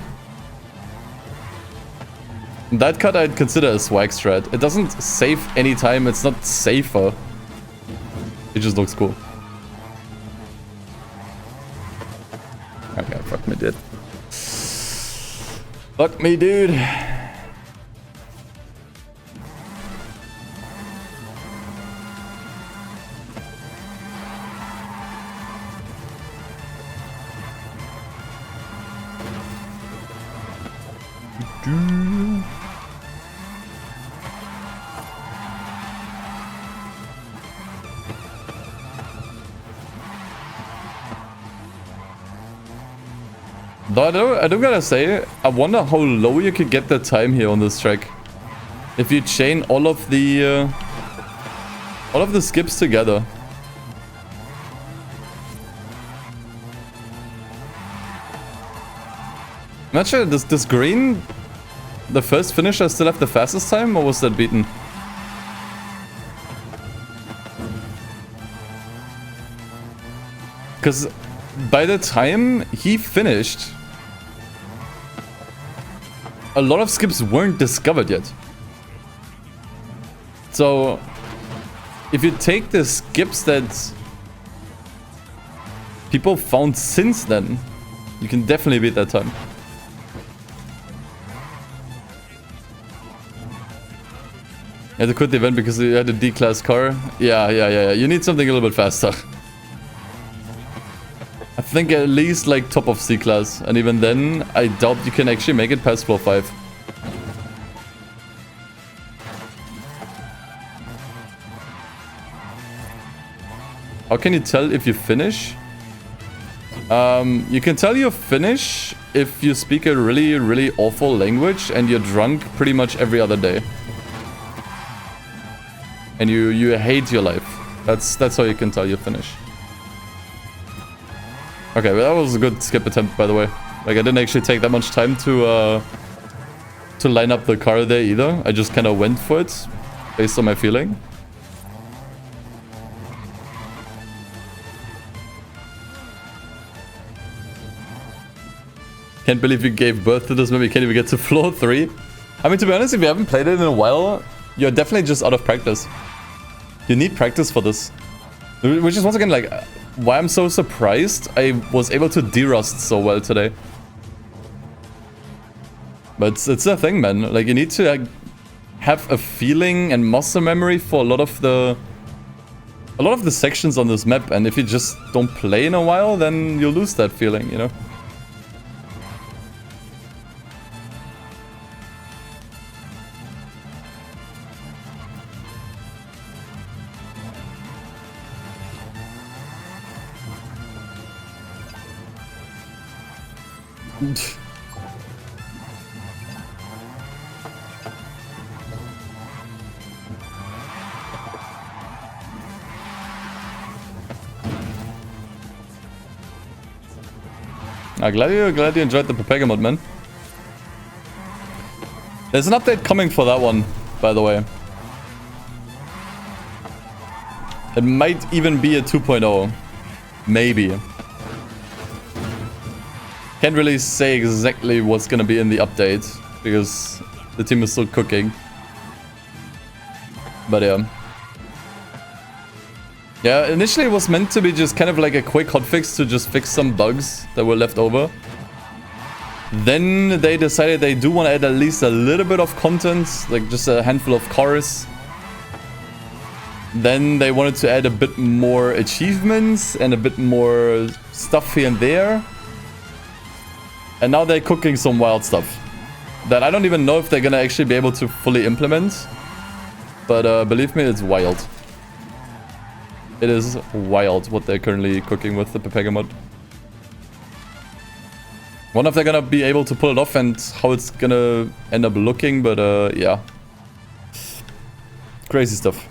That cut I'd consider a swag strat. It doesn't save any time, it's not safer. It just looks cool. Okay, fuck me, dude. Fuck me, dude. Though I do gotta say, I wonder how low you could get the time here on this track. If you chain all of the skips together. I'm not sure, does green, the first finisher, still have the fastest time, or was that beaten? Because by the time he finished, a lot of skips weren't discovered yet. So if you take the skips that people found since then, you can definitely beat that time. You had to quit the event because you had a D-class car. Yeah. You need something a little bit faster. I think at least like top of C-class. And even then, I doubt you can actually make it past floor 5. How can you tell if you finish? You can tell you finish if you speak a really, really awful language and you're drunk pretty much every other day. And you hate your life. That's how you can tell you finish. Okay, well, that was a good skip attempt, by the way. Like, I didn't actually take that much time to line up the car there either. I just kind of went for it based on my feeling. Can't believe you gave birth to this maybe you can't even get to floor 3. I mean, to be honest, if you haven't played it in a while, you're definitely just out of practice. You need practice for this. Which is once again like why I'm so surprised I was able to de-rust so well today. But it's a thing, man. Like, you need to have a feeling and muscle memory for a lot of the sections on this map, and if you just don't play in a while, then you'll lose that feeling, you know? Glad you enjoyed the Pepega mod, man. There's an update coming for that one, by the way. It might even be a 2.0. Maybe. Can't really say exactly what's gonna be in the update, because the team is still cooking. But yeah. Yeah, initially it was meant to be just kind of like a quick hotfix to just fix some bugs that were left over. Then they decided they do want to add at least a little bit of content, like just a handful of cars. Then they wanted to add a bit more achievements and a bit more stuff here and there. And now they're cooking some wild stuff that I don't even know if they're gonna actually be able to fully implement. But believe me, it's wild. It is wild what they're currently cooking with the Pepega mod. Wonder if they're gonna be able to pull it off and how it's gonna end up looking, but yeah. Crazy stuff.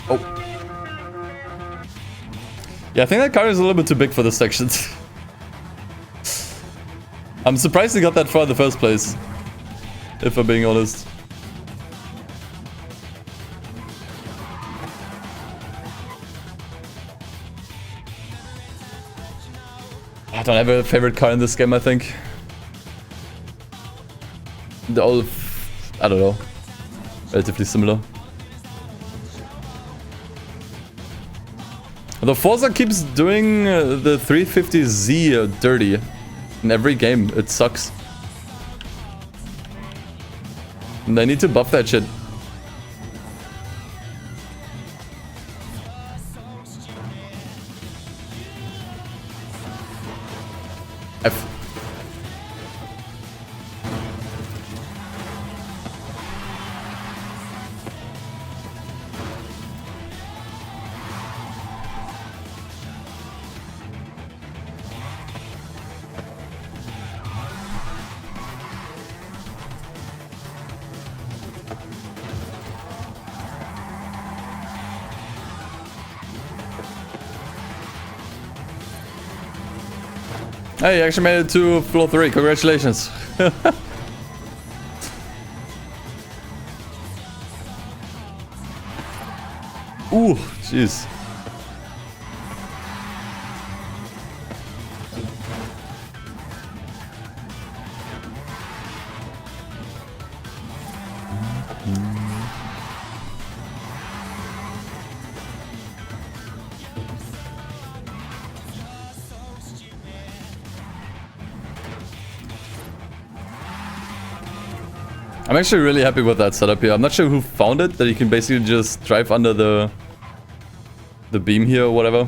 Oh. Yeah, I think that car is a little bit too big for this section. I'm surprised they got that far in the first place, if I'm being honest. I don't have a favorite car in this game, I think. They're all, I don't know, relatively similar. The Forza keeps doing the 350Z dirty in every game. It sucks. And they need to buff that shit. Hey, you actually made it to floor 3. Congratulations. Ooh, jeez. I'm actually really happy with that setup here. I'm not sure who found it, that you can basically just drive under the beam here or whatever.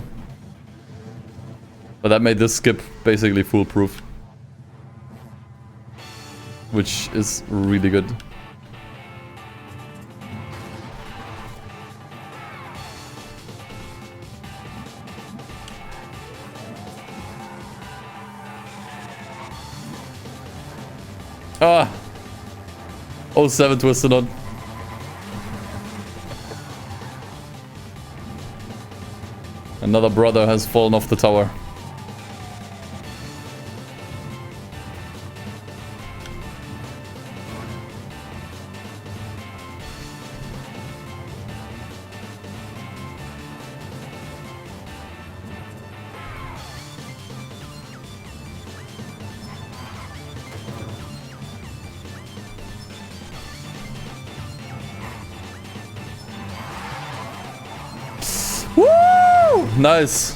But that made this skip basically foolproof. Which is really good. Ah! 07 twisted on. Another brother has fallen off the tower. Nice.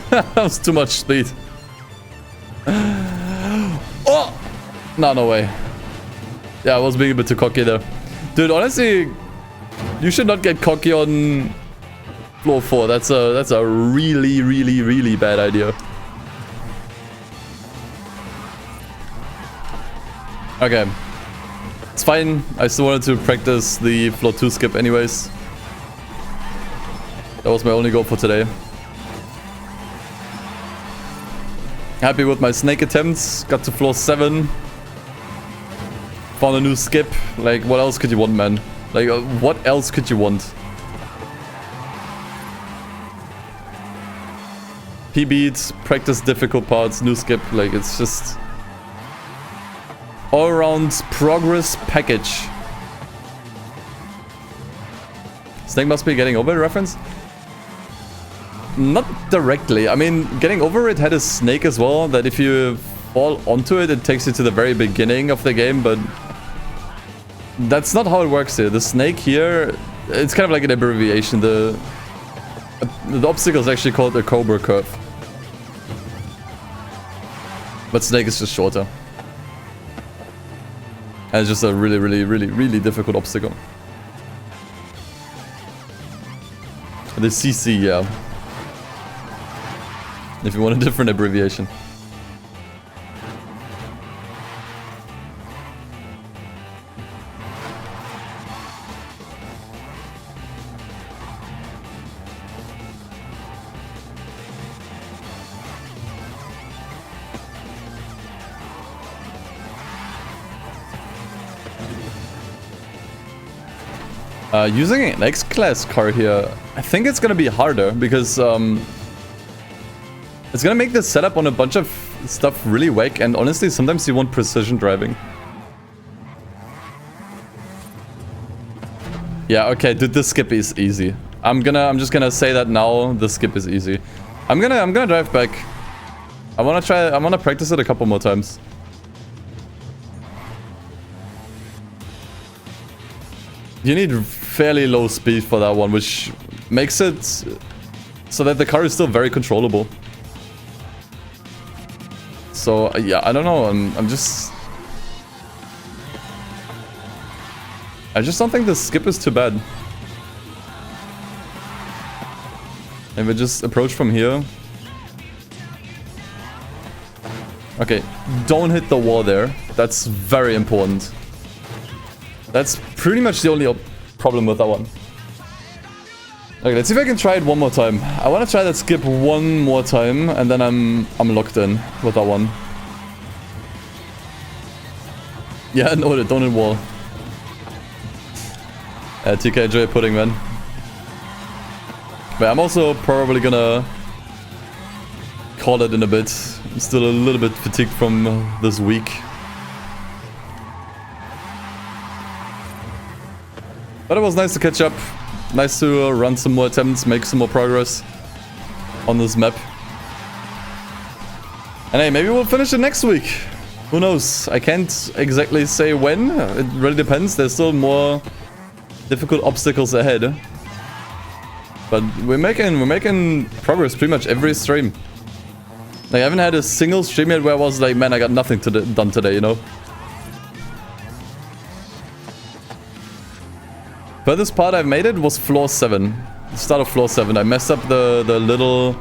That was too much speed. Oh! No way. Yeah, I was being a bit too cocky there. Dude, honestly, you should not get cocky on floor 4. That's a really bad idea. Okay. It's fine. I still wanted to practice the floor 2 skip anyways. That was my only goal for today. Happy with my snake attempts. Got to floor 7. Found a new skip. Like, what else could you want, man? Like, what else could you want? P-beats, practice difficult parts, new skip. Like, it's just all-around progress package. Snake must be getting over the reference? Not directly. I mean, getting over it had a snake as well, that if you fall onto it, it takes you to the very beginning of the game, but that's not how it works here. The snake here, it's kind of like an abbreviation. The obstacle is actually called a cobra curve. But snake is just shorter. And it's just a really difficult obstacle. The CC, yeah. If you want a different abbreviation. Using an X-Class car here, I think it's gonna be harder because it's gonna make the setup on a bunch of stuff really whack, and honestly, sometimes you want precision driving. Yeah, okay, dude, the skip is easy. I'm just gonna say that now. The skip is easy. I'm gonna drive back. I wanna practice it a couple more times. You need fairly low speed for that one, which makes it so that the car is still very controllable. So yeah, I don't know. I just don't think the skip is too bad. And we just approach from here. Okay, don't hit the wall there. That's very important. That's pretty much the only problem with that one. Okay, let's see if I can try it one more time. I want to try that skip one more time, and then I'm locked in with that one. Yeah, no, don't hit wall. TK, enjoy pudding, man. But I'm also probably gonna call it in a bit. I'm still a little bit fatigued from this week. But it was nice to catch up. Nice to run some more attempts, make some more progress on this map. And hey, maybe we'll finish it next week. Who knows? I can't exactly say when. It really depends. There's still more difficult obstacles ahead. But we're making progress pretty much every stream. Like, I haven't had a single stream yet where I was like, man, I got nothing done today, you know? Furthest part I've made it was floor 7. The start of floor 7. I messed up the little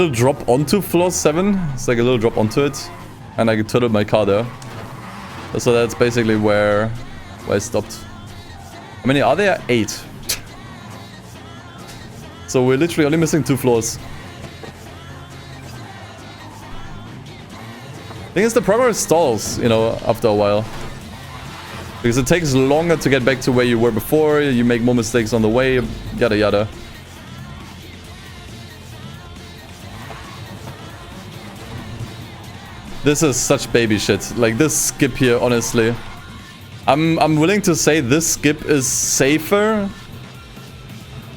drop onto floor 7. It's like a little drop onto it. And I totaled my car there. So that's basically where I stopped. How many are there? 8. So we're literally only missing 2 floors. Thing is, the progress stalls, you know, after a while. Because it takes longer to get back to where you were before, you make more mistakes on the way, yada yada. This is such baby shit. Like, this skip here, honestly. I'm willing to say this skip is safer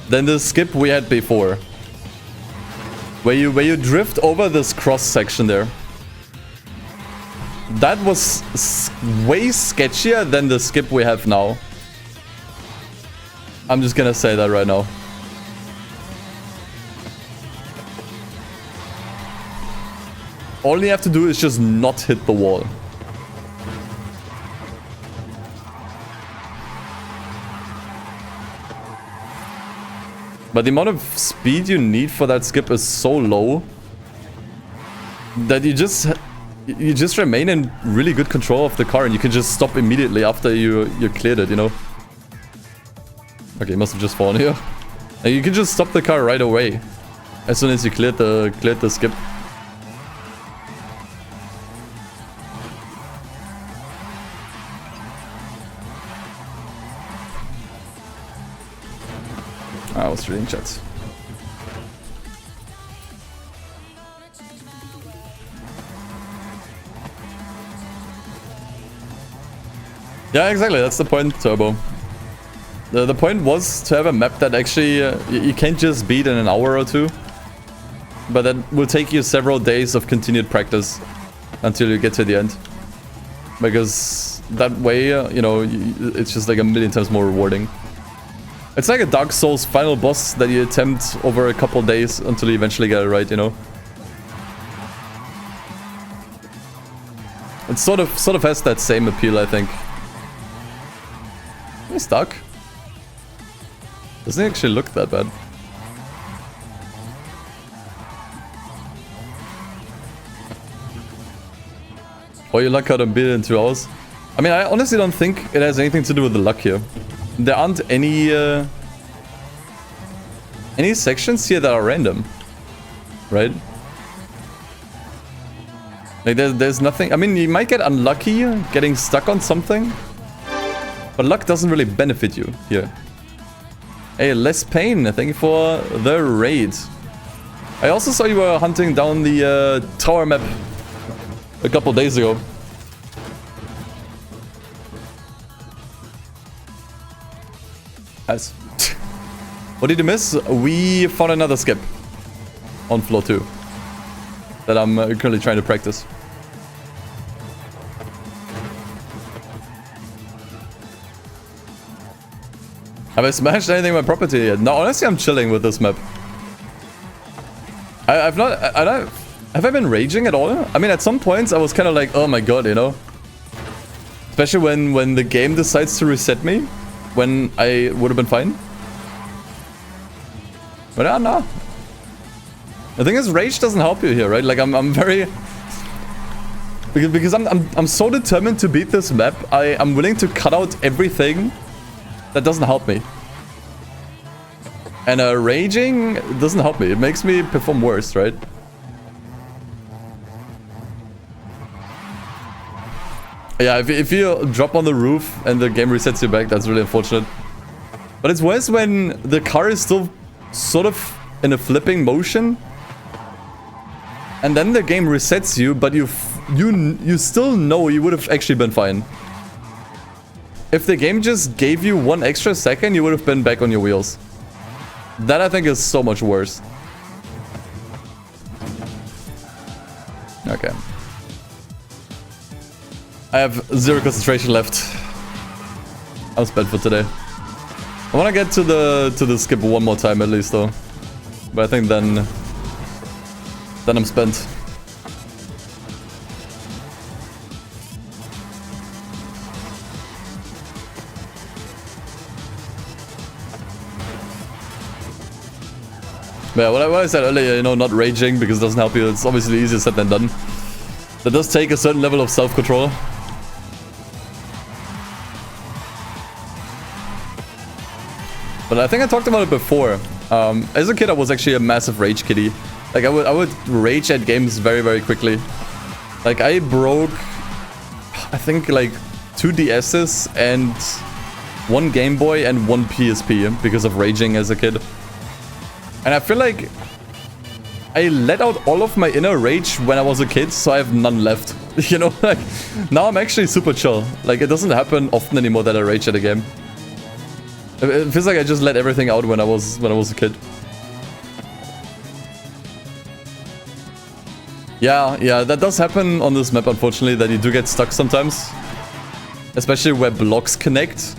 than the skip we had before. Where you drift over this cross section there. That was way sketchier than the skip we have now. I'm just gonna say that right now. All you have to do is just not hit the wall. But the amount of speed you need for that skip is so low that you just remain in really good control of the car, and you can just stop immediately after you cleared it, you know? Okay, you must have just fallen here. And you can just stop the car right away as soon as you cleared the skip. I was reading chat. Yeah, exactly. That's the point, Turbo. The point was to have a map that actually you can't just beat in an hour or two, but that will take you several days of continued practice until you get to the end. Because that way, you know, it's just like a million times more rewarding. It's like a Dark Souls final boss that you attempt over a couple days until you eventually get it right, you know? It sort of has that same appeal, I think. Am I stuck? Doesn't actually look that bad. Oh, you luck out and beat it in 2 hours? I mean, I honestly don't think it has anything to do with the luck here. There aren't any sections here that are random, right? Like there's nothing. I mean, you might get unlucky getting stuck on something, But luck doesn't really benefit you here. Hey, less pain. Thank you for the raid. I also saw you were hunting down the tower map a couple days ago. Nice. What did you miss? We found another skip on floor 2 that I'm currently trying to practice. Have I smashed anything in my property yet? No, honestly, I'm chilling with this map. Have I been raging at all? I mean, at some points I was kind of like, oh my god, you know? Especially when the game decides to reset me, when I would have been fine. But yeah, no. The thing is, rage doesn't help you here, right? Like, I'm very... Because I'm so determined to beat this map, I'm willing to cut out everything that doesn't help me. And raging doesn't help me. It makes me perform worse, right? Yeah, if you drop on the roof and the game resets you back, that's really unfortunate. But it's worse when the car is still sort of in a flipping motion. And then the game resets you, but you still know you would have actually been fine. If the game just gave you 1 extra second, you would have been back on your wheels. That, I think, is so much worse. Okay. I have 0 concentration left. I'm spent for today. I want to get to the skip one more time at least, though. But I think then I'm spent. Yeah, what I said earlier, you know, not raging because it doesn't help you. It's obviously easier said than done. That does take a certain level of self-control. But I think I talked about it before. As a kid, I was actually a massive rage kitty. Like, I would rage at games very, very quickly. Like, I broke, I think, like 2 DS's and 1 Game Boy and 1 PSP because of raging as a kid. And I feel like I let out all of my inner rage when I was a kid, so I have none left. You know, like, now I'm actually super chill. Like, it doesn't happen often anymore that I rage at a game. It feels like I just let everything out when I was a kid. Yeah, that does happen on this map, unfortunately, that you do get stuck sometimes. Especially where blocks connect.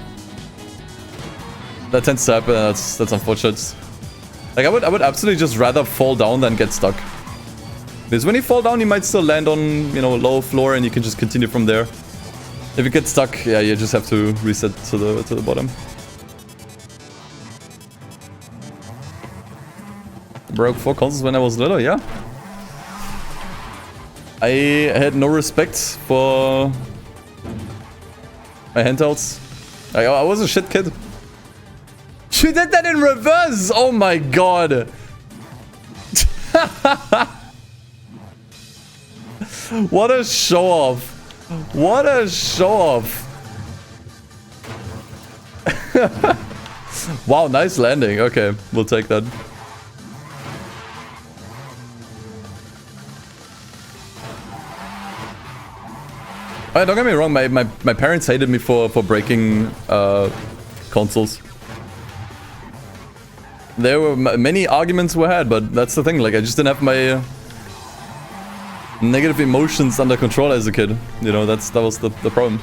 That tends to happen, that's unfortunate. Like, I would absolutely just rather fall down than get stuck. Because when you fall down, you might still land on, you know, a low floor and you can just continue from there. If you get stuck, yeah, you just have to reset to the bottom. Broke 4 consoles when I was little, yeah. I had no respect for my handhelds. I was a shit kid. She did that in reverse! Oh my god! What a show off! What a show off! Wow, nice landing. Okay, we'll take that. Oh, don't get me wrong, my parents hated me for breaking consoles. There were many arguments we had, but that's the thing, like, I just didn't have my negative emotions under control as a kid. You know, that was the problem.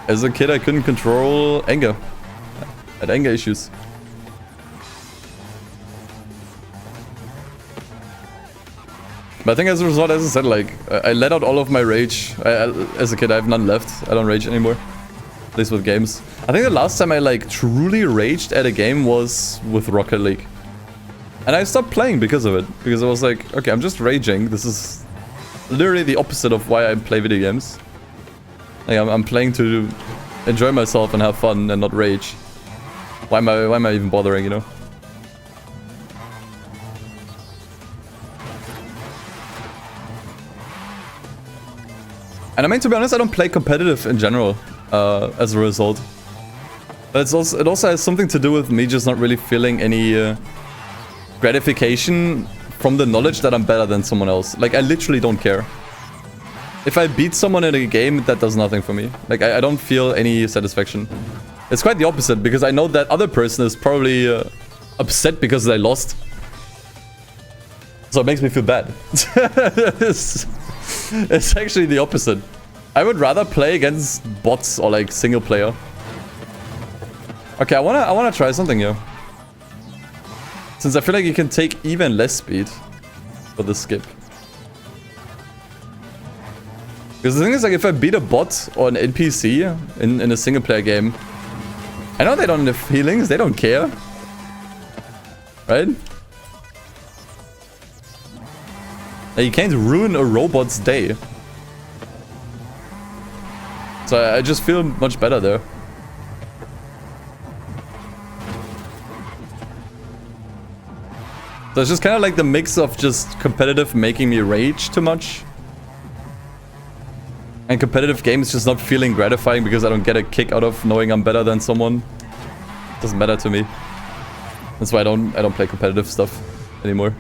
As a kid, I couldn't control anger. I had anger issues. But I think as a result, as I said, like, I let out all of my rage. As a kid, I have none left. I don't rage anymore. At least with games. I think the last time I, like, truly raged at a game was with Rocket League. And I stopped playing because of it. Because I was like, okay, I'm just raging. This is literally the opposite of why I play video games. Like, I'm playing to enjoy myself and have fun and not rage. Why am I even bothering, you know? And And I mean, to be honest, I don't play competitive in general as a result. But it also has something to do with me just not really feeling any gratification from the knowledge that I'm better than someone else. Like, I literally don't care. If I beat someone in a game, that does nothing for me. Like, I don't feel any satisfaction. It's quite the opposite, because I know that other person is probably upset because they lost. So it makes me feel bad. It's actually the opposite. I would rather play against bots or like single player. Okay, I wanna try something here. Since I feel like you can take even less speed for the skip. Because the thing is, like, if I beat a bot or an NPC in a single player game, I know they don't have feelings, they don't care. Right? Like, you can't ruin a robot's day. So I just feel much better there. So it's just kind of like the mix of just competitive making me rage too much. And competitive games just not feeling gratifying because I don't get a kick out of knowing I'm better than someone. Doesn't matter to me. That's why I don't play competitive stuff anymore.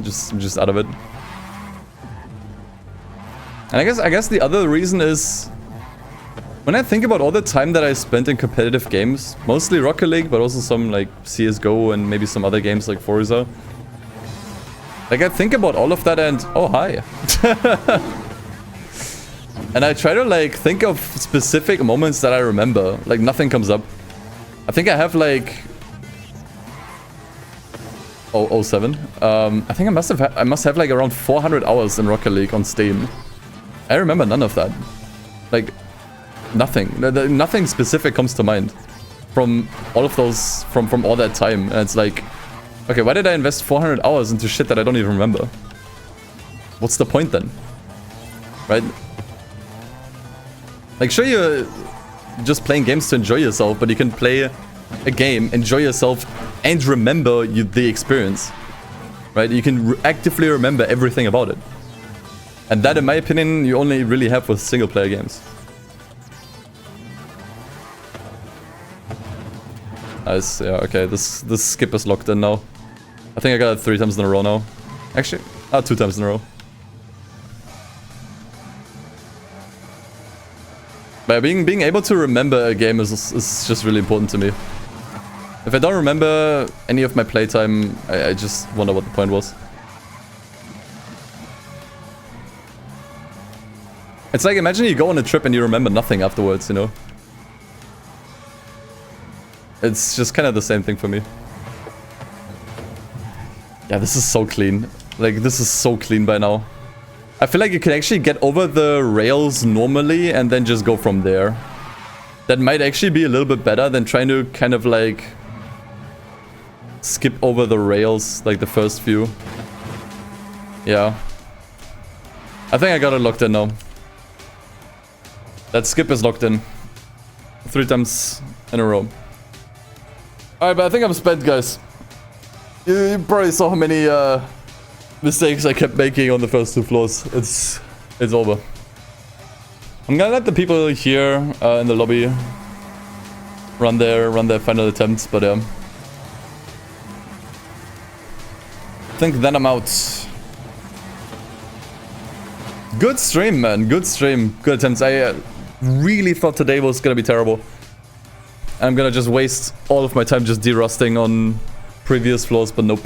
I'm just out of it. And I guess the other reason is when I think about all the time that I spent in competitive games, mostly Rocket League, but also some like CSGO and maybe some other games like Forza. Like, I think about all of that and... Oh, hi. And I try to, like, think of specific moments that I remember. Like, nothing comes up. I think I have, like... 07. I think I must have, like, around 400 hours in Rocket League on Steam. I remember none of that. Like, nothing. Nothing specific comes to mind. From all of those... From all that time. And it's like... Okay, why did I invest 400 hours into shit that I don't even remember? What's the point then? Right? Like, sure, you're just playing games to enjoy yourself, but you can play a game, enjoy yourself, and remember the experience. Right? You can actively remember everything about it. And that, in my opinion, you only really have with single-player games. Nice, yeah, okay, this skip is locked in now. I think I got it 3 times in a row now. Actually, 2 times in a row. But being able to remember a game is just really important to me. If I don't remember any of my playtime, I just wonder what the point was. It's like, imagine you go on a trip and you remember nothing afterwards, you know? It's just kind of the same thing for me. Yeah, this is so clean. Like, this is so clean by now. I feel like you can actually get over the rails normally and then just go from there. That might actually be a little bit better than trying to kind of like skip over the rails like the first few. Yeah. I think I got it locked in now. That skip is locked in. 3 times in a row. Alright, but I think I'm spent, guys. You probably saw how many mistakes I kept making on the first 2 floors. It's over. I'm gonna let the people here in the lobby run their final attempts, but I think then I'm out. Good stream, man. Good stream. Good attempts. I really thought today was gonna be terrible. I'm gonna just waste all of my time just derusting on previous floors, but nope.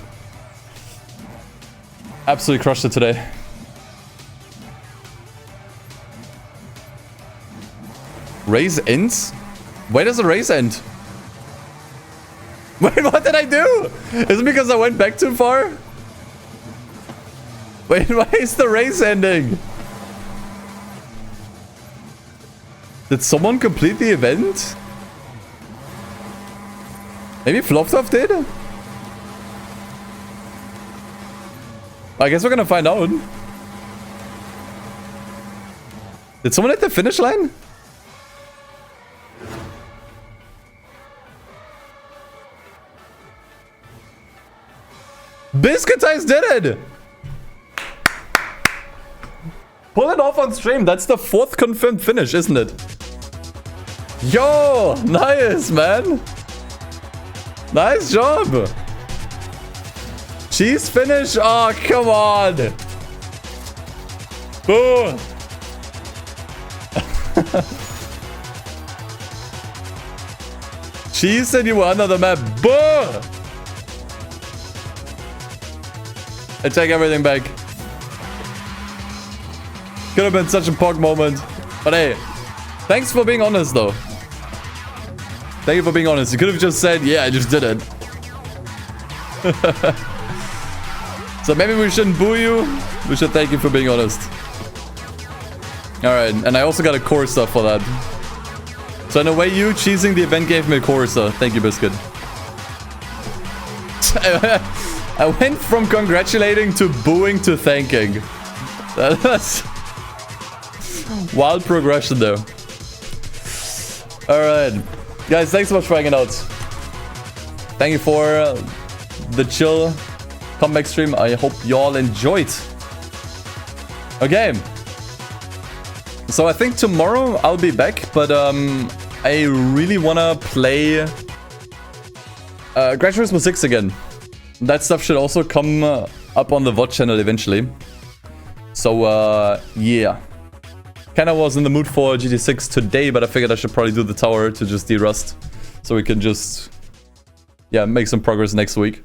Absolutely crushed it today. Race ends? Where does the race end? Wait, what did I do? Is it because I went back too far? Wait, why is the race ending? Did someone complete the event? Maybe Floptop did? I guess we're gonna find out. Did someone hit the finish line? Biscuitize did it! Pull it off on stream. That's the 4th confirmed finish, isn't it? Yo, nice, man. Nice job. Cheese finish? Oh, come on. Boom. Cheese and you were under the map. Boom. I take everything back. Could have been such a pog moment. But hey, thanks for being honest though. Thank you for being honest. You could have just said, yeah, I just did it. So maybe we shouldn't boo you. We should thank you for being honest. Alright, and I also got a Corsa for that. So in a way, you cheesing the event gave me a Corsa. Thank you, Biscuit. I went from congratulating to booing to thanking. That's wild progression there. Alright. Guys, thanks so much for hanging out. Thank you for the chill comeback stream. I hope y'all enjoyed. Okay. So I think tomorrow I'll be back, but I really wanna play Gran Turismo 6 again. That stuff should also come up on the VOD channel eventually. So yeah. Kinda was in the mood for GT6 today, but I figured I should probably do the tower to just de-rust. So we can just, yeah, make some progress next week.